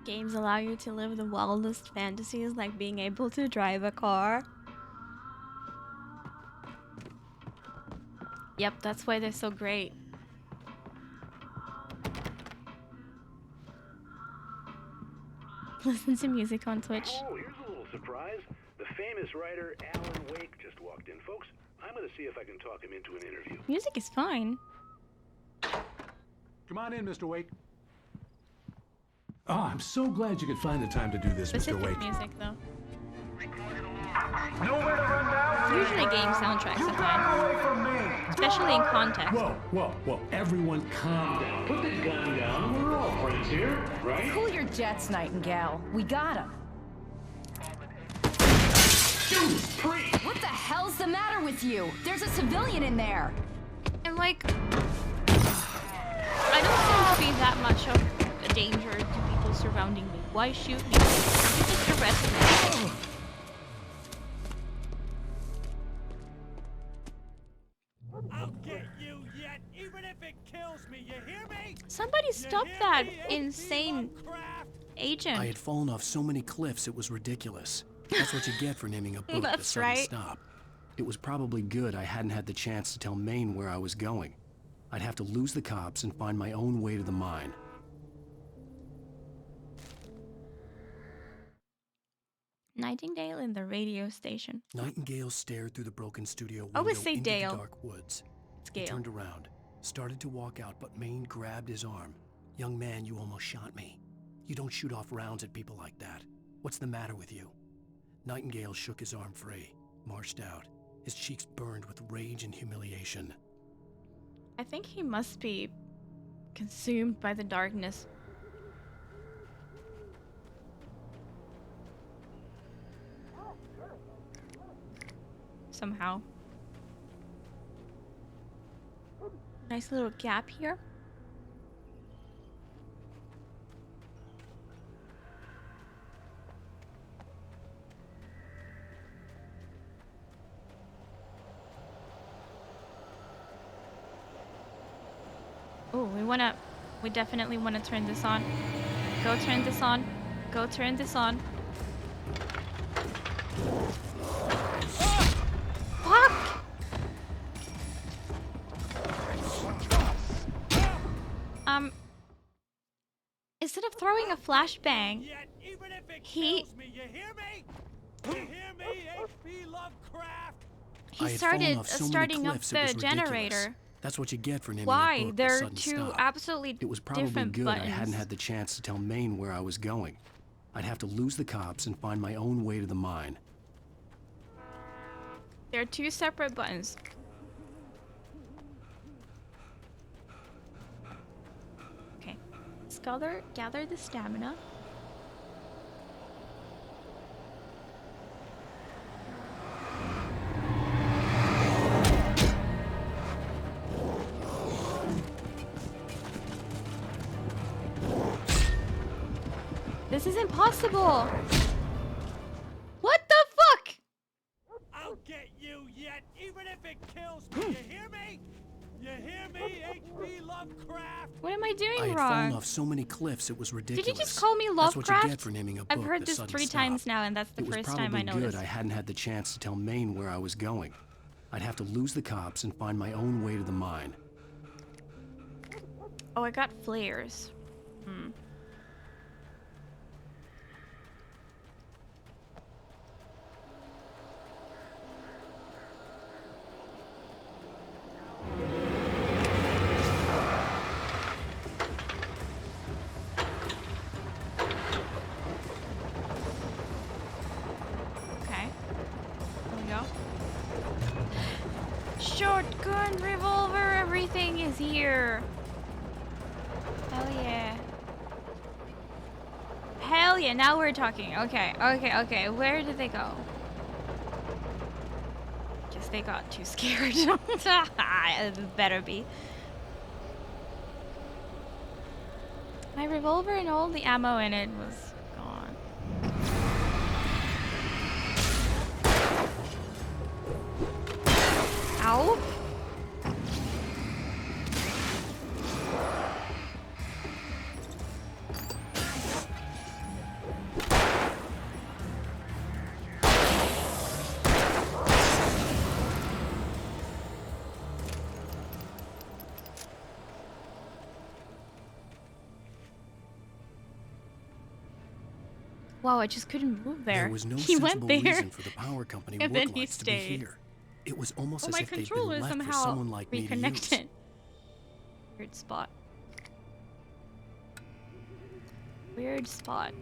Games allow you to live the wildest fantasies, like being able to drive a car. Yep, that's why they're so great. Listen to music on Twitch. Oh, here's a little surprise. The famous writer Alan Wake just walked in, folks. I'm gonna see if I can talk him into an interview. Music is fine. Come on in, Mr. Wake. Oh, I'm so glad you could find the time to do this, Specific Mr. Wake. music, though. Nowhere to run down. Usually game soundtracks You are got away fine. from me. Especially in context. Whoa. Everyone calm down. Put the gun down. We're all friends here, right? Cool your jets, Nightingale. We got him. What the hell's the matter with you? There's a civilian in there. And like, I don't seem to be that much of a danger to people surrounding me. Why shoot me? You just arrest me. I'll get you yet, even if it kills me. You hear me? Somebody stop that insane agent. I had fallen off so many cliffs it was ridiculous. That's what you get for naming a boat the That's sudden right. stop. It was probably good I hadn't had the chance to tell Maine where I was going. I'd have to lose the cops and find my own way to the mine. Nightingale in the radio station. Nightingale stared through the broken studio window Always say into Dale. the dark woods. It's He Gale. turned around, started to walk out, but Maine grabbed his arm. Young man, you almost shot me. You don't shoot off rounds at people like that. What's the matter with you? Nightingale shook his arm free, marched out. His cheeks burned with rage and humiliation. I think he must be consumed by the darkness. Somehow. Nice little gap here. Oh, we definitely wanna turn this on. Go turn this on. Go turn this on. Fuck! Instead of throwing a flashbang, he I had fallen started off so many starting up cliffs, it was the ridiculous. generator. That's what you get for naming a Why? book The They're Sudden two Stop. absolutely It was probably different good buttons. I hadn't had the chance to tell Maine where I was going. I'd have to lose the cops and find my own way to the mine. They're two separate buttons. Okay. Let's gather the stamina. This is impossible! What the fuck? I'll get you yet, even if it kills me. You hear me? You hear me, H.P. Lovecraft? What am I doing I had wrong? fallen off so many cliffs it was ridiculous. Did you just call me That's what you Lovecraft? get for naming a book I've heard The this Sudden 3 Stop. times now, and that's the It was first probably time I good noticed. I hadn't had the chance to tell Maine where I was going. I'd have to lose the cops and find my own way to the mine. Oh, I got flares. Hmm. Okay. There we go. Shotgun, revolver, everything is here. Hell yeah. Hell yeah, now we're talking. Okay. Where did they go? Guess they got too scared. It better be. My revolver and all the ammo in it was gone. Ow. Wow, I just couldn't move there. There was no he went sensible there, reason for the power company and work then he lights to be stayed. here. It was almost Oh, as my if they'd been controller left for somehow someone like me to use. reconnected. Weird spot. Weird spot.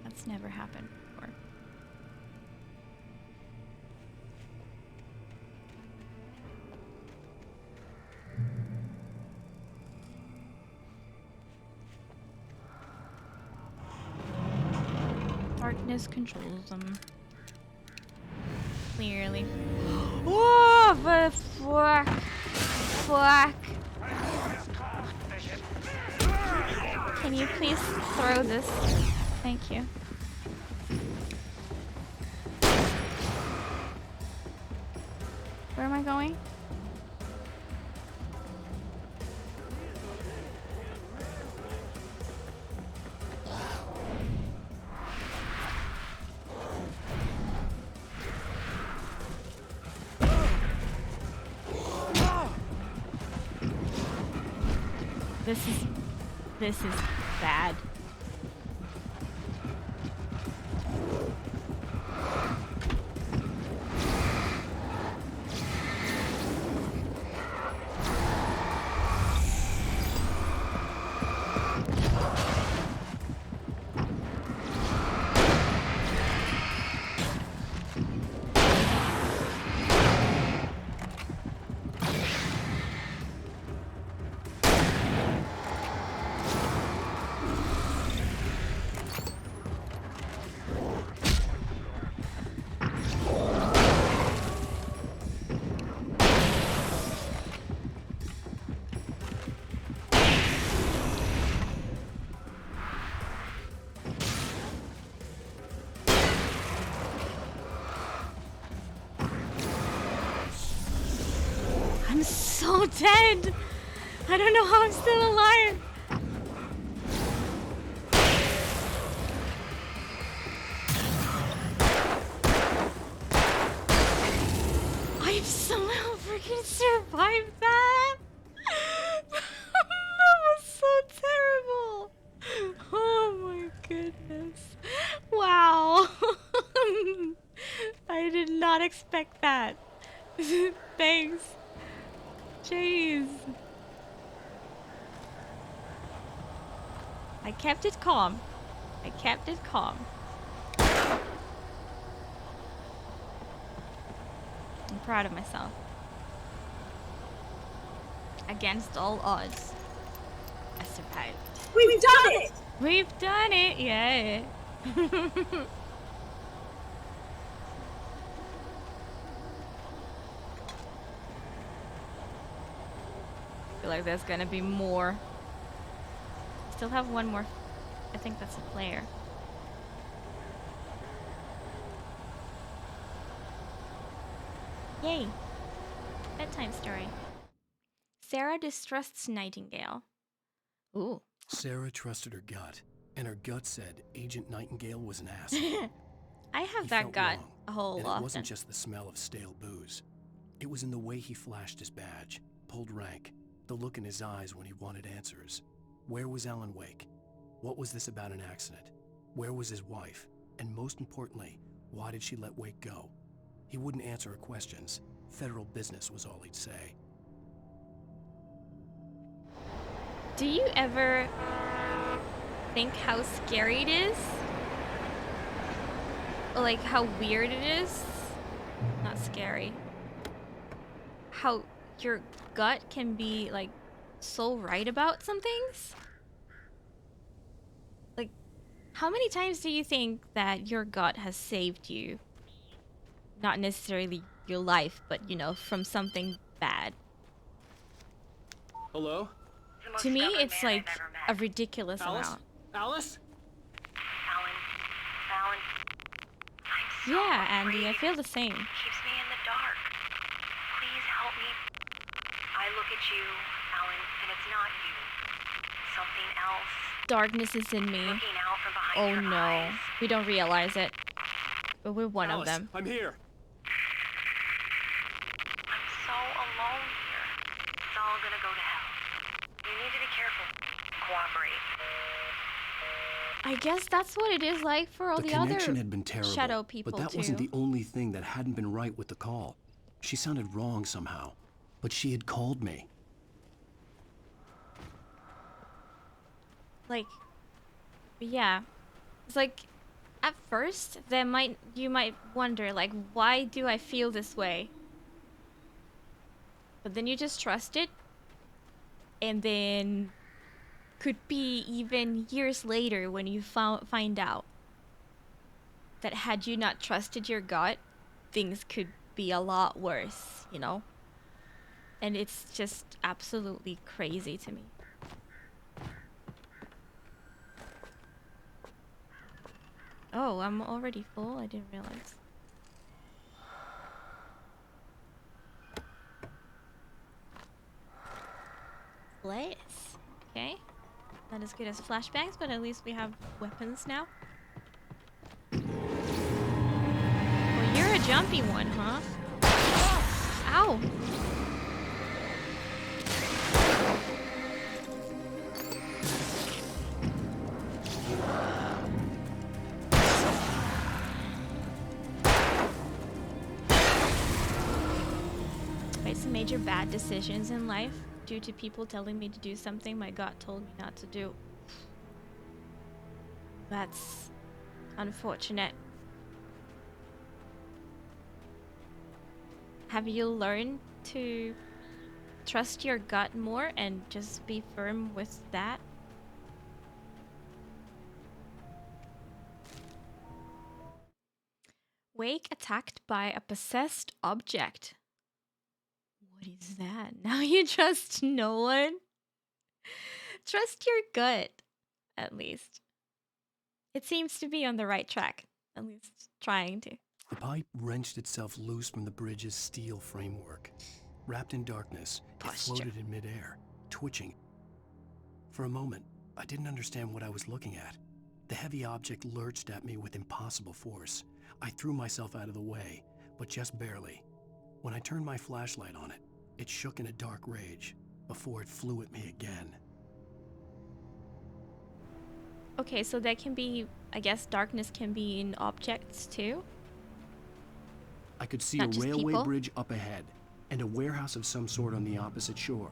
That's never happened before. Darkness controls them. Clearly. Oh, but fuck. Fuck. Can you please throw this? Thank you. Where am I going? This is bad. I'm so dead. I don't know how I'm still alive. I somehow freaking survived that. That was so terrible. Oh my goodness. Wow. I did not expect that. Thanks. Jeez. I kept it calm. I kept it calm. I'm proud of myself. Against all odds, I survived. We've done it! We've done it, yeah. I feel like there's gonna be more. Still have one more. I think that's a player. Yay! Bedtime story. Sarah distrusts Nightingale. Ooh. Sarah trusted her gut, and her gut said Agent Nightingale was an ass. I have He that felt gut wrong, a whole and lot. it wasn't just the smell of stale booze. It was in the way he flashed his badge, pulled rank, the look in his eyes when he wanted answers. Where was Alan Wake? What was this about an accident? Where was his wife? And most importantly, why did she let Wake go? He wouldn't answer her questions. Federal business was all he'd say. Do you ever think how scary it is? Or like how weird it is? Not scary. How your gut can be like so right about some things? Like, how many times do you think that your gut has saved you? Not necessarily your life, but you know, from something bad. Hello? To me, it's like a ridiculous amount. Alice? Alan, Yeah, Andy, I feel the same. keeps me in the dark. at you, Alan, and it's not you. Something else. Darkness is in me. Looking out from behind Oh your no. eyes. We don't realize it. But we're one of Alice, them. I'm here. I'm so alone here. It's all gonna go to hell. You need to be careful. Cooperate. I guess that's what it is like for all The the other connection had been terrible, shadow people but that too. wasn't the only thing that hadn't been right with the call. She sounded wrong somehow, but she had called me. Like, yeah. It's like, at first, you might wonder, like, why do I feel this way? But then you just trust it, and then could be even years later when you find out that had you not trusted your gut, things could be a lot worse, you know? And it's just absolutely crazy to me. Oh, I'm already full? I didn't realize. Let's. Okay. Not as good as flashbangs, but at least we have weapons now. Well, you're a jumpy one, huh? Ow! I made some major bad decisions in life due to people telling me to do something my gut told me not to do. That's unfortunate. Have you learned to trust your gut more and just be firm with that? Wake attacked by a possessed object. What is that? Now you trust no one? Trust your gut, at least. It seems to be on the right track. At least trying to. The pipe wrenched itself loose from the bridge's steel framework. Wrapped in darkness, it floated in midair, twitching. For a moment, I didn't understand what I was looking at. The heavy object lurched at me with impossible force. I threw myself out of the way, but just barely. When I turned my flashlight on it, it shook in a dark rage before it flew at me again. Okay, so that can be, I guess darkness can be in objects too? I could see Not a just railway people? bridge up ahead and a warehouse of some sort on the opposite shore.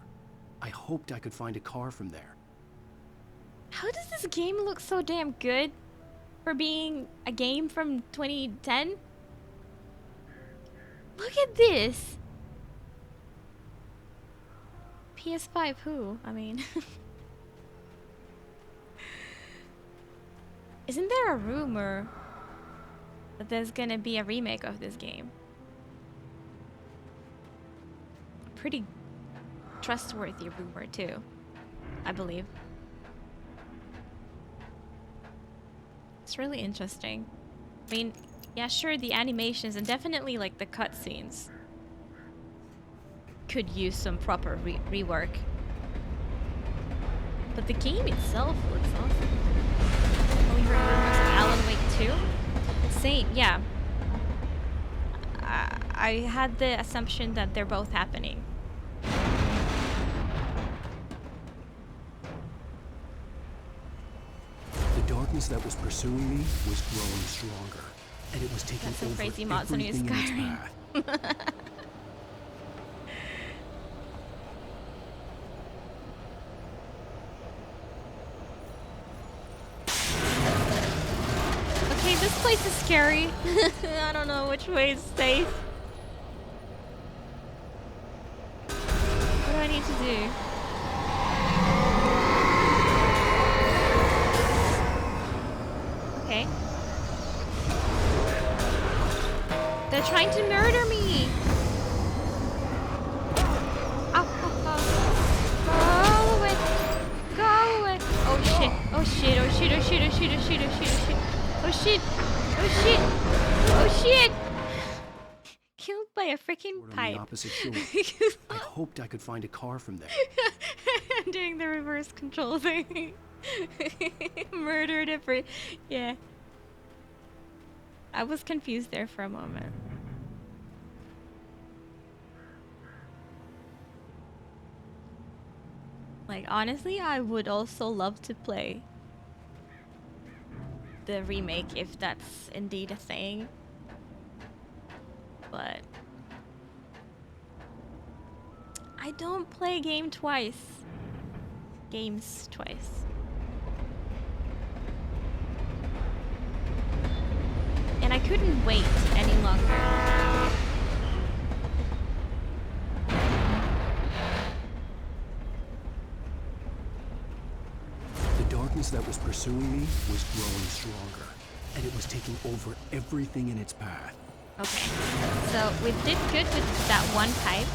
I hoped I could find a car from there. How does this game look so damn good for being a game from 2010? Look at this! PS5 who? I mean... Isn't there a rumor that there's gonna be a remake of this game? Pretty trustworthy rumor too, I believe. It's really interesting. I mean, yeah, sure, the animations and definitely like the cutscenes could use some proper rework. But the game itself looks awesome. Oh, we heard rumors of Alan Wake 2? Same, yeah. I had the assumption that they're both happening. The darkness that was pursuing me was growing stronger, and it was taking That's some over crazy mods on your everything in its Skyrim. path. Okay, this place is scary. I don't know which way is safe. What do I need to do? Okay. They're trying to murder me! Ow, ow, ow. Go away! Go away! Oh shit! Oh shit! Oh shit! Oh shit! Oh shit! Oh shit! Oh shit! Oh shit! Oh shit! Oh shit! Oh shit! Killed by a freaking On the pipe. opposite shore. I hoped I could find a car from there. I'm doing the reverse control thing. Murdered it for... Yeah. I was confused there for a moment. Like, honestly, I would also love to play the remake if that's indeed a thing. But I don't play games twice. And I couldn't wait any longer. The darkness that was pursuing me was growing stronger, and it was taking over everything in its path. Okay, so we did good with that one pipe.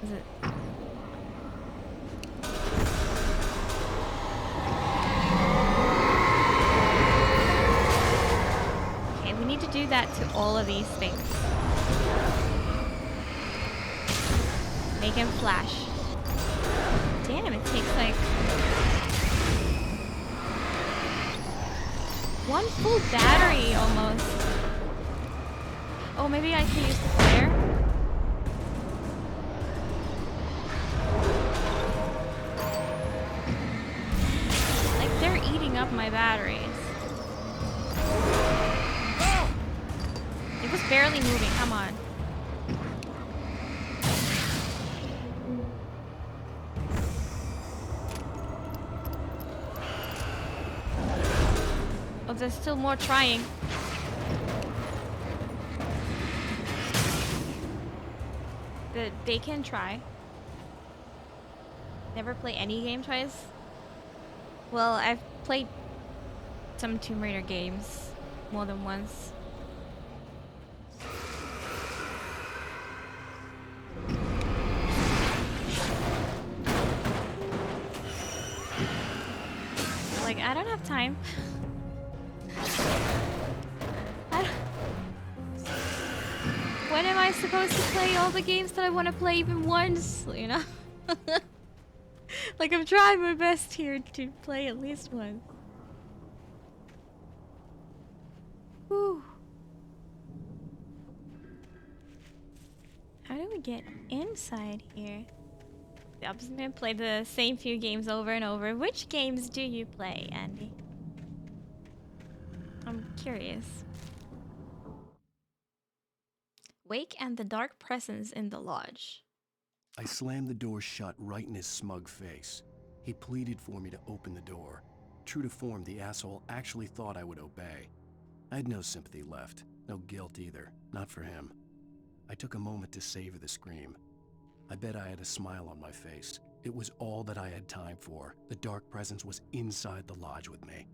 Is it? Okay, we need to do that to all of these things. Make him flash. Damn, it takes like one full battery almost. Oh, maybe I can use the flare. Like they're eating up my batteries. It was barely moving, come on. Oh, there's still more trying. They can try. Never play any game twice. Well, I've played some Tomb Raider games more than once. Like, I don't have time. When am I supposed to play all the games that I want to play even once, you know? Like, I'm trying my best here to play at least one. Whew. How do we get inside here? I'm just gonna play the same few games over and over. Which games do you play, Andy? I'm curious. Wake and the Dark Presence in the Lodge. I slammed the door shut right in his smug face. He pleaded for me to open the door. True to form, the asshole actually thought I would obey. I had no sympathy left, no guilt either, not for him. I took a moment to savor the scream. I bet I had a smile on my face. It was all that I had time for. The Dark Presence was inside the lodge with me.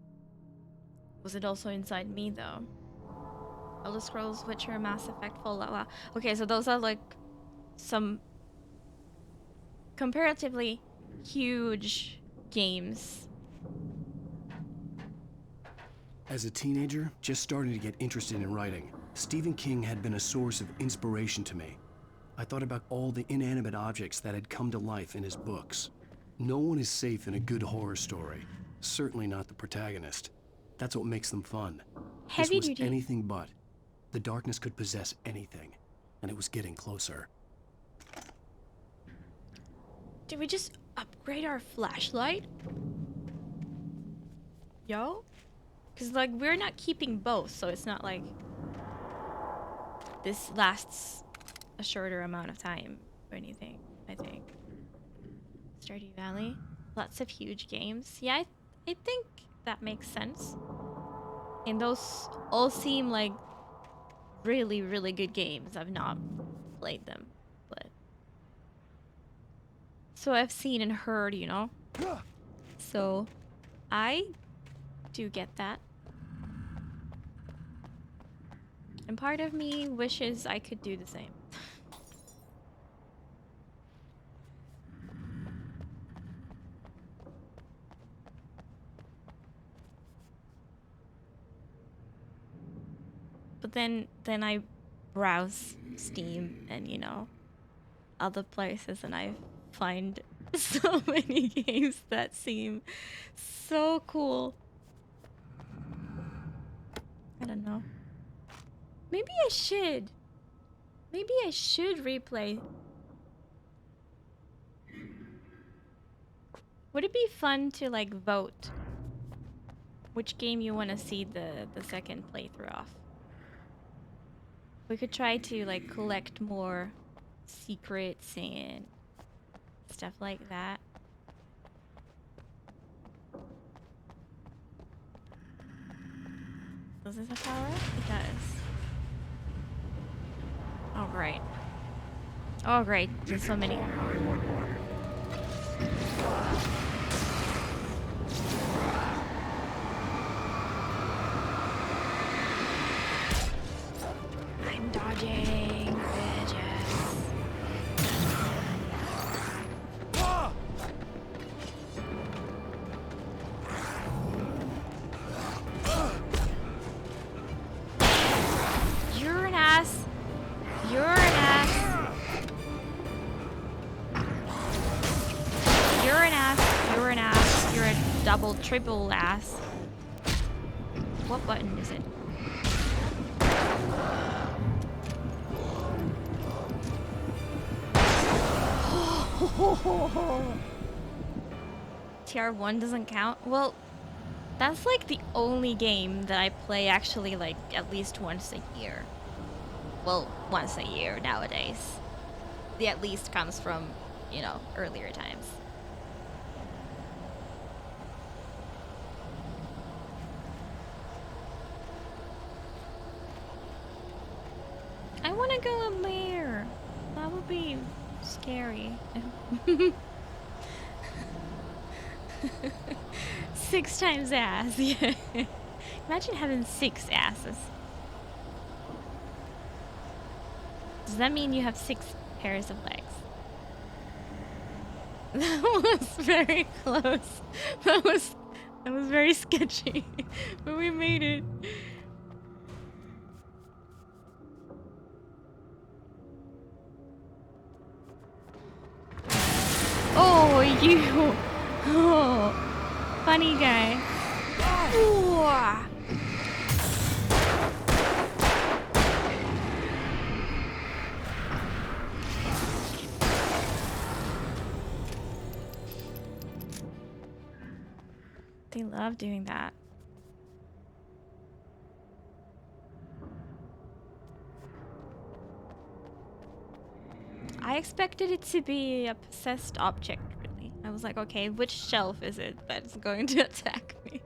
Was it also inside me, though? Elder Scrolls, Witcher, Mass Effect, Fallout. Okay, so those are like some comparatively huge games. As a teenager, just starting to get interested in writing, Stephen King had been a source of inspiration to me. I thought about all the inanimate objects that had come to life in his books. No one is safe in a good horror story. Certainly not the protagonist. That's what makes them fun. Heavy this was duty. anything but. The darkness could possess anything, and it was getting closer. Did we just upgrade our flashlight? Yo? Because, like, we're not keeping both, so it's not like this lasts a shorter amount of time or anything, I think. Stardew Valley. Lots of huge games. Yeah, I think that makes sense. And those all seem like really, really good games. I've not played them, but... So I've seen and heard, you know? So, I do get that. And part of me wishes I could do the same. then I browse Steam and, you know, other places, and I find so many games that seem so cool. I don't know. Maybe I should. Maybe I should replay. Would it be fun to like vote which game you want to see the second playthrough of? We could try to like collect more secrets and stuff like that. Does this have power? It does. Oh great. Oh great. There's so many. I'm dodging, bitches. You're an ass. You're an ass. You're an ass. You're an ass. You're a double, triple ass. What button is it? TR1 doesn't count? Well, that's like the only game that I play actually like at least once a year. Well, once a year nowadays. The at least comes from, you know, earlier times. I want to go in there. That would be scary. 6 times ass. Yeah. Imagine having 6 asses. Does that mean you have 6 pairs of legs? That was very close. That was very sketchy. But we made it. Oh, you. Oh, funny guy. Ooh. They love doing that. I expected it to be a possessed object, really. I was like, okay, which shelf is it that's going to attack me?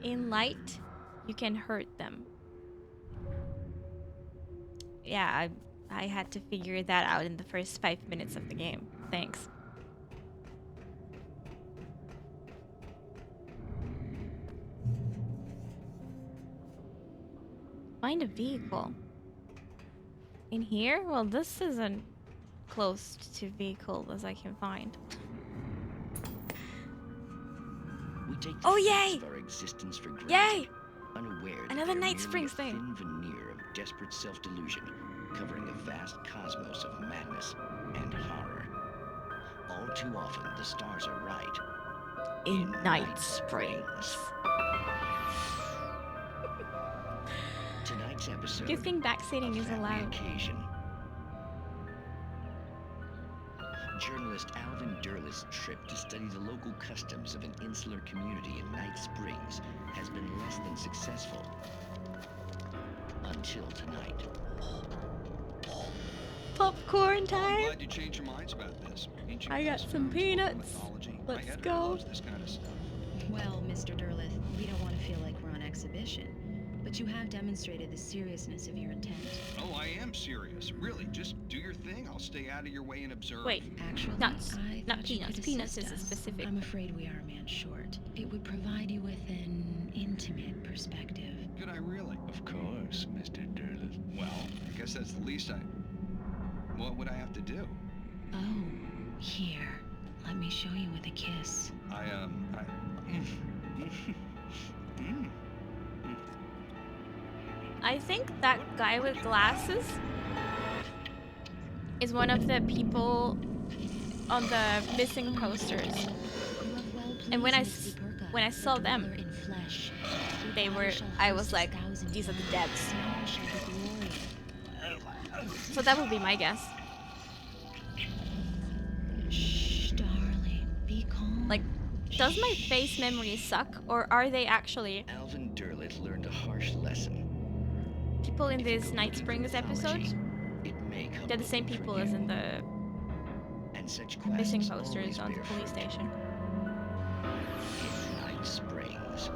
In light, you can hurt them. Yeah, I had to figure that out in the first 5 minutes of the game. Thanks. Find a vehicle. In here? Well, this isn't close to vehicle as I can find. We take Oh, yay! our existence for granted, Yay! unaware that Another they're Night merely Springs a thing. thin veneer of desperate self-delusion, covering a vast cosmos of madness and horror. All too often, the stars are right. In Night Springs. Tonight's episode. Good thing backseating is allowed. Occasion. Journalist Alvin Derlis' trip to study the local customs of an insular community in Night Springs has been less than successful. Until tonight. Popcorn Well, I'm time. glad you changed your minds about this. Ancient I got some customs, peanuts. mythology. Let's My editor go. loves this kind of stuff. Well, Mr. Derleth, we don't want to feel like we're on exhibition, but you have demonstrated the seriousness of your intent. Oh, I am serious. Really, just do your thing. I'll stay out of your way and observe. Wait, Actually, nuts, I not thought you peanuts. could Peanuts assist is a us. specific. I'm afraid we are a man short. It would provide you with an intimate perspective. Could I really? Of course, Mr. Derleth. Well, I guess that's the least I... What would I have to do? Oh, here. Let me show you with a kiss. I think that guy with glasses is one of the people on the missing posters. And when I saw them, I was like, these are the Debs. So that would be my guess. Shh, darling, be calm. Like, does my face memory suck, or are they actually Alvin Derleth learned a harsh lesson. people in this Night Springs episode? They're the same people as in the missing posters on the police station. Night Springs.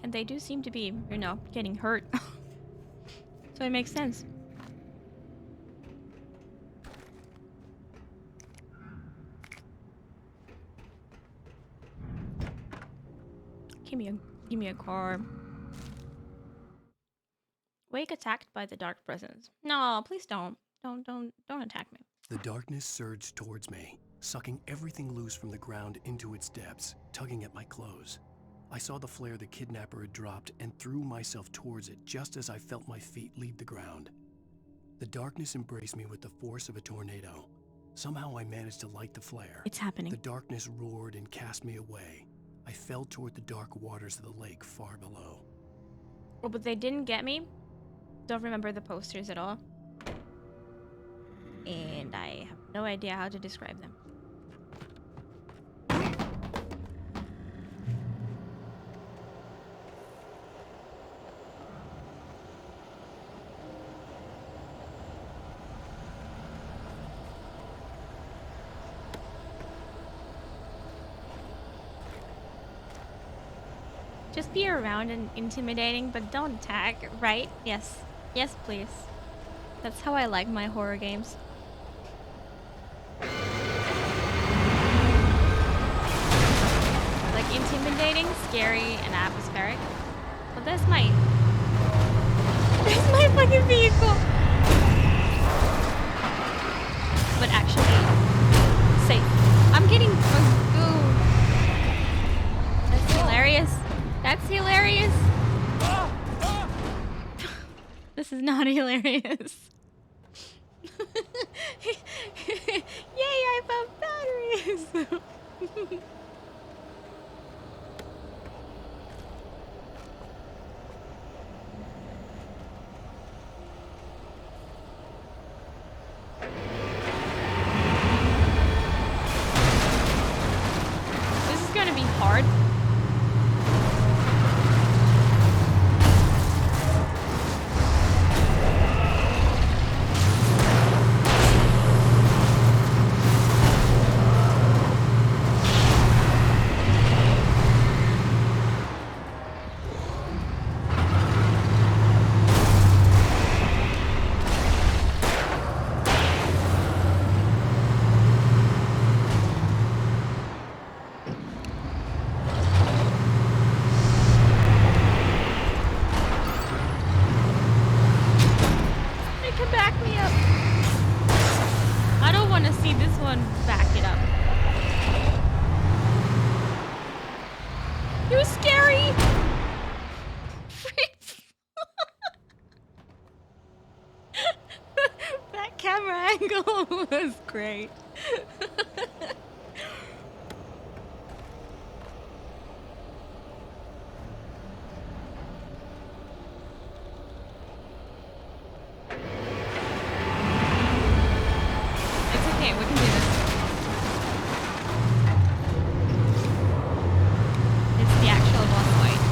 And they do seem to be, you know, getting hurt. So it makes sense. Give me a car. Wake attacked by the dark presence. No, please don't. Don't attack me. The darkness surged towards me, sucking everything loose from the ground into its depths, tugging at my clothes. I saw the flare the kidnapper had dropped and threw myself towards it just as I felt my feet leave the ground. The darkness embraced me with the force of a tornado. Somehow I managed to light the flare. It's happening. The darkness roared and cast me away. I fell toward the dark waters of the lake far below. Oh, but they didn't get me. Don't remember the posters at all. And I have no idea how to describe them. Just be around and intimidating, but don't attack, right? Yes. Yes, please. That's how I like my horror games. Like intimidating, scary, and atmospheric. But that's my fucking vehicle. But actually safe. I'm getting ooh. That's hilarious. That's hilarious. This is not hilarious. Yay, I found batteries. This is gonna be hard. Was great. It's okay, we can do this. It's the actual boss fight.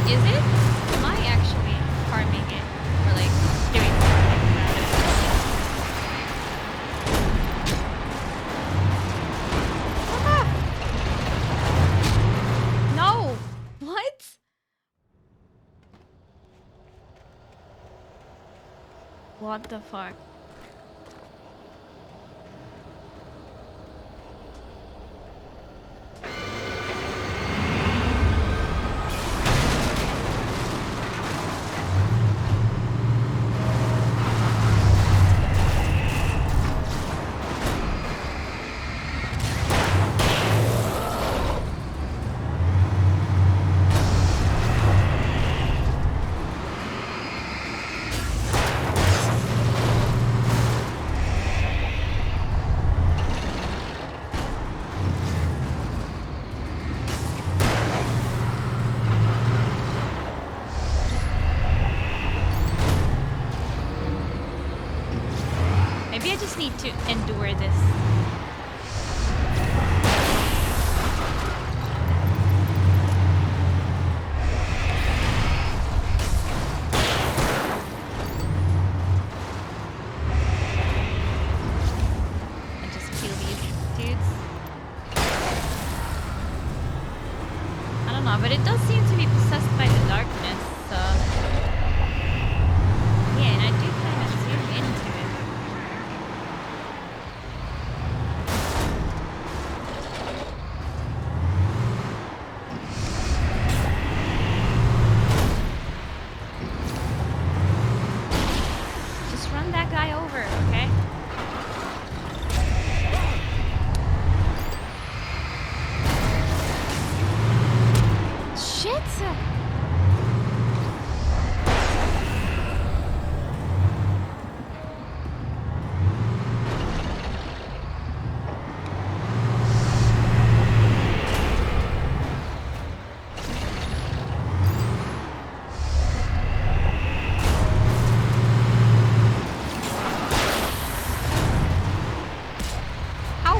Is it? What the fuck? Maybe I just need to endure this. And just kill these dudes. I don't know, but it does seem to be possessed by the darkness, so... Yeah, and I do kind of zoom into it. Just run that guy over, okay? Shit! How?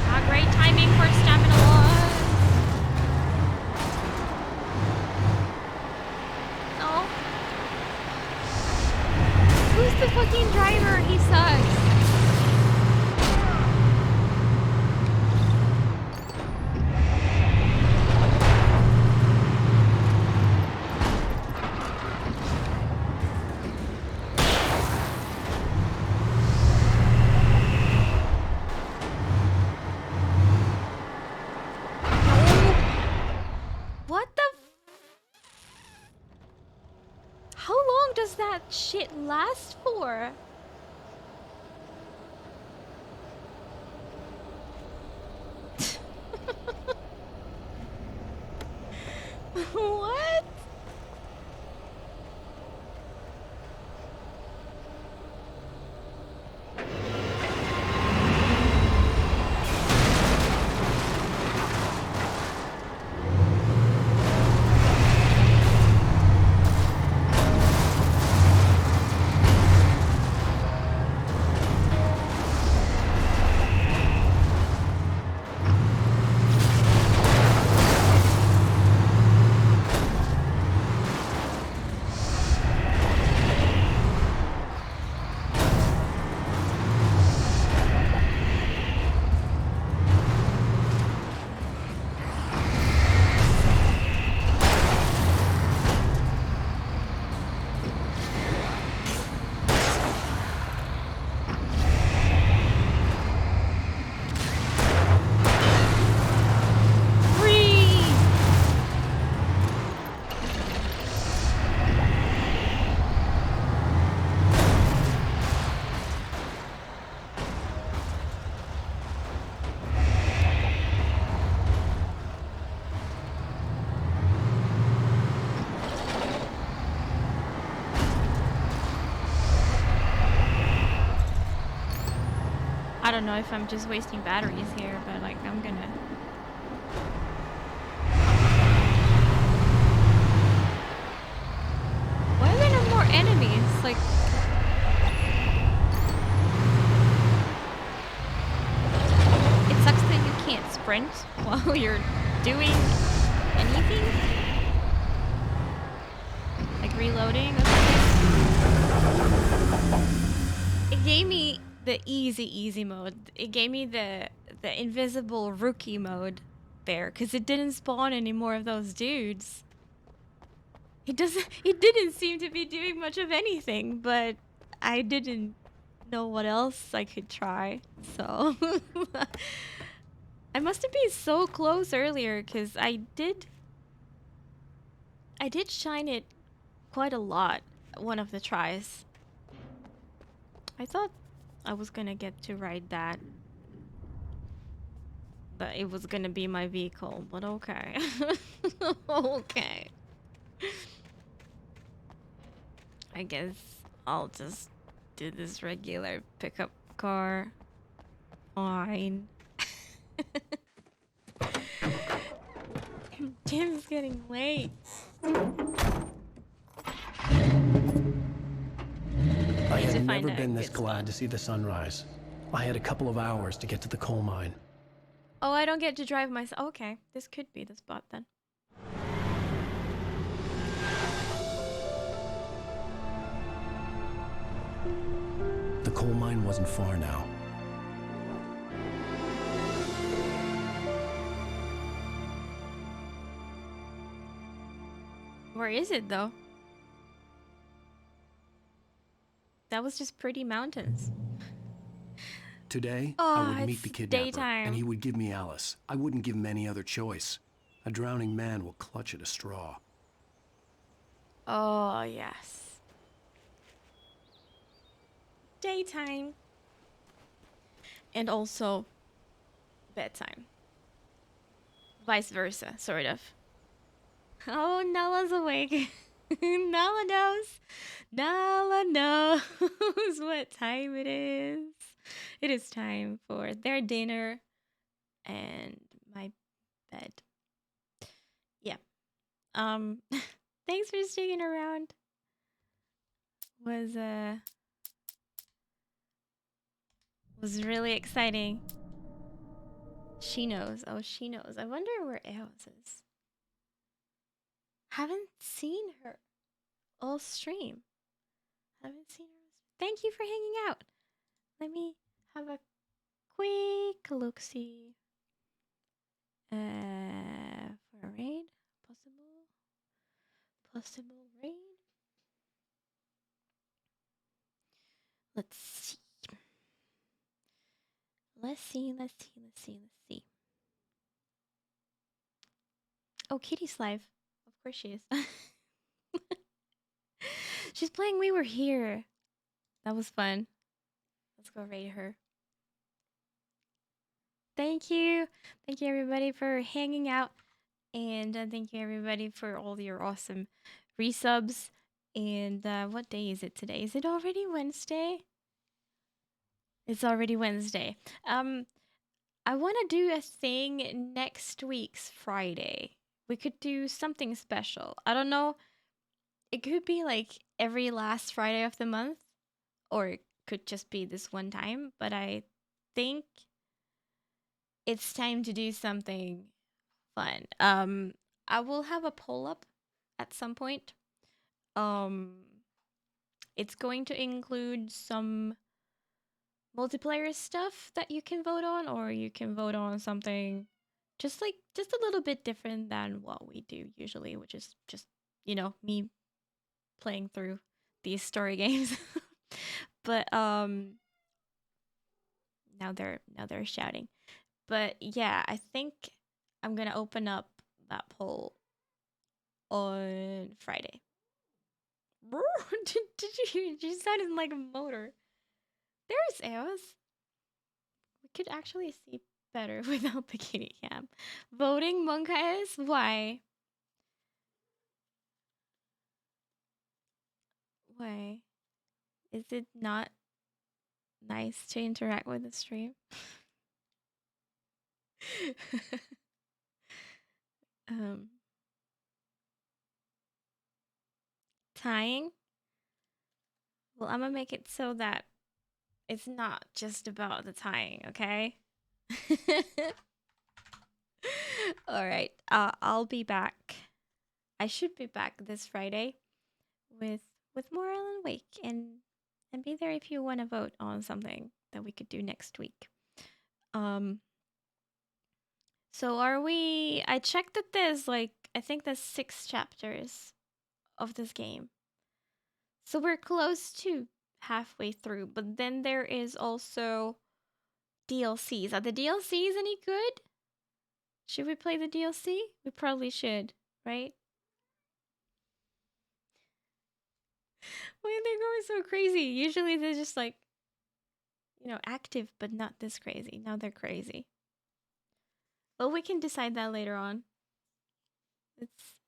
Ah, great timing for stamina loss. No. Who's the fucking driver? He sucks. What the How long does that shit last for? What? I don't know if I'm just wasting batteries here, but like I'm gonna. Why are there no more enemies? Like. It sucks that you can't sprint while you're doing anything. Like reloading or something. It gave me the easy mode. It gave me the the invisible rookie mode there, because it didn't spawn any more of those dudes. It didn't seem to be doing much of anything, but I didn't know what else I could try, so I must have been so close earlier, because I did shine it quite a lot one of the tries. I thought I was gonna get to ride that it was gonna be my vehicle, but okay. Okay. I guess I'll just do this regular pickup car. Fine. Jim's getting late. I had never been this glad to see the sunrise. I had a couple of hours to get to the coal mine. Oh, I don't get to drive myself. Okay, this could be the spot then. The coal mine wasn't far now. Where is it though? That was just pretty mountains. Today, Oh, I would meet it's the kidnapper, daytime. and he would give me Alice. I wouldn't give him any other choice. A drowning man will clutch at a straw. Oh, yes. Daytime. And also bedtime. Vice versa, sort of. Oh, Nalla's awake. Nalla knows. Nalla knows what time it is. It is time for their dinner and my bed. Yeah. Thanks for sticking around. Was really exciting. She knows. Oh, she knows. I wonder where Eos is. Haven't seen her all stream. Haven't seen her. Thank you for hanging out. Let me have a quick look-see. For a raid? Possible raid? Let's see. Let's see. Oh, Kitty's live. Of course she is. She's playing We Were Here. That was fun. Let's go raid her. Thank you. Thank you everybody for hanging out. And thank you everybody for all your awesome resubs. And what day is it today? Is it already Wednesday? It's already Wednesday. I want to do a thing next week's Friday. We could do something special. I don't know. It could be like every last Friday of the month. Or it could just be this one time. But I think it's time to do something fun. I will have a poll up at some point. It's going to include some multiplayer stuff that you can vote on, or you can vote on something just a little bit different than what we do usually, which is just, you know, me playing through these story games. But now they're shouting. But yeah, I think I'm gonna open up that poll on Friday. Did you hear? You sounded like a motor. There's Eos. We could actually see better without the kitty cam. Voting Monka is why? Why? Is it not nice to interact with the stream? Tying? Well, I'm gonna make it so that it's not just about the tying, okay? Alright, I'll be back. I should be back this Friday with more Alan Wake, and be there if you want to vote on something that we could do next week. So are we... I checked that there's like, I think there's 6 chapters of this game. So we're close to halfway through, but then there is also DLCs. Are the DLCs any good? Should we play the DLC? We probably should, right? Why are they going so crazy? Usually they're just like, you know, active, but not this crazy. Now they're crazy. Well, we can decide that later on.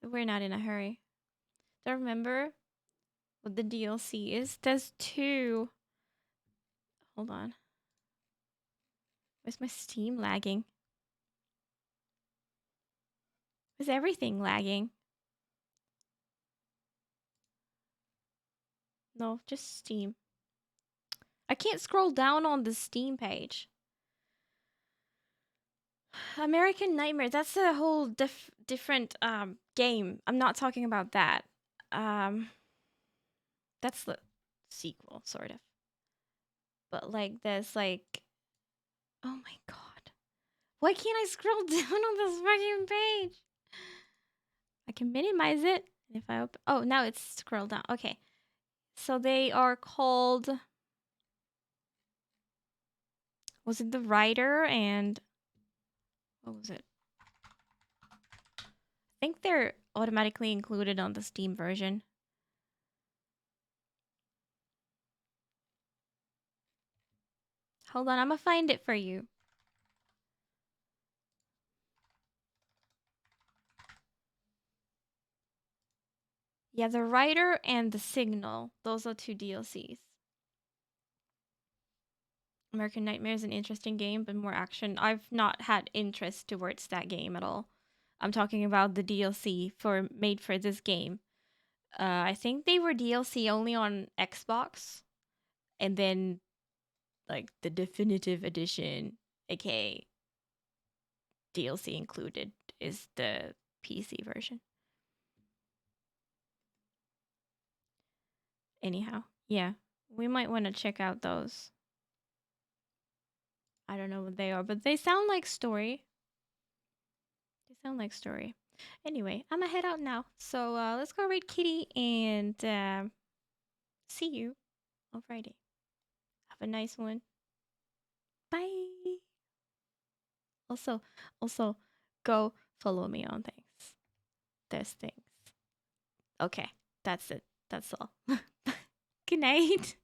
We're not in a hurry. Do I remember what the DLC is? There's 2. Hold on. Where's my Steam lagging? Is everything lagging? No, just Steam. I can't scroll down on the Steam page. American Nightmare, that's a whole different game. I'm not talking about that. That's the sequel, sort of. But like there's like, oh my god. Why can't I scroll down on this fucking page? I can minimize it. If I open, oh, now it's scroll down. Okay. So they are called, was it The Rider and what was it? I think they're automatically included on the Steam version. Hold on, I'm gonna find it for you. Yeah, The Rider and The Signal. Those are 2 DLCs. American Nightmare is an interesting game, but more action. I've not had interest towards that game at all. I'm talking about the DLC made for this game. I think they were DLC only on Xbox, and then like the definitive edition, aka DLC included, is the PC version. Anyhow, yeah, we might want to check out those. I don't know what they are, but they sound like story. They sound like story. Anyway, I'm gonna head out now. So let's go raid Kitty and see you on Friday. Have a nice one. Bye. Also, go follow me on things. There's things. Okay, that's it. That's all. Good night.